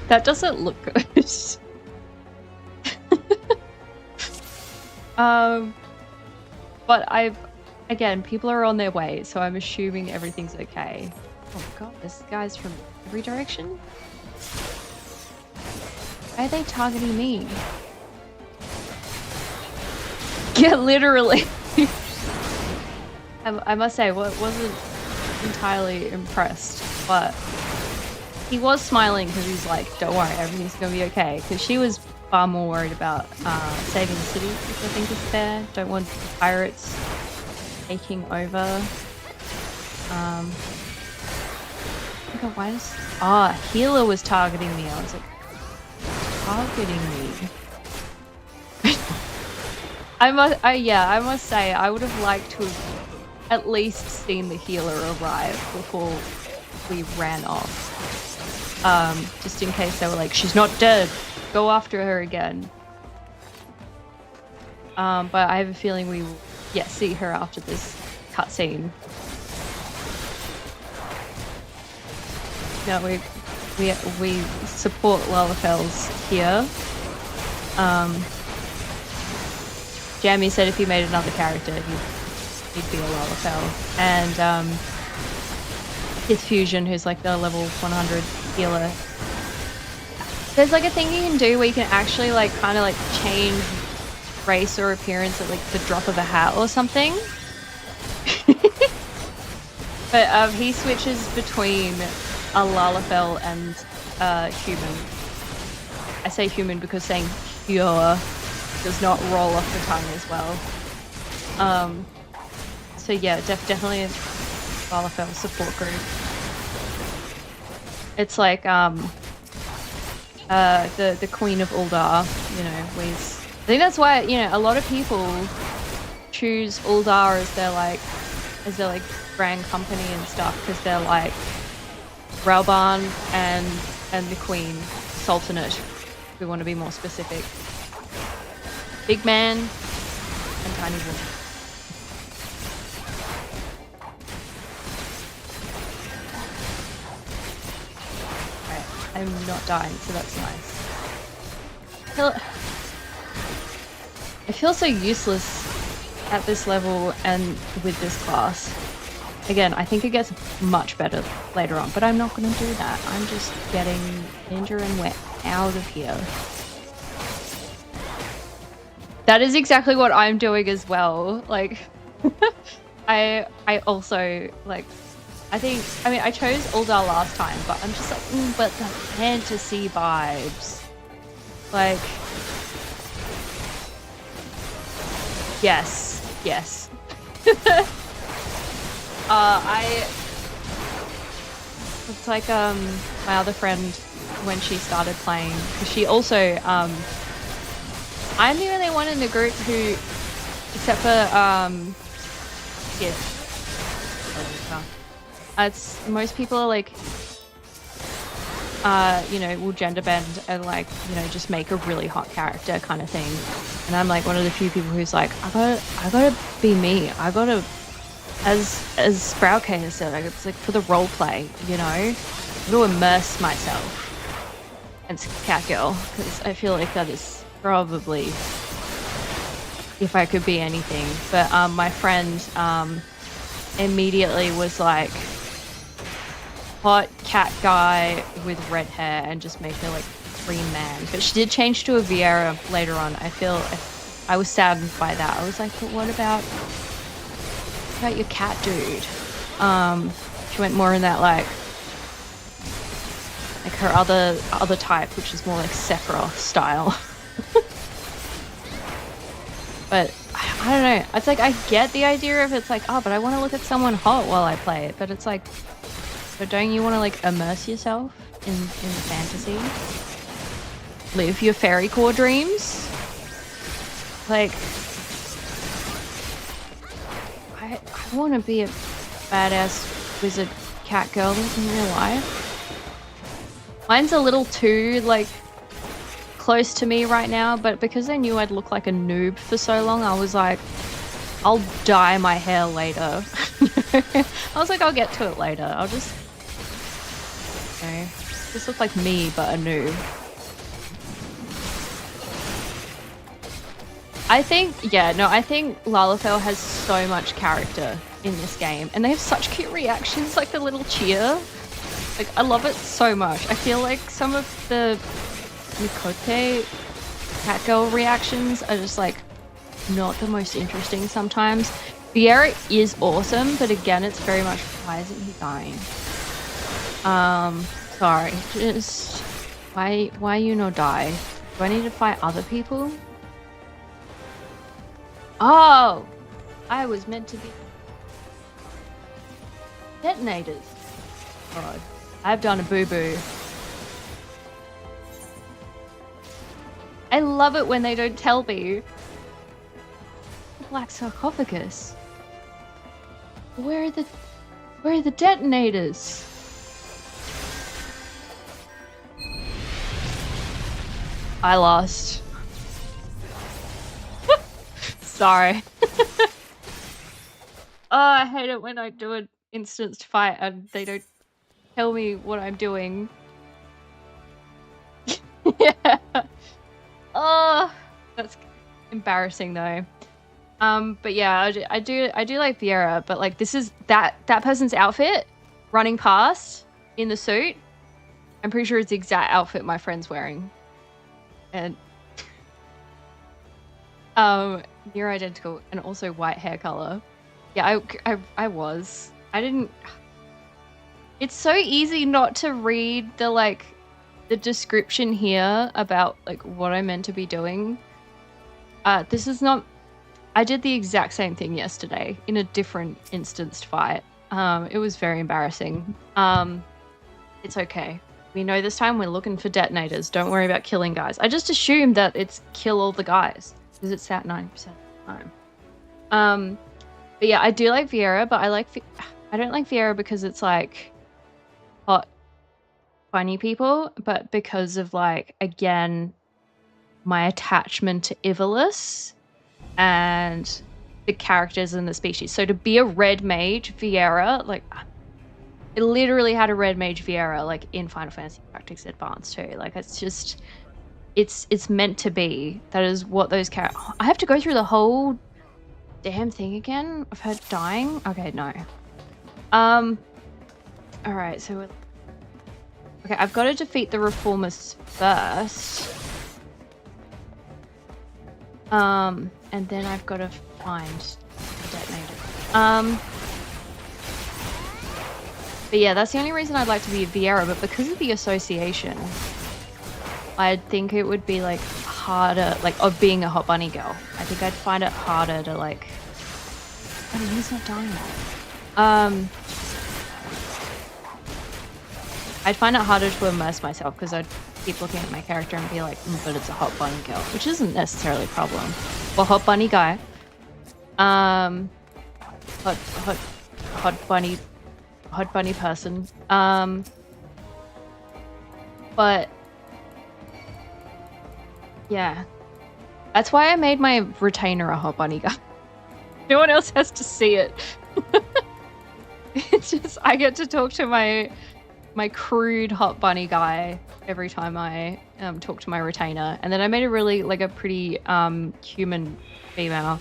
That doesn't look good. But again, people are on their way, so I'm assuming everything's okay. Oh god, this guy's from every direction? Why are they targeting me? Yeah, literally. I must say, wasn't entirely impressed, but he was smiling because he's like, don't worry, everything's gonna be okay. Because she was far more worried about saving the city, which I think is fair. Don't want the pirates taking over. Healer was targeting me. I was like, targeting me? I must say, I would have liked to have at least seen the healer arrive before we ran off. Just in case they were like, she's not dead, go after her again. But I have a feeling we will, see her after this cutscene. No, we support Lalafell's here. Jamie said if he made another character, he'd be a Lalafell. And his Fusion, who's like the level 100 healer. There's like a thing you can do where you can actually like kind of like change race or appearance at like the drop of a hat or something. But he switches between a Lalafell and human. I say human because saying pure does not roll off the tongue as well. So yeah, definitely a Lalafell support group. It's like the Queen of Uldar, you know, I think that's why, you know, a lot of people choose Uldar as their like brand company and stuff, because they're like Rauban and the Queen, Sultanate, if we want to be more specific. Big man and tiny woman. I'm not dying, so that's nice. I feel so useless at this level and with this class. Again, I think it gets much better later on, but I'm not going to do that. I'm just getting Ninja and we're out of here. That is exactly what I'm doing as well. Like, I also, like, I mean, I chose Uldar last time, but I'm just like, but the fantasy vibes. Like, yes. It's like, my other friend, when she started playing, because she also, I'm the only one in the group who, except for, it's most people are like, you know, will gender bend and like, you know, just make a really hot character kind of thing. And I'm like one of the few people who's like, I gotta be me. I gotta, as Sprout K has said, like, it's like for the role play, you know, I gotta immerse myself as Catgirl because I feel like that is probably if I could be anything. But my friend immediately was like, hot cat guy with red hair and just make her like Green Man. But she did change to a Vieira later on. I was saddened by that. I was like, but what about your cat dude? She went more in that like her other type, which is more like Sephiroth style. But I don't know. It's like I get the idea of it's like, oh, but I want to look at someone hot while I play it. But it's like, but don't you want to like immerse yourself in fantasy? Live your fairy core dreams? Like, I want to be a badass wizard cat girl in real life. Mine's a little too like close to me right now, but because I knew I'd look like a noob for so long, I was like, I'll dye my hair later. I was like, I'll get to it later. I'll just look like me, but a noob. I think Lalafell has so much character in this game, and they have such cute reactions, like the little cheer. Like, I love it so much. I feel like some of the Mikote Catgirl reactions are just like not the most interesting sometimes. Vieira is awesome, but again, it's very much, why isn't he dying? Sorry, just why you no die? Do I need to fight other people? Oh, I was meant to be detonators. God, I've done a boo-boo. I love it when they don't tell me. Black sarcophagus. Where are the detonators? I lost. Sorry. Oh, I hate it when I do an instanced fight and they don't tell me what I'm doing. Yeah. Oh, that's embarrassing though. But yeah, I do like Vieira, but like this is that person's outfit running past in the suit. I'm pretty sure it's the exact outfit my friend's wearing. And near identical and also white hair color. Yeah, I was. I didn't. It's so easy not to read the description here about like what I'm meant to be doing. This is not. I did the exact same thing yesterday in a different instanced fight. It was very embarrassing. It's okay. We know this time we're looking for detonators. Don't worry about killing guys. I just assumed that it's kill all the guys because it's at 90% of the time. But yeah, I do like Vieira, but I don't like Vieira because it's like hot, funny people, but because of like, again, my attachment to Ivalice and the characters and the species. So to be a red mage, Vieira, like, It literally had a red mage Viera, like, in Final Fantasy Tactics Advanced too. Like, it's just, it's meant to be. That is what those I have to go through the whole damn thing again of her dying? Okay, no. Alright, so okay, I've got to defeat the reformers first. And then I've got to find the detonator. But yeah, that's the only reason I'd like to be a Viera, but because of the association, I think it would be like harder, like, of being a hot bunny girl. I think I'd find it harder to like, oh, he's not dying. I'd find it harder to immerse myself because I'd keep looking at my character and be like, but it's a hot bunny girl, which isn't necessarily a problem. Well, hot bunny guy. Hot bunny person. But yeah, that's why I made my retainer a hot bunny guy. No one else has to see it. It's just, I get to talk to my crude hot bunny guy every time I talk to my retainer. And then I made a really, like, a pretty human female.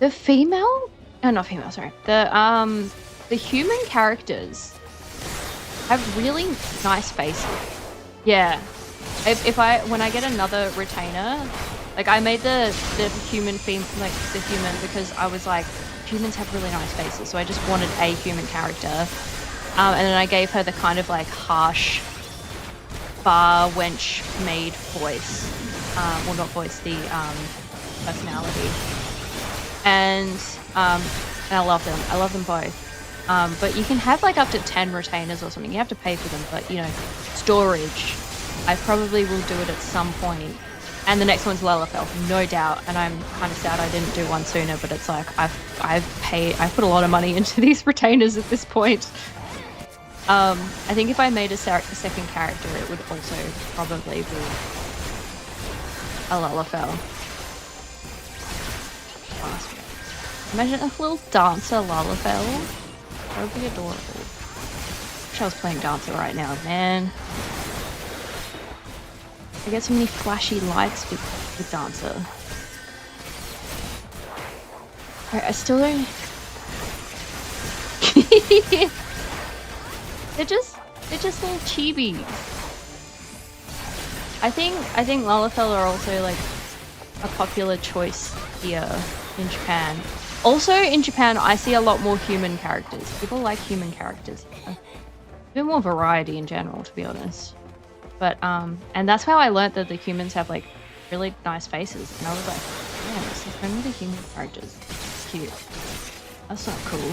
The female? Oh, not female, sorry. The human characters have really nice faces. Yeah. When I get another retainer, like, I made the human like the human because I was like, humans have really nice faces, so I just wanted a human character. And then I gave her the kind of like harsh bar wench maid voice. Well, not voice, the personality. And I love them. I love them both. But you can have like up to 10 retainers or something. You have to pay for them, but you know, storage. I probably will do it at some point. And the next one's Lalafell, no doubt. And I'm kind of sad I didn't do one sooner, but it's like I've put a lot of money into these retainers at this point. I think if I made a second character, it would also probably be a Lalafell. Imagine a little dancer Lalafell. That would be adorable. Wish I was playing dancer right now, man. I get so many flashy lights with dancer. Alright, I still don't. They're just little chibis. I think Lalafell are also like a popular choice here in Japan. Also in Japan, I see a lot more human characters. People like human characters here. A bit more variety in general, to be honest. But and that's how I learnt that the humans have like really nice faces, and I was like, yeah, this is only the human characters. It's cute. That's not cool.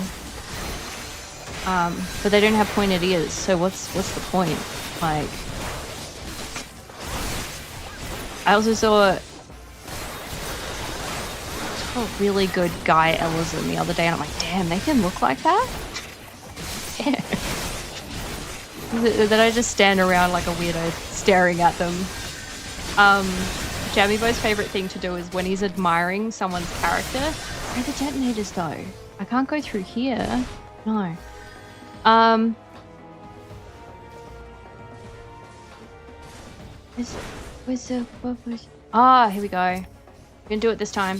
But they don't have pointed ears, so what's the point? Like, I also saw a really good guy Ellison the other day, and I'm like, damn, they can look like that? Yeah. Then I just stand around like a weirdo staring at them. Jammibo's favourite thing to do is when he's admiring someone's character. Where are the detonators though? I can't go through here. No. Where's the... Ah, here we go. We can do it this time.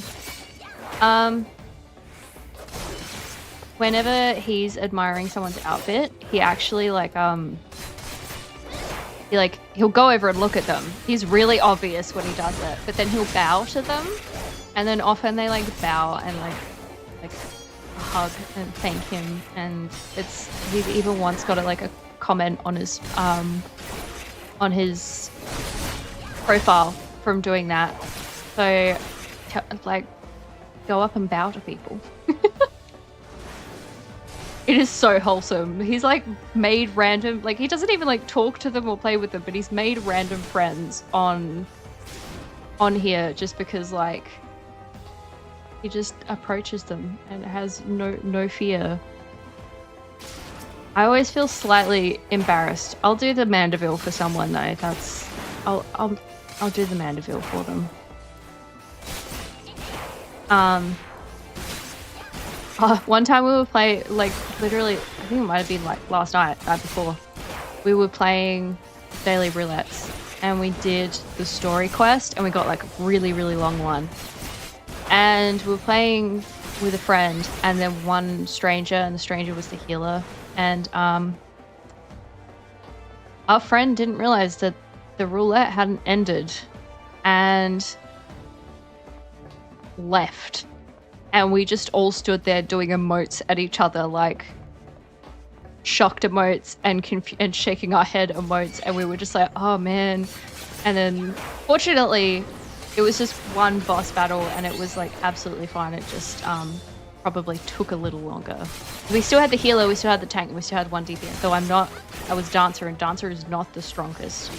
Whenever he's admiring someone's outfit, he actually like he'll go over and look at them. He's really obvious when he does it, but then he'll bow to them, and then often they like bow and like hug and thank him, and he's even once got a comment on his profile from doing that. So like go up and bow to people. It is so wholesome. He's like made random, like he doesn't even like talk to them or play with them, but he's made random friends on here just because like he just approaches them and has no fear. I always feel slightly embarrassed. I'll do the Mandeville for someone though. I'll do the Mandeville for them. One time we were playing, like, literally, I think it might have been like last night before, we were playing daily roulettes and we did the story quest and we got like a really, really long one. And we were playing with a friend and then one stranger, and the stranger was the healer. And our friend didn't realize that the roulette hadn't ended and left. And we just all stood there doing emotes at each other, like shocked emotes and shaking our head emotes. And we were just like, oh man. And then fortunately, it was just one boss battle and it was like absolutely fine. It just probably took a little longer. We still had the healer, we still had the tank, and we still had one DPS. So I was Dancer, and Dancer is not the strongest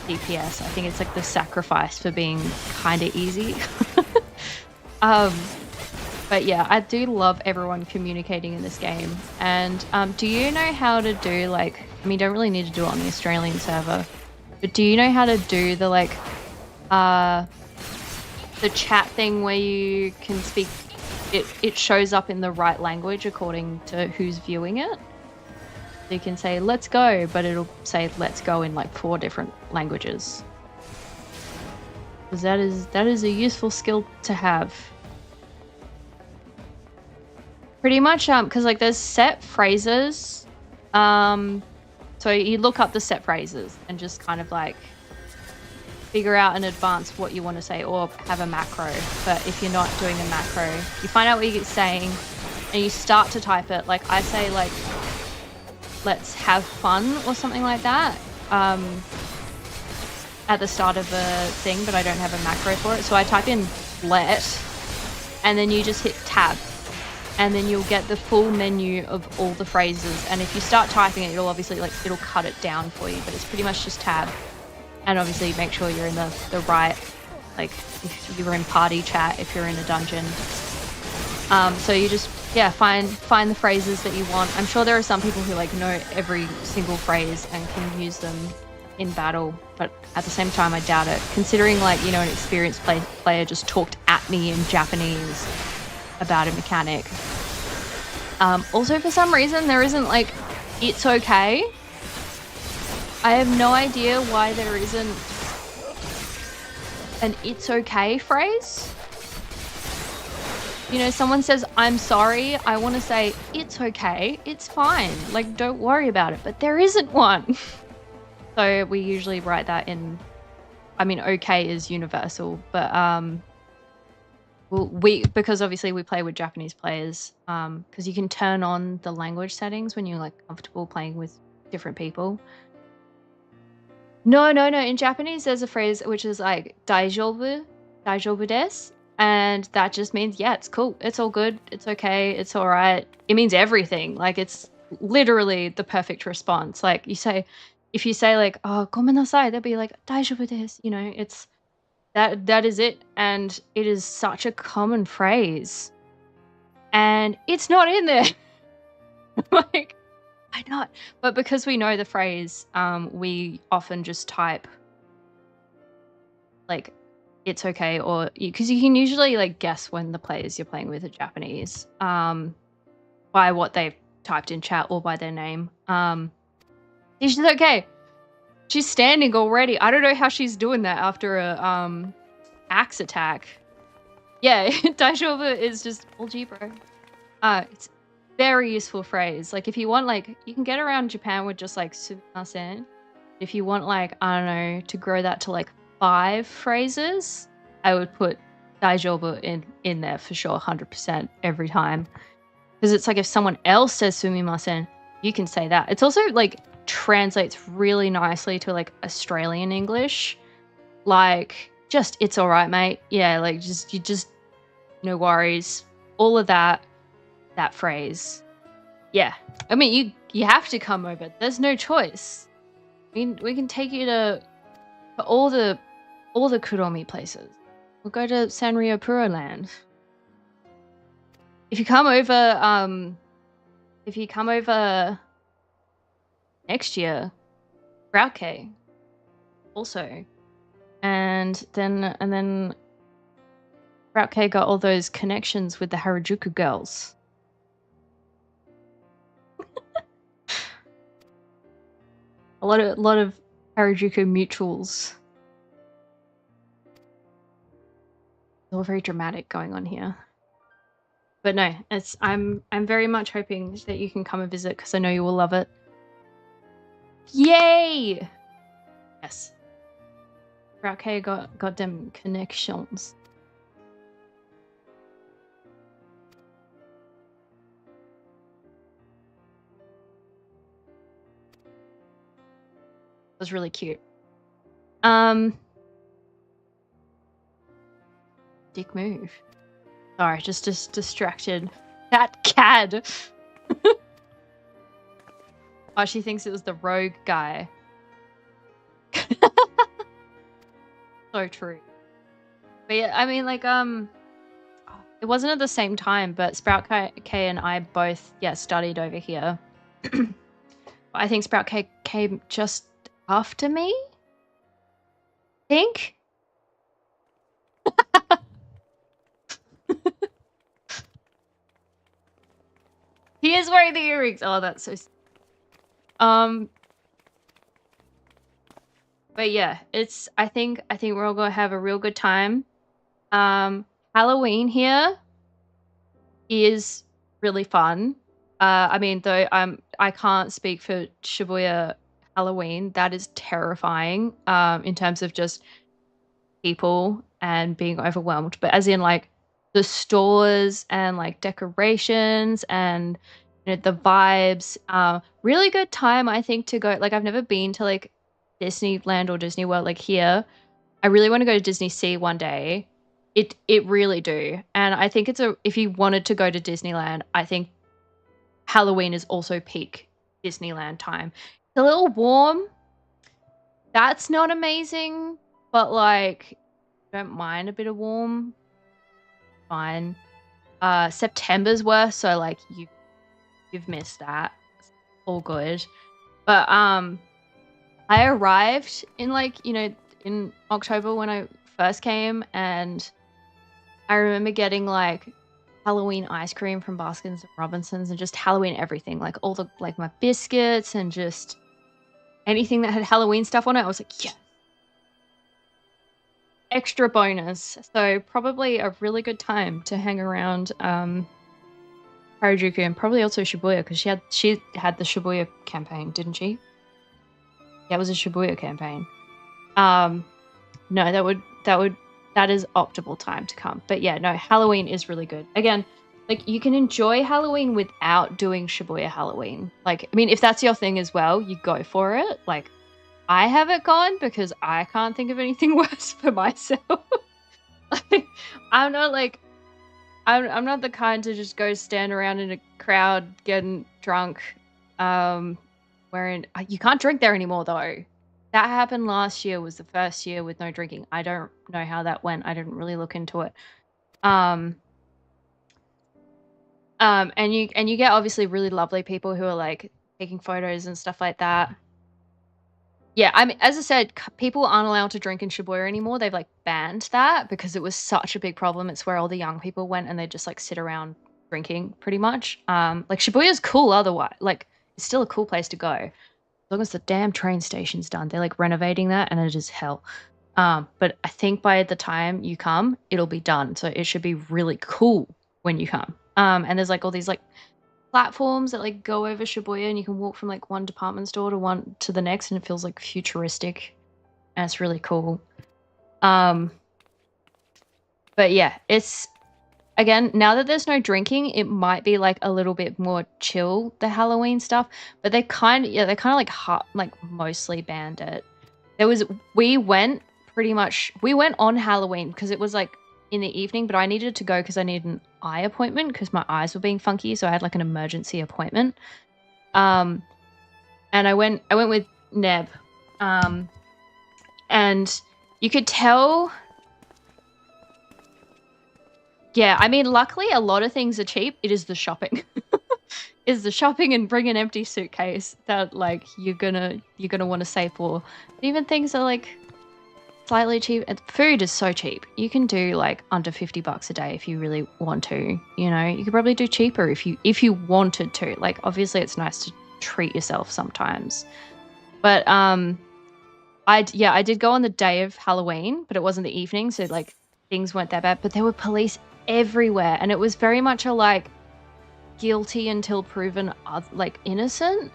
DPS. I think it's like the sacrifice for being kind of easy. But yeah, I do love everyone communicating in this game. And do you know how to do like, I mean, you don't really need to do it on the Australian server, but do you know how to do the like, the chat thing where you can speak, it shows up in the right language according to who's viewing it? So you can say, let's go, but it'll say, let's go in like 4 different languages. Because that is a useful skill to have. Pretty much, because like there's set phrases. So you look up the set phrases and just kind of like figure out in advance what you want to say, or have a macro. But if you're not doing a macro, you find out what you're saying and you start to type it. Like I say like, let's have fun or something like that at the start of a thing, but I don't have a macro for it. So I type in let, and then you just hit tab. And then you'll get the full menu of all the phrases. And if you start typing it, it'll obviously like, it'll cut it down for you, but it's pretty much just tab. And obviously make sure you're in the right, like if you were in party chat, if you're in a dungeon. So you just, yeah, find the phrases that you want. I'm sure there are some people who like know every single phrase and can use them in battle, but at the same time, I doubt it. Considering like, you know, an experienced player just talked at me in Japanese about a mechanic. Also, for some reason, there isn't like, it's okay. I have no idea why there isn't an it's okay phrase. You know, someone says, I'm sorry. I want to say, it's okay. It's fine. Like, don't worry about it. But there isn't one. So we usually write that in, I mean, okay is universal, but well, because obviously we play with Japanese players, because you can turn on the language settings when you're like comfortable playing with different people. No. In Japanese, there's a phrase which is like daijoubu desu, and that just means, yeah, it's cool, it's all good, it's okay, it's all right. It means everything. Like it's literally the perfect response. Like if you say like, oh, gomenasai, they'll be like daijoubu desu. You know, it's that is it, and it is such a common phrase, and it's not in there. Like, why not? But because we know the phrase, we often just type like, it's okay, or because you can usually like guess when the players you're playing with are Japanese by what they've typed in chat or by their name. She's okay. She's standing already. I don't know how she's doing that after a axe attack. Yeah, daijoubu is just OG, bro. It's very useful phrase. Like if you want, like, you can get around Japan with just like sumimasen. If you want, like, I don't know, to grow that to like 5 phrases, I would put daijoubu in there for sure, 100% every time. Because it's like if someone else says sumimasen, you can say that. It's also like translates really nicely to like Australian English. Like, just, it's all right, mate. Yeah, like just no worries. All of that phrase. Yeah. I mean, you have to come over. There's no choice. We can take you to all the Kuromi places. We'll go to Sanrio Puro Land. If you come over next year, Rauke also. And then Rauke got all those connections with the Harajuku girls. A lot of Harajuku mutuals. All very dramatic going on here. But no, I'm very much hoping that you can come and visit because I know you will love it. Yay! Yes. Okay, got them connections. It was really cute. Dick move. Sorry, just distracted. That cad. Oh, she thinks it was the rogue guy. So true. But yeah, I mean, like, it wasn't at the same time, but Sprout K and I both, studied over here. I think Sprout K came just after me. I think. He is wearing the earrings. Oh, that's so. But yeah, I think we're all gonna have a real good time. Halloween here is really fun. I mean, though I can't speak for Shibuya Halloween. That is terrifying. In terms of just people and being overwhelmed, but as in like the stores and like decorations and the vibes. Really good time, I think, to go. Like, I've never been to like Disneyland or Disney World like here. I really want to go to Disney Sea one day. It really do. And I think if you wanted to go to Disneyland, I think Halloween is also peak Disneyland time. It's a little warm. That's not amazing, but like, don't mind a bit of warm. Fine. September's worse, so like you've missed that. It's all good. But I arrived in like, in October when I first came, and I remember getting like Halloween ice cream from Baskins and Robinsons and just Halloween everything, like all the like my biscuits and just anything that had Halloween stuff on it. I was like, yeah. Extra bonus. So probably a really good time to hang around Harajuku, and probably also Shibuya, because she had the Shibuya campaign, didn't she? That was a Shibuya campaign. No, that is optimal time to come. But yeah, no, Halloween is really good. Again, like, you can enjoy Halloween without doing Shibuya Halloween. Like, I mean, if that's your thing as well, you go for it. Like, I haven't gone because I can't think of anything worse for myself. Like, I'm not the kind to just go stand around in a crowd getting drunk. Wearing, you can't drink there anymore though. That happened last year, was the first year with no drinking. I don't know how that went. I didn't really look into it. And you get obviously really lovely people who are like taking photos and stuff like that. Yeah, I mean, as I said, people aren't allowed to drink in Shibuya anymore. They've like banned that because it was such a big problem. It's where all the young people went and they just like sit around drinking pretty much. Like, Shibuya's cool otherwise. Like, it's still a cool place to go. As long as the damn train station's done. They're like renovating that and it is hell. But I think by the time you come, it'll be done. So it should be really cool when you come. And there's like all these like platforms that like go over Shibuya, and you can walk from like one department store to the next, and it feels like futuristic, and it's really cool. But yeah, it's, again, now that there's no drinking, it might be like a little bit more chill, the Halloween stuff, but they kind of like mostly banned it. We went on Halloween because it was like in the evening, but I needed to go because I needed an eye appointment because my eyes were being funky, so I had like an emergency appointment. And I went with Neb, and you could tell. Yeah, I mean, luckily a lot of things are cheap. It is the shopping. Is the shopping and bring an empty suitcase that like you're gonna want to save for. But even things are like slightly cheap. Food is so cheap. You can do like under $50 a day if you really want to. You could probably do cheaper if you wanted to. Like, obviously it's nice to treat yourself sometimes. But I did go on the day of Halloween, but it wasn't the evening, so like things weren't that bad. But there were police everywhere, and it was very much a like guilty until proven like innocent.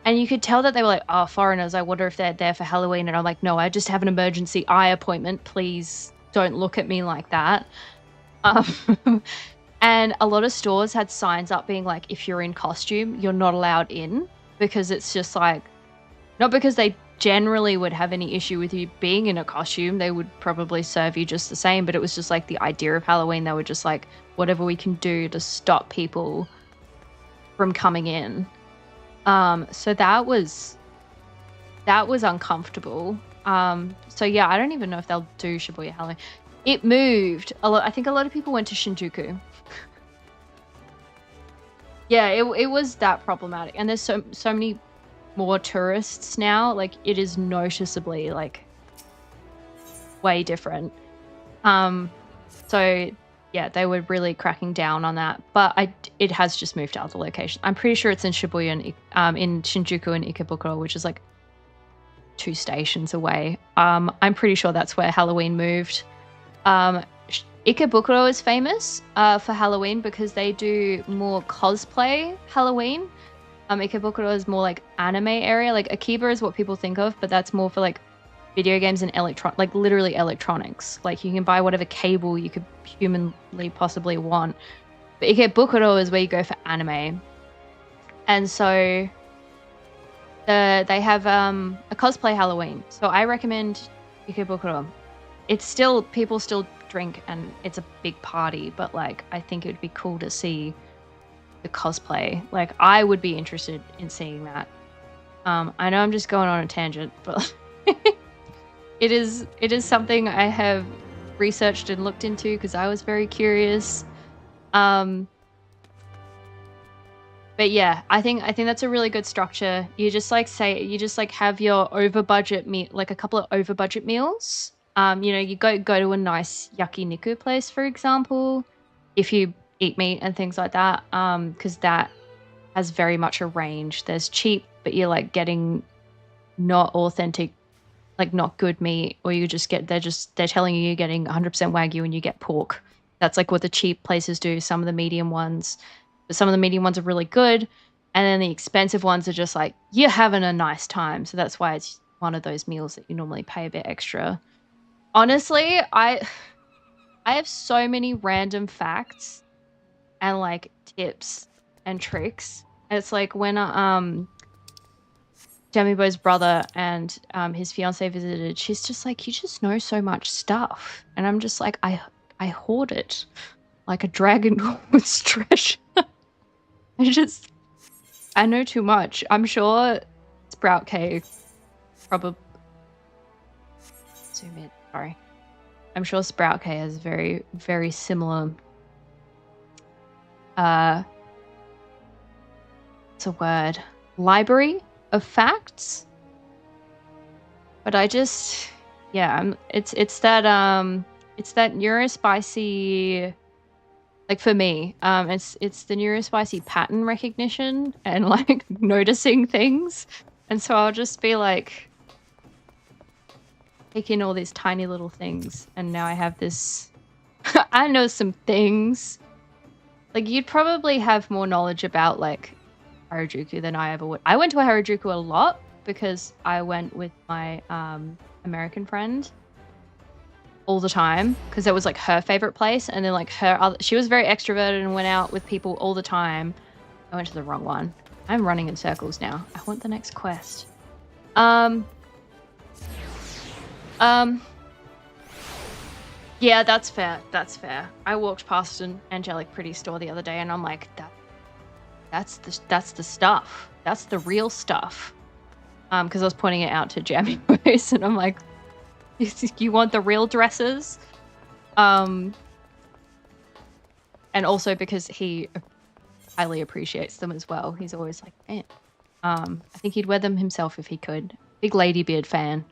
And you could tell that they were like, oh, foreigners, I wonder if they're there for Halloween. And I'm like, no, I just have an emergency eye appointment. Please don't look at me like that. And a lot of stores had signs up being like, if you're in costume, you're not allowed in, because it's just like, not because they generally would have any issue with you being in a costume. They would probably serve you just the same. But it was just like the idea of Halloween. They were just like, whatever we can do to stop people from coming in. So that was uncomfortable. So yeah, I don't even know if they'll do Shibuya Halloween. It moved a lot. I think a lot of people went to Shinjuku. Yeah, it was that problematic. And there's so many more tourists now. Like, it is noticeably like way different. So yeah, they were really cracking down on that, but it has just moved out of the location. I'm pretty sure it's in Shibuya and in Shinjuku and Ikebukuro, which is like 2 stations away. I'm pretty sure that's where Halloween moved. Ikebukuro is famous for Halloween because they do more cosplay Halloween. Ikebukuro is more like anime area. Like Akiba is what people think of, but that's more for like video games and like literally electronics. Like you can buy whatever cable you could humanly possibly want. But Ikebukuro is where you go for anime. And so they have a cosplay Halloween. So I recommend Ikebukuro. It's still, people still drink and it's a big party, but like I think it would be cool to see the cosplay. Like I would be interested in seeing that. I know I'm just going on a tangent, but It is something I have researched and looked into because I was very curious. But yeah, I think that's a really good structure. You just like have your over budget meal, like a couple of over budget meals. You go to a nice yakiniku place, for example, if you eat meat and things like that. Because that has very much a range. There's cheap, but you're like getting not authentic, like not good meat, or you just get, they're telling you you're getting 100% Wagyu and you get pork. That's like what the cheap places do. Some of the medium ones, but some of the medium ones are really good. And then the expensive ones are just like, you're having a nice time. So that's why it's one of those meals that you normally pay a bit extra. Honestly, I have so many random facts and like tips and tricks. It's like when Demibo's brother and his fiance visited, she's just like, you just know so much stuff. And I'm just like, I hoard it like a dragon hoards treasure. I know too much. I'm sure Sprout K probably... Zoom in, sorry. I'm sure Sprout K has very, very similar... what's a word? Library of facts, but I just, yeah, it's that neurospicy, like for me, it's the neurospicy pattern recognition and like noticing things, and so I'll just be like taking all these tiny little things, and now I have this. I know some things. Like you'd probably have more knowledge about like Harajuku than I ever would. I went to a Harajuku a lot because I went with my American friend all the time because it was like her favorite place, and then like she was very extroverted and went out with people all the time. I went to the wrong one. I'm running in circles now. I want the next quest. Yeah, that's fair. That's fair. I walked past an Angelic Pretty store the other day, and I'm like, that's the stuff. That's the real stuff. Because I was pointing it out to Jamie Boyce, and I'm like, you want the real dresses? And also because he highly appreciates them as well. He's always like, man. I think he'd wear them himself if he could. Big Ladybeard fan.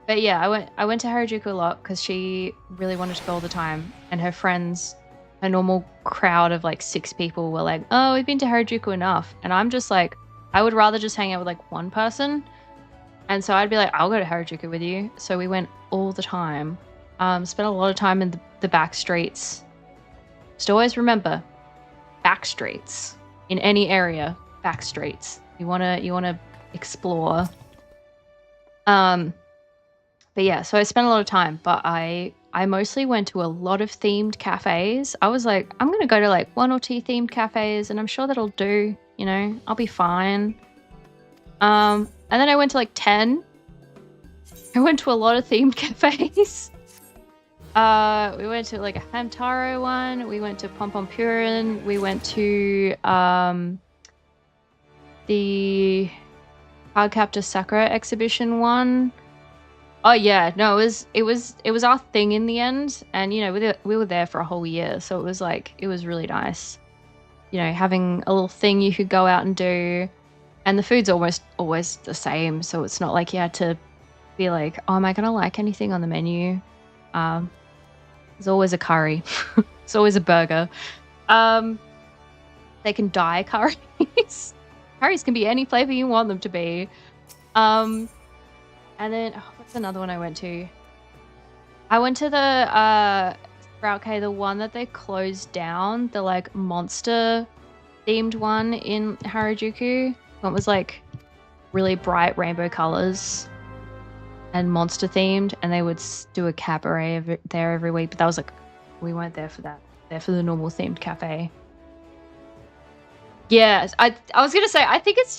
But yeah, I went to Harajuku a lot because she really wanted to go all the time, and her friends a normal crowd of like 6 people were like, oh, we've been to Harajuku enough. And I'm just like, I would rather just hang out with like one person. And so I'd be like, I'll go to Harajuku with you. So we went all the time. Spent a lot of time in the back streets. Just always remember, back streets in any area, back streets. You wanna explore. But yeah, so I spent a lot of time, but I mostly went to a lot of themed cafes. I was like, I'm gonna go to like 1 or 2 themed cafes, and I'm sure that'll do. You know, I'll be fine. And then I went to like 10. I went to a lot of themed cafes. We went to like a Hamtaro one. We went to Pompompurin. We went to the Cardcaptor Sakura exhibition one. Oh yeah, no, it was our thing in the end, and you know we were there for a whole year, so it was really nice. You know, having a little thing you could go out and do, and the food's almost always the same, so it's not like you had to be like, oh, am I gonna like anything on the menu? There's always a curry. It's always a burger. They can dye curries. Curries can be any flavor you want them to be. And then, what's another one I went to? I went to the Sprout K, the one that they closed down, the like monster themed one in Harajuku. One was like really bright rainbow colors and monster themed, and they would do a cabaret there every week. But that was like, we weren't there for that. There for the normal themed cafe. Yeah, I was gonna say, I think it was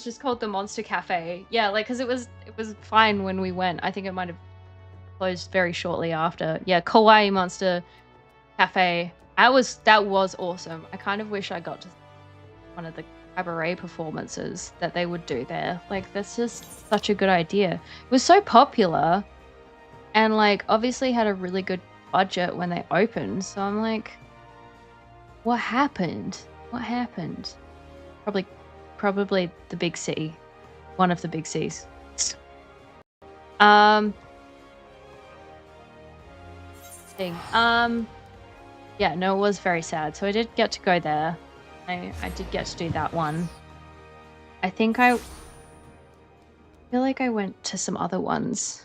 just called the Monster Cafe. Yeah, like because it was fine when we went. I think it might have closed very shortly after. Yeah, Kawaii Monster Cafe. That was awesome. I kind of wish I got to one of the cabaret performances that they would do there. Like that's just such a good idea. It was so popular, and like obviously had a really good budget when they opened. So I'm like, what happened? What happened? Probably the big C. One of the big C's. Yeah, no, it was very sad. So I did get to go there. I did get to do that one. I think I feel like I went to some other ones.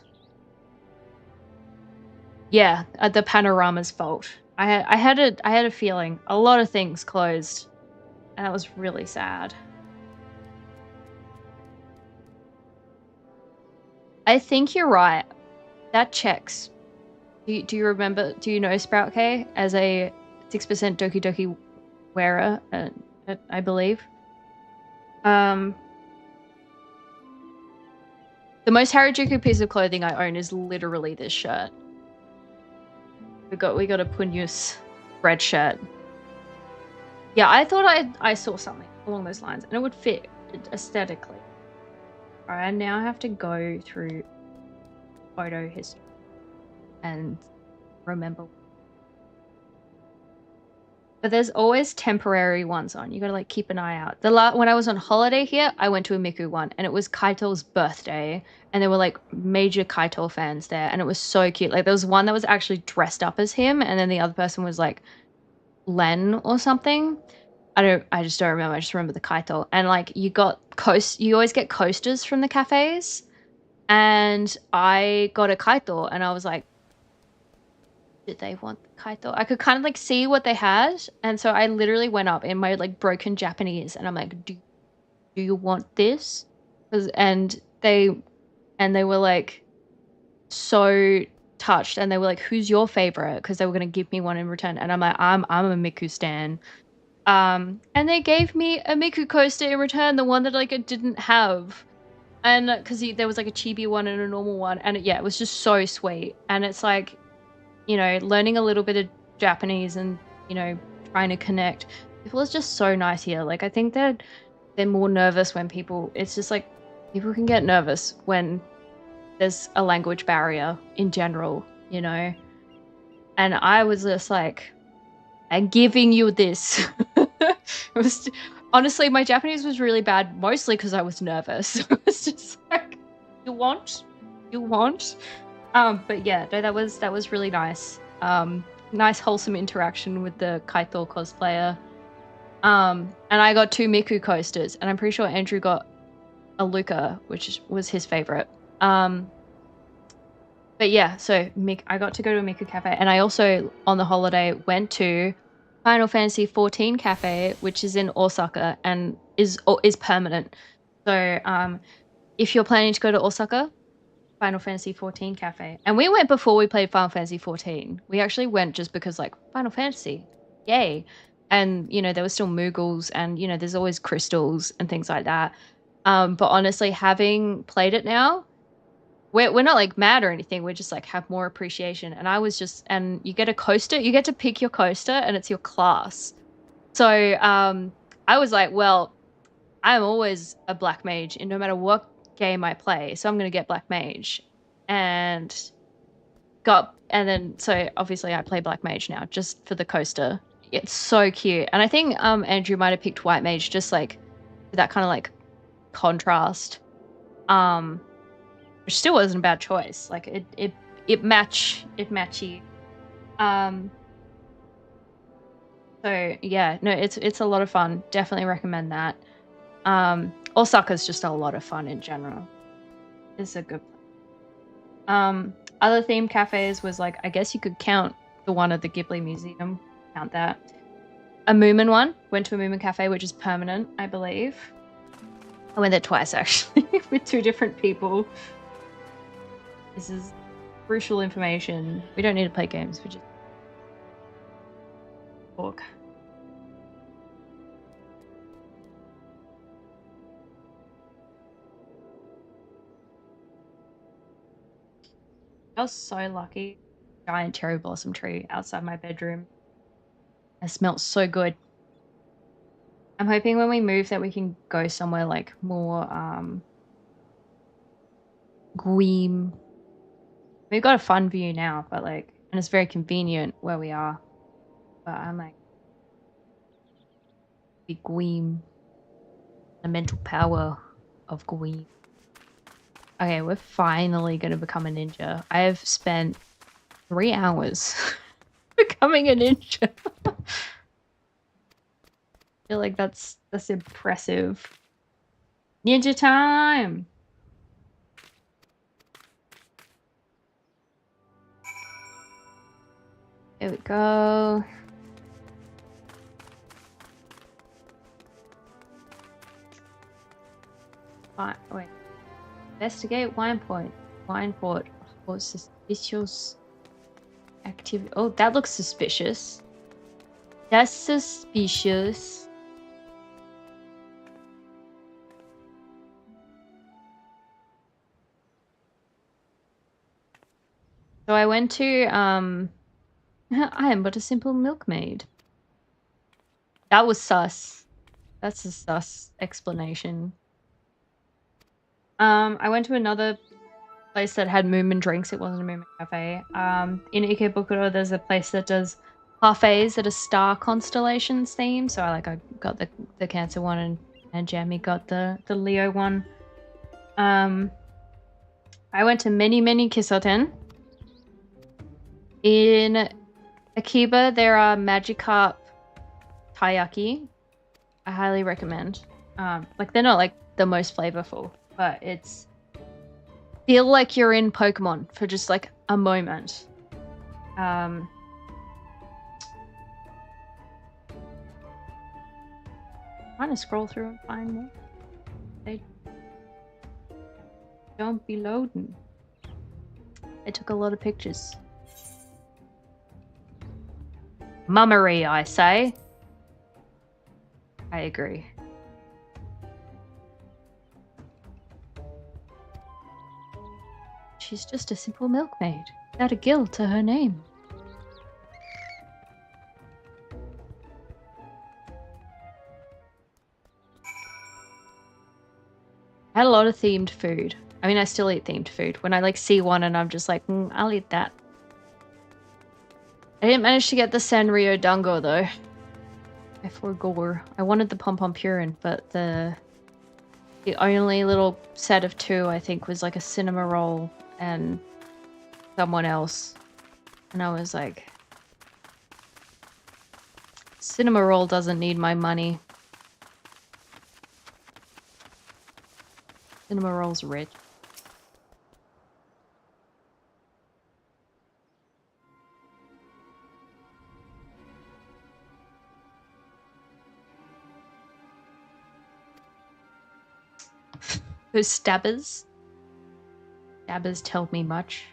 Yeah, at the Panorama's Vault. I had a feeling a lot of things closed. And that was really sad. I think you're right. That checks. Do you remember? Do you know Sprout K as a 6% Doki Doki wearer? I believe. The most Harajuku piece of clothing I own is literally this shirt. We got a Punyus red shirt. Yeah, I thought I saw something along those lines, and it would fit aesthetically. Alright, I now have to go through photo history and remember. But there's always temporary ones on. You gotta like keep an eye out. When I was on holiday here, I went to a Miku one, and it was Kaito's birthday, and there were like major Kaito fans there, and it was so cute. Like there was one that was actually dressed up as him, and then the other person was like Len or something. I just don't remember. I just remember the Kaito. And like you always get coasters from the cafes. And I got a Kaito, and I was like, did they want the Kaito? I could kind of like see what they had. And so I literally went up in my like broken Japanese, and I'm like, do you want this? And they were like so touched, and they were like, who's your favorite? Because they were going to give me one in return. And I'm like, I'm a Miku stan. And they gave me a Miku coaster in return, the one that like it didn't have. And because there was like a chibi one and a normal one, and it was just so sweet. And it's like, you know, learning a little bit of Japanese and, you know, trying to connect. People are just so nice here. Like I think that they're more nervous when it's just like people can get nervous when there's a language barrier in general, you know. And I was just like, I'm giving you this. Honestly, my Japanese was really bad, mostly because I was nervous. It was just like, you want? But yeah, no, that was really nice. nice wholesome interaction with the Kaito cosplayer. And I got 2 Miku coasters, and I'm pretty sure Andrew got a Luca, which was his favorite. But yeah, so I got to go to a Miku cafe, and I also on the holiday went to Final Fantasy XIV cafe, which is in Osaka and is permanent. So if you're planning to go to Osaka, Final Fantasy XIV cafe. And we went before we played Final Fantasy XIV. We actually went just because like Final Fantasy, yay. And you know, there were still Moogles and you know, there's always crystals and things like that. But honestly, having played it now, we're not like mad or anything. We're just like have more appreciation. And I was just and you get a coaster, you get to pick your coaster and it's your class. So I was like, well, I'm always a black mage in no matter what game I play. So I'm gonna get black mage. And then so obviously I play black mage now just for the coaster. It's so cute. And I think Andrew might have picked white mage just like that kind of like contrast. Which still wasn't a bad choice. Like it matchy. So yeah, no, it's a lot of fun. Definitely recommend that. Osaka's just a lot of fun in general. It's a good place. Other themed cafes was like, I guess you could count the one at the Ghibli Museum. Count that. A Moomin one. Went to a Moomin cafe, which is permanent, I believe. I went there twice actually with 2 different people. This is crucial information. We don't need to play games. We just talk. I was so lucky. Giant cherry blossom tree outside my bedroom. It smelled so good. I'm hoping when we move that we can go somewhere like more Gweem. We've got a fun view now, but like, and it's very convenient where we are. But I'm like, be Gweem. The mental power of Gweem. Okay, we're finally going to become a ninja. I have spent 3 hours becoming a ninja. I feel like that's impressive. Ninja time! Here we go. Wait. Investigate wine point. Wine port. For suspicious activity. Oh, that looks suspicious. That's suspicious. So I went to I am but a simple milkmaid. That was sus. That's a sus explanation. I went to another place that had Moomin drinks. It wasn't a Moomin cafe. In Ikebukuro, there's a place that does parfaits that are star constellations theme. So I got the Cancer one, and Jamie got the Leo one. I went to many Kisoten. In Akiba, there are Magikarp taiyaki. I highly recommend. Like they're not like the most flavorful, but it's feel like you're in Pokemon for just like a moment. Trying to scroll through and find more. They don't be loading. I took a lot of pictures. Mummery, I say. I agree. She's just a simple milkmaid, without a gill to her name. I had a lot of themed food. I mean, I still eat themed food. When I like see one and I'm just like, I'll eat that. I didn't manage to get the Sanrio Dango though. I forgot. I wanted the Pom Pom Purin, but the only little set of 2 I think was like a cinema roll and someone else. And I was like, Cinema Roll doesn't need my money. Cinema Roll's rich. Those stabbers. Stabbers tell me much.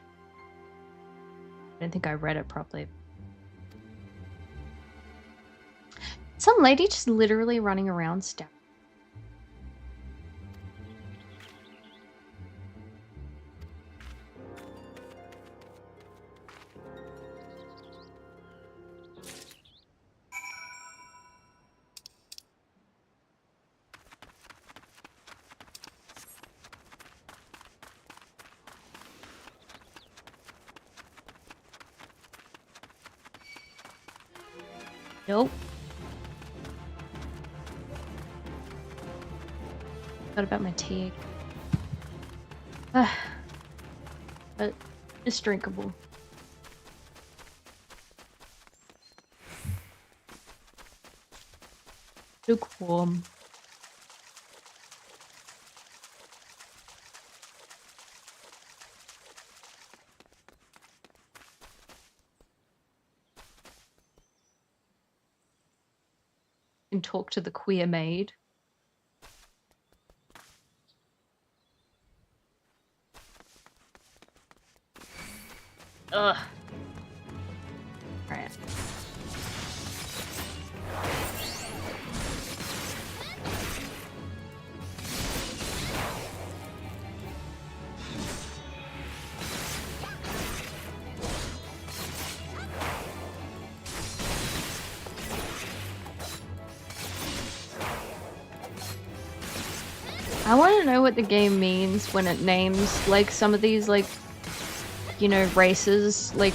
I don't think I read it properly. Some lady just literally running around stabbing. Nope. What about my tea? But it's drinkable. Lukewarm. And talk to the queer maid. Ugh. Alright. I want to know what the game means when it names like some of these like, you know, races, like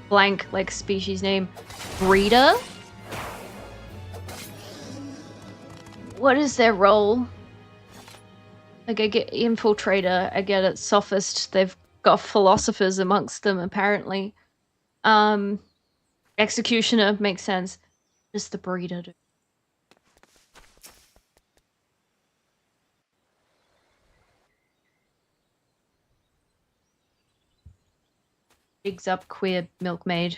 blank like species name breeder. What is their role? Like I get infiltrator, I get it sophist, they've got philosophers amongst them apparently. Executioner makes sense. Just the breeder. Digs up queer milkmaid.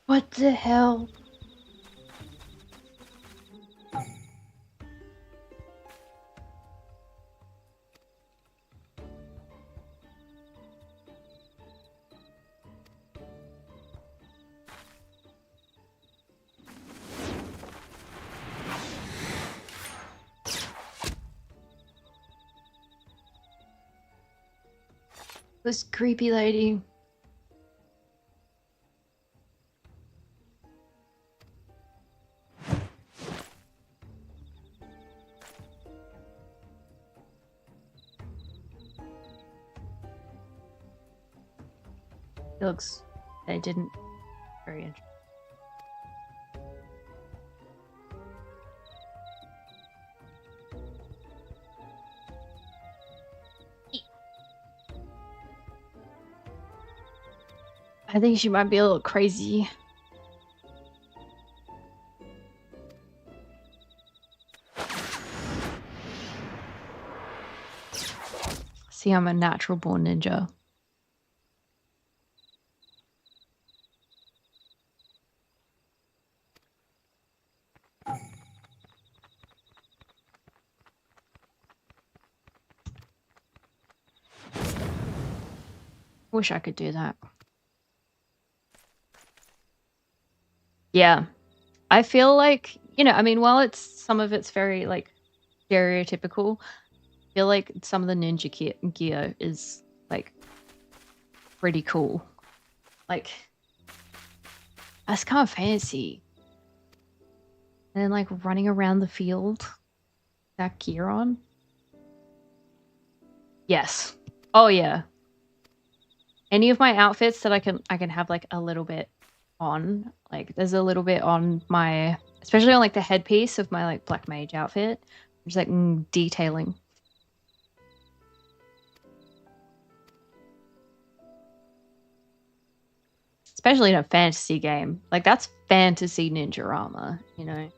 What the hell? This creepy lady. It looks... I didn't... Very interesting. I think she might be a little crazy. See, I'm a natural born ninja. Wish I could do that. Yeah. I feel like, you know, I mean, while it's some of it's very like stereotypical, I feel like some of the ninja gear is like pretty cool. Like, that's kind of fancy. And then like running around the field, that gear on. Yes. Oh yeah. Any of my outfits that I can have like a little bit on. Like there's a little bit on my, especially on like the headpiece of my like black mage outfit. Just like detailing. Especially in a fantasy game. Like that's fantasy ninja armor, you know.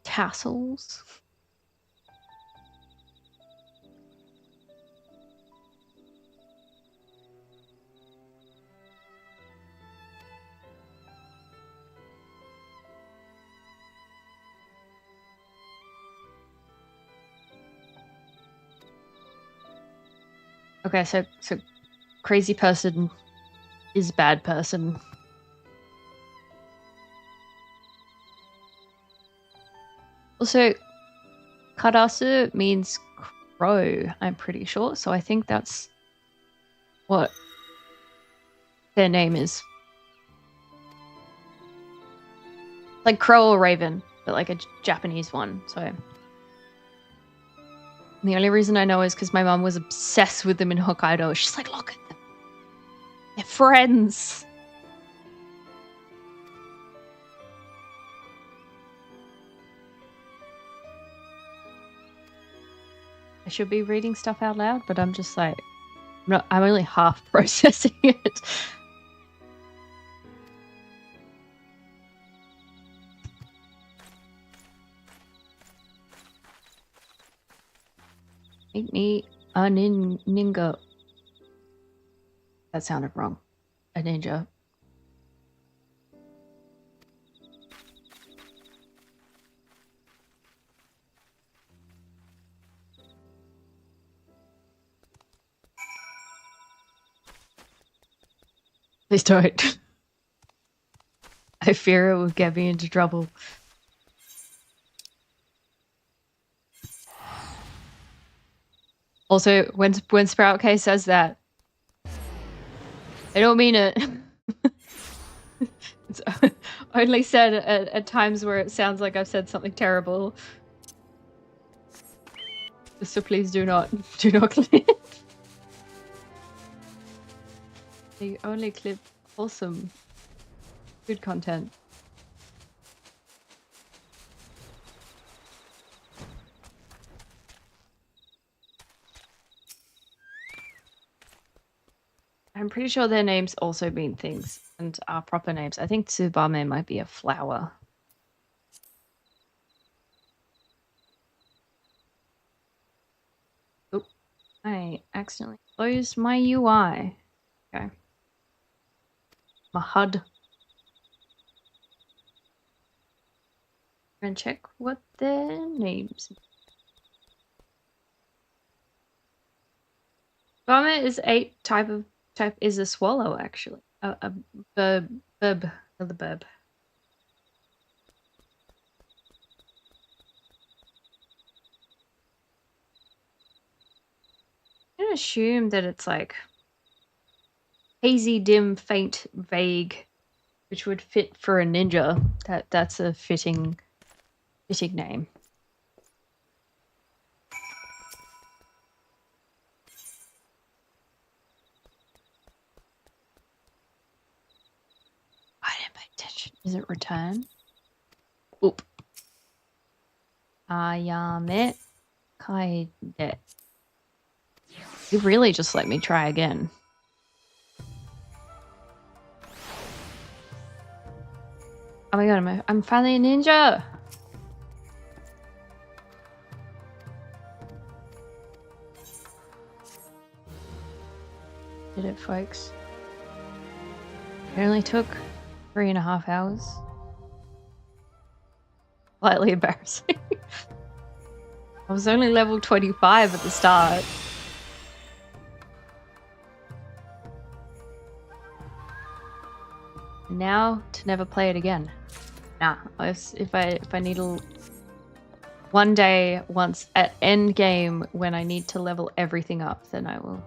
Tassels. Okay, so crazy person is bad person. Also, Karasu means crow, I'm pretty sure. So I think that's what their name is. Like crow or raven, but like a Japanese one. So the only reason I know is because my mom was obsessed with them in Hokkaido. She's like, look at them. They're friends. I should be reading stuff out loud, but I'm just like, I'm only half processing it. Make me a ninja. That sounded wrong. A ninja. Please don't. I fear it will get me into trouble. Also, when Sprout K says that, I don't mean it. It's only said at times where it sounds like I've said something terrible. So please do not clip. You only clip wholesome, good content. I'm pretty sure their names also mean things and are proper names. I think Tsubame might be a flower. Oh, I accidentally closed my UI. Okay. My HUD. And check what their names. Tsubame is type is a swallow actually. A burb the burb. I'm gonna assume that it's like hazy, dim, faint, vague, which would fit for a ninja. That's a fitting name. I didn't pay attention. Is it return? Oop. Ayame kaide. You really just let me try again. Oh my god, I'm finally a ninja! Did it, folks. It only took 3.5 hours. Slightly embarrassing. I was only level 25 at the start. And now to never play it again. Nah, if I need one day, once at end game when I need to level everything up, then I will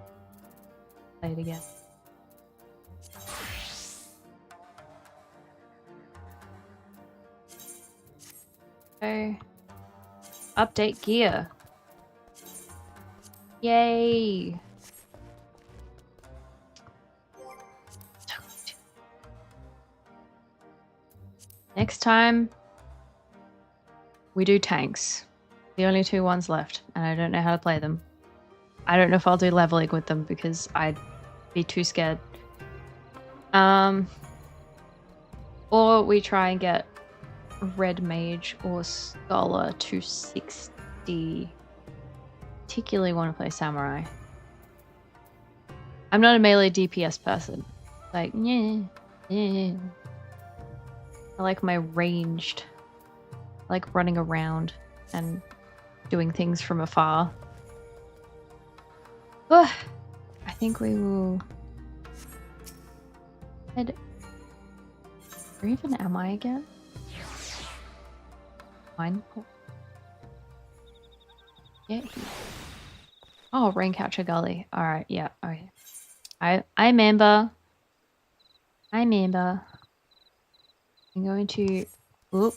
play it again. Okay. Update gear. Yay! Next time, we do tanks. The only 2 ones left, and I don't know how to play them. I don't know if I'll do leveling with them because I'd be too scared. Or we try and get Red Mage or Scholar 260. Particularly want to play Samurai. I'm not a melee DPS person. Like, yeah. I like my ranged. I like running around and doing things from afar. Oh, I think we will head. Where even am I again? Mine. Yeah. Oh, Raincatcher Gully. All right. Yeah. Okay. I remember. I remember. I'm going to. Oop.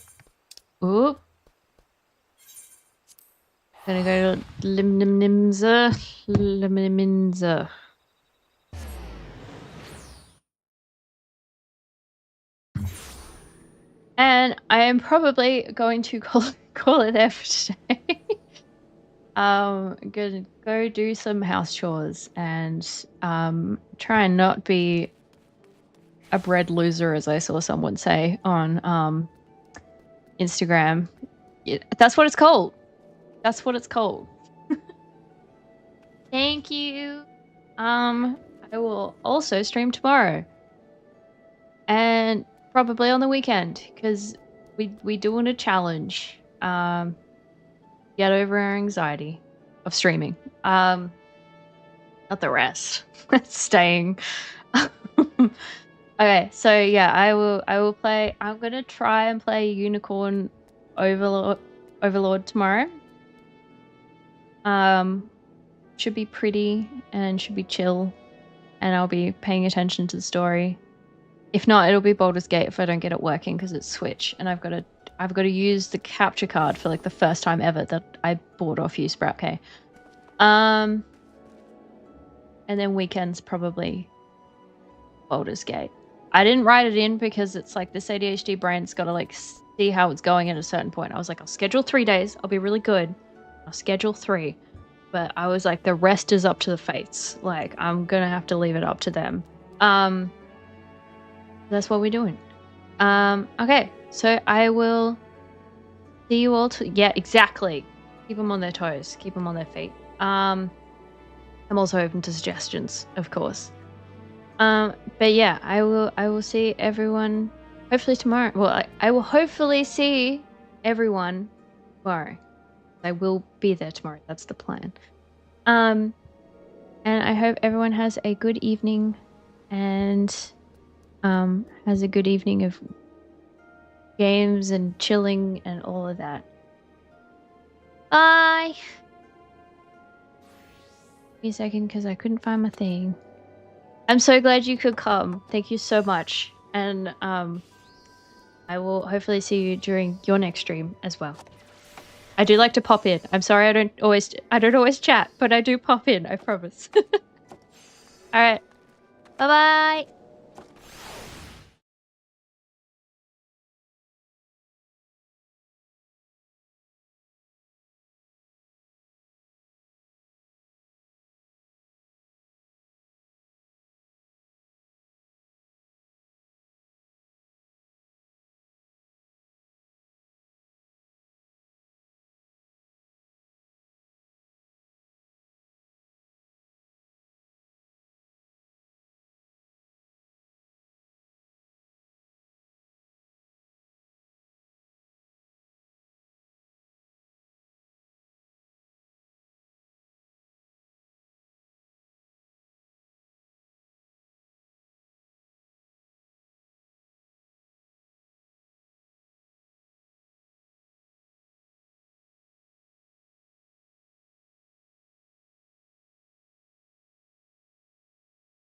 Oop. Gonna go to Limnimnimza. Limniminza. And I am probably going to call it there for today. Gonna go do some house chores and try and not be a bread loser, as I saw someone say on Instagram. That's what it's called. That's what it's called. Thank you. I will also stream tomorrow. And probably on the weekend, because we doing a challenge. Get over our anxiety of streaming. Not the rest. Staying. Okay, so yeah, I will play. I'm gonna try and play Unicorn Overlord tomorrow. Should be pretty and should be chill, and I'll be paying attention to the story. If not, it'll be Baldur's Gate if I don't get it working because it's Switch, and I've got to use the capture card for like the first time ever that I bought off you, Sprout K. And then weekends probably Baldur's Gate. I didn't write it in because it's like this ADHD brain's got to like see how it's going at a certain point. I was like, I'll schedule 3 days. I'll be really good. I'll schedule 3. But I was like, the rest is up to the fates. Like, I'm going to have to leave it up to them. That's what we're doing. Okay. So I will see you all. Yeah, exactly. Keep them on their toes. Keep them on their feet. I'm also open to suggestions, of course. But yeah, I will see everyone hopefully tomorrow. Well, I will hopefully see everyone tomorrow. I will be there tomorrow. That's the plan. And I hope everyone has a good evening and has a good evening of games and chilling and all of that. Bye. Give me a second because I couldn't find my thing. I'm so glad you could come. Thank you so much. And I will hopefully see you during your next stream as well. I do like to pop in. I'm sorry I don't always chat, but I do pop in, I promise. All right. Bye-bye.